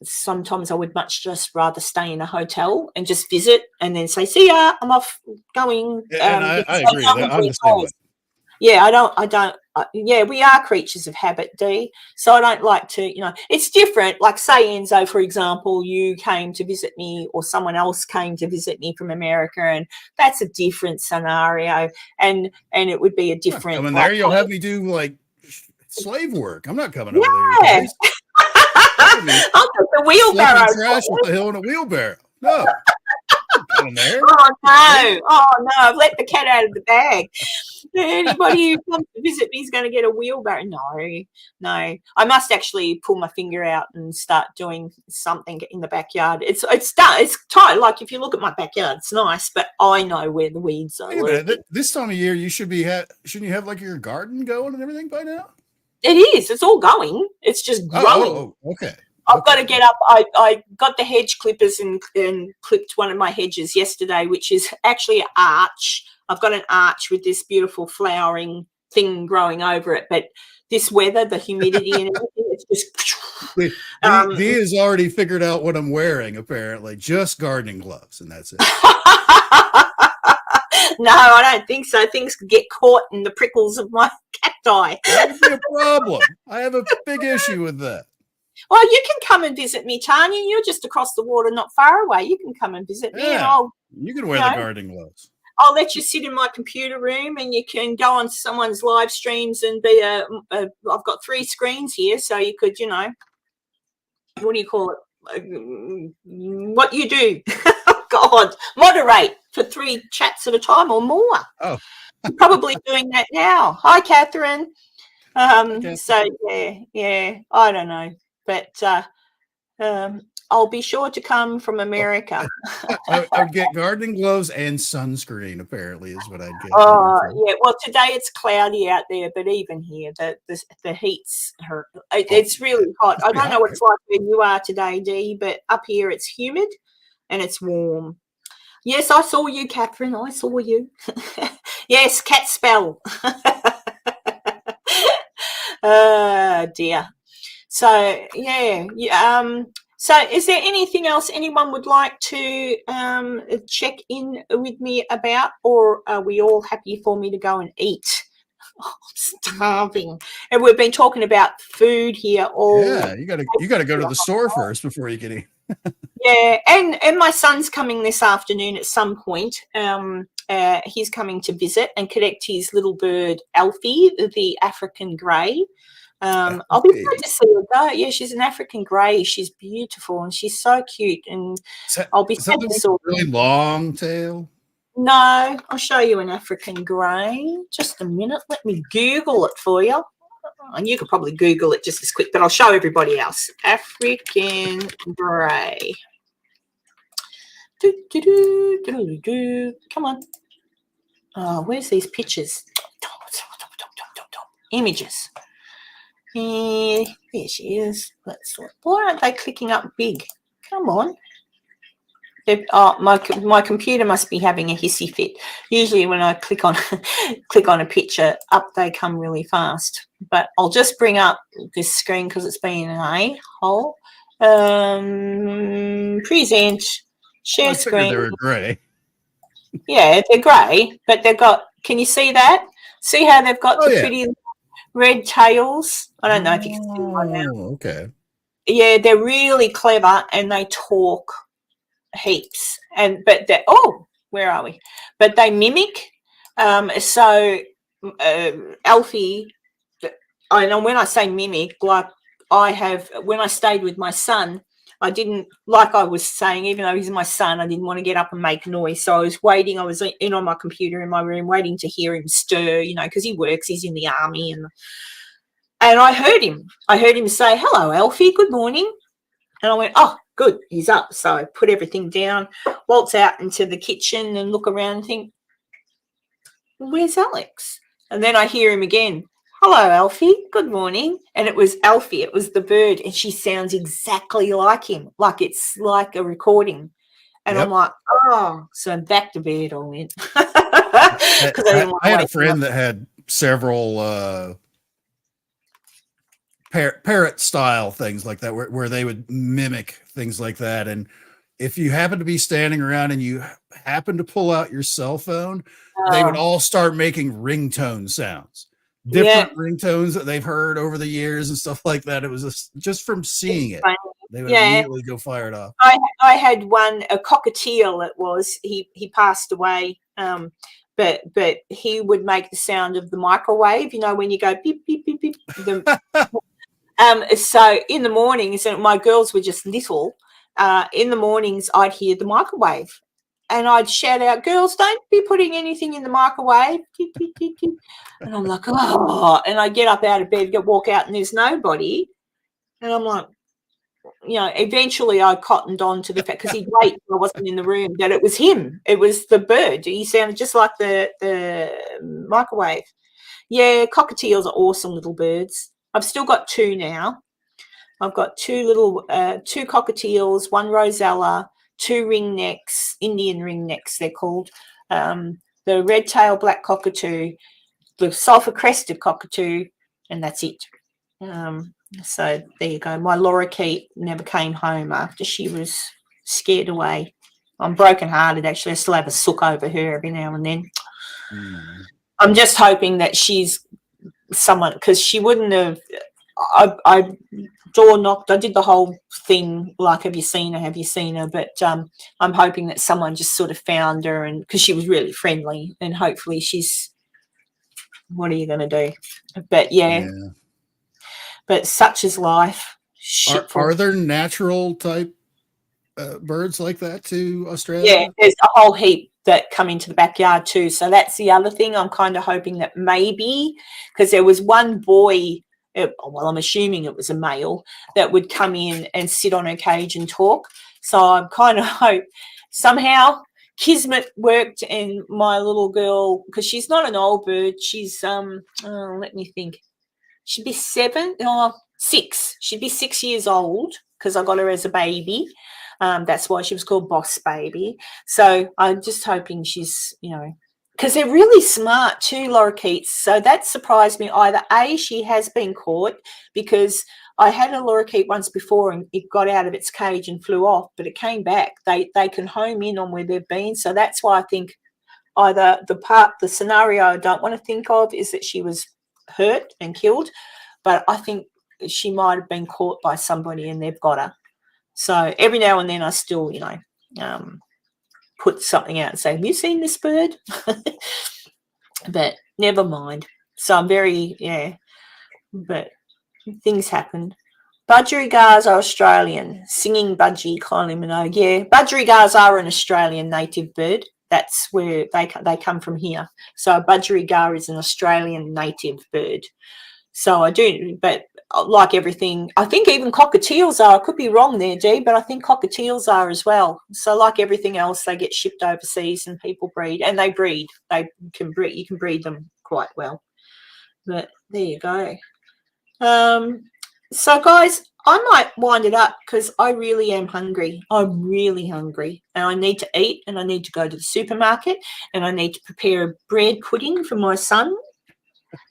Speaker 2: sometimes I would much just rather stay in a hotel and just visit and then say, see ya, I'm off going.
Speaker 1: And I agree. I'm the same way.
Speaker 2: Yeah, we are creatures of habit, Dee. So I don't like to, it's different. Like, say, Enzo, for example, you came to visit me, or someone else came to visit me from America, and that's a different scenario, and it would be a different.
Speaker 1: Coming there, you'll have me do like slave work. I'm not coming over there.
Speaker 2: I'll put the wheelbarrow.
Speaker 1: Trash with the hill and a wheelbarrow. No. There.
Speaker 2: Oh no! I've let the cat out of the bag. Anybody who comes to visit me is going to get a wheelbarrow. No. I must actually pull my finger out and start doing something in the backyard. It's done. It's tight. Like, if you look at my backyard, it's nice, but I know where the weeds are.
Speaker 1: This time of year, you shouldn't you have like your garden going and everything by now?
Speaker 2: It is. It's all going. It's just growing.
Speaker 1: Okay.
Speaker 2: I've got to get up. I got the hedge clippers and clipped one of my hedges yesterday, which is actually an arch. I've got an arch with this beautiful flowering thing growing over it. But this weather, the humidity and everything, it's just...
Speaker 1: Dee has already figured out what I'm wearing, apparently. Just gardening gloves, and that's it.
Speaker 2: No, I don't think so. Things could get caught in the prickles of my cacti.
Speaker 1: That would be a problem. I have a big issue with that.
Speaker 2: Well, you can come and visit me, Tanya. You're just across the water, not far away. You can come and visit me.
Speaker 1: Yeah, and you can wear the gardening gloves.
Speaker 2: I'll let you sit in my computer room, and you can go on someone's live streams and be I've got 3 screens here, so you could, what do you call it? What you do? God, moderate for 3 chats at a time or more.
Speaker 1: Oh,
Speaker 2: I'm probably doing that now. Hi, Catherine. So yeah, I don't know. But I'll be sure to come from America.
Speaker 1: I'd get gardening gloves and sunscreen, apparently, is what I'd get.
Speaker 2: Oh, yeah. Well, today it's cloudy out there, but even here, the heat's hurt. It's really hot. I don't know what it's like where you are today, Dee, but up here it's humid and it's warm. Yes, I saw you, Catherine. I saw you. Yes, cat spell. Dear. So so is there anything else anyone would like to check in with me about, or are we all happy for me to go and eat? Oh, I'm starving. And we've been talking about food here all.
Speaker 1: Yeah, you gotta go to the store first before you can eat.
Speaker 2: Yeah, and my son's coming this afternoon at some point. He's coming to visit and collect his little bird Alfie, the African grey. I'll be
Speaker 1: Okay.
Speaker 2: glad to see her go. Yeah, she's an African grey. She's beautiful and she's so cute. And I'll be
Speaker 1: Is that
Speaker 2: sad
Speaker 1: the
Speaker 2: to
Speaker 1: one
Speaker 2: see
Speaker 1: with
Speaker 2: her.
Speaker 1: the really long tail?
Speaker 2: No, I'll show you an African grey. Just a minute. Let me Google it for you. And you could probably Google it just as quick, but I'll show everybody else. African grey. Come on. Oh, where's these pictures? Images. There she is. Why aren't they clicking up big? Come on. My computer must be having a hissy fit. Usually when I click on a picture, up they come really fast. But I'll just bring up this screen because it's been an a-hole. Present, share
Speaker 1: I figured
Speaker 2: screen.
Speaker 1: they were gray.
Speaker 2: Yeah, they're grey, but they've got. Can you see that? See how they've got
Speaker 1: Oh,
Speaker 2: the
Speaker 1: yeah.
Speaker 2: pretty red tails? I don't know if you can see one now.
Speaker 1: Oh, okay.
Speaker 2: Yeah, they're really clever and they talk heaps. But they where are we? But they mimic. Alfie, I know when I say mimic, like when I stayed with my son, I didn't, like I was saying, even though he's my son, I didn't want to get up and make noise. So I was waiting. I was in on my computer in my room, waiting to hear him stir, because he works. He's in the army, and I heard him. I heard him say, "Hello, Alfie. Good morning." And I went, "Oh, good. He's up." So I put everything down, waltz out into the kitchen, and look around and think, "Where's Alex?" And then I hear him again. "Hello, Alfie. Good morning." And it was Alfie. It was the bird. And she sounds exactly like him, like it's like a recording. And I'm
Speaker 1: Yep.
Speaker 2: like, oh, so back to bed I went. Because
Speaker 1: I,
Speaker 2: I didn't want
Speaker 1: I
Speaker 2: to
Speaker 1: had a
Speaker 2: wake him up.
Speaker 1: friend that had several parrot style things like that, where they would mimic things like that. And if you happen to be standing around and you happen to pull out your cell phone, they would all start making ringtone sounds,
Speaker 2: Yeah.
Speaker 1: different ringtones that they've heard over the years and stuff like that. It was just from seeing it, they would immediately go fire it off.
Speaker 2: I had one, a cockatiel. It was he passed away. But he would make the sound of the microwave. When you go beep beep beep beep. So in the mornings, and my girls were just little. In the mornings, I'd hear the microwave, and I'd shout out, "Girls, don't be putting anything in the microwave." And I'm like, oh, and I get up out of bed, walk out, and there's nobody, and I'm like, eventually I cottoned on to the fact, because he'd wait till I wasn't in the room, that it was him. It was the bird. He sounded just like the microwave. Yeah, cockatiels are awesome little birds. I've still got two now. I've got two cockatiels, one rosella, two ringnecks, Indian ringnecks they're called, the red-tailed black cockatoo, the sulphur-crested cockatoo, and that's it. So there you go. My lorikeet never came home after she was scared away. I'm broken-hearted, actually. I still have a sook over her every now and then. I'm just hoping that she's someone, because she wouldn't have. I door knocked. I did the whole thing, like, have you seen her? But I'm hoping that someone just sort of found her, and because she was really friendly, and hopefully she's. What are you going to do? But yeah. But such is life.
Speaker 1: Are there natural type birds like that to Australia?
Speaker 2: Yeah, there's a whole heap that come into the backyard too. So that's the other thing. I'm kind of hoping that maybe, because there was one boy, well, I'm assuming it was a male, that would come in and sit on her cage and talk. So I'm kind of hope somehow kismet worked, and my little girl, because she's not an old bird, she's let me think, she'd be 6. She'd be 6 years old, because I got her as a baby. That's why she was called Boss Baby. So I'm just hoping she's, because they're really smart too, lorikeets. So that surprised me. Either A, she has been caught, because I had a lorikeet once before and it got out of its cage and flew off, but it came back. They can home in on where they've been. So that's why I think either the scenario I don't want to think of is that she was hurt and killed, but I think she might have been caught by somebody and they've got her. So every now and then I still, put something out and say, "Have you seen this bird?" But never mind. So I'm very, but things happen. Budgerigars are Australian. Singing budgie, Kylie Minogue. Yeah, budgerigars are an Australian native bird. That's where they come from here. So a budgerigar is an Australian native bird. So I do, but like everything, I think even cockatiels are. I could be wrong there, Dee, but I think cockatiels are as well. So like everything else, they get shipped overseas and people breed, and they breed. They can breed. You can breed them quite well. But there you go. So guys, I might wind it up because I really am hungry. I'm really hungry and I need to eat, and I need to go to the supermarket, and I need to prepare a bread pudding for my son.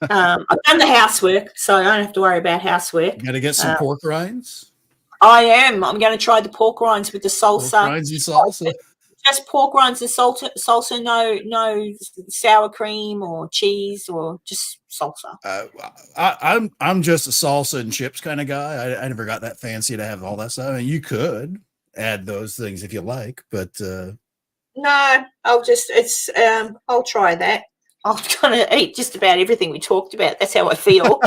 Speaker 2: I've done the housework, so I don't have to worry about housework.
Speaker 1: You got to get some pork rinds.
Speaker 2: I am. I'm going to try the pork rinds with the salsa.
Speaker 1: Pork rinds and salsa.
Speaker 2: Just pork rinds and salsa, no sour cream or cheese, or just salsa.
Speaker 1: I'm just a salsa and chips kind of guy. I never got that fancy to have all that stuff. I mean, you could add those things if you like, but
Speaker 2: no, I'll try that. I'm going to eat just about everything we talked about. That's how I feel.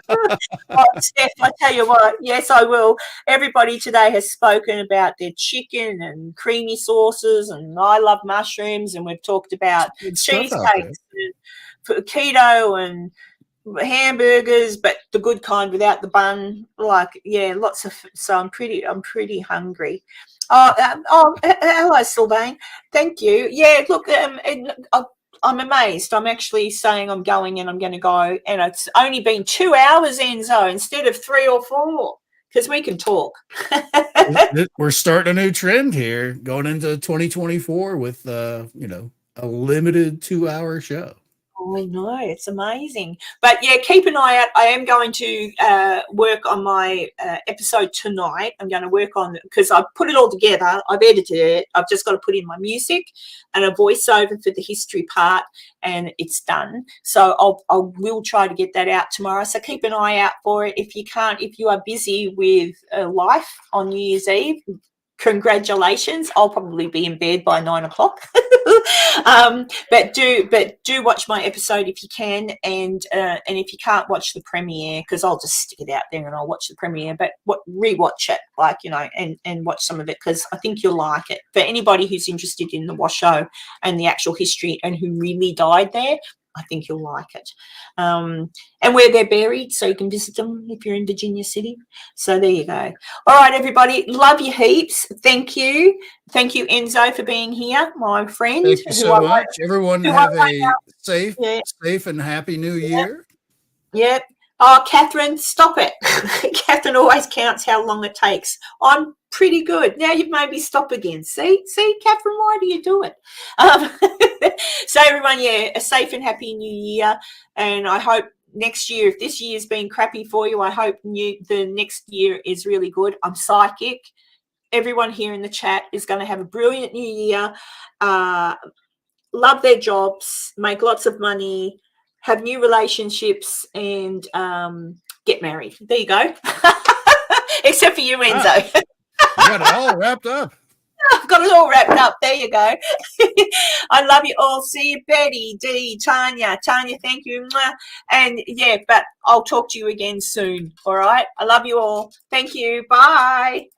Speaker 2: Oh, Steph, I tell you what, yes, I will. Everybody today has spoken about their chicken and creamy sauces, and I love mushrooms, and we've talked about cheesecakes and keto and hamburgers, but the good kind without the bun. Like, yeah, lots of. So I'm pretty hungry. Hello, Sylvain. Thank you. Yeah, look, I'm amazed. I'm actually saying I'm going, and I'm going to go, and it's only been 2 hours, Enzo, instead of 3 or 4, because we can talk.
Speaker 1: We're starting a new trend here, going into 2024 with a limited 2-hour show.
Speaker 2: I know, it's amazing. But yeah, keep an eye out. I am going to work on my episode tonight. I'm going to work on, because I've put it all together. I've edited it. I've just got to put in my music and a voiceover for the history part, and it's done. So I will try to get that out tomorrow. So keep an eye out for it. If you are busy with life on New Year's Eve, congratulations. I'll probably be in bed by 9 o'clock. But do watch my episode if you can, and if you can't watch the premiere, because I'll just stick it out there and I'll watch the premiere, but rewatch it, and watch some of it, because I think you'll like it. For anybody who's interested in the Washoe and the actual history and who really died there, I think you'll like it. And where they're buried, so you can visit them if you're in Virginia City. So there you go. All right, everybody. Love you heaps. Thank you. Thank you, Enzo, for being here, my friend.
Speaker 1: Thank you so much. Everyone have a safe and happy new year.
Speaker 2: Yep. Oh, Catherine, stop it. Catherine always counts how long it takes. I'm pretty good. Now you've made me stop again. See, Catherine, why do you do it? So everyone, a safe and happy new year. And I hope next year, if this year's been crappy for you, I hope the next year is really good. I'm psychic. Everyone here in the chat is going to have a brilliant new year. Love their jobs, make lots of money, have new relationships, and get married. There you go. Except for you, Enzo.
Speaker 1: You got it all wrapped up.
Speaker 2: I've got it all wrapped up. There you go. I love you all. See you, Betty, Dee, Tanya. Tanya, thank you. And but I'll talk to you again soon. All right. I love you all. Thank you. Bye.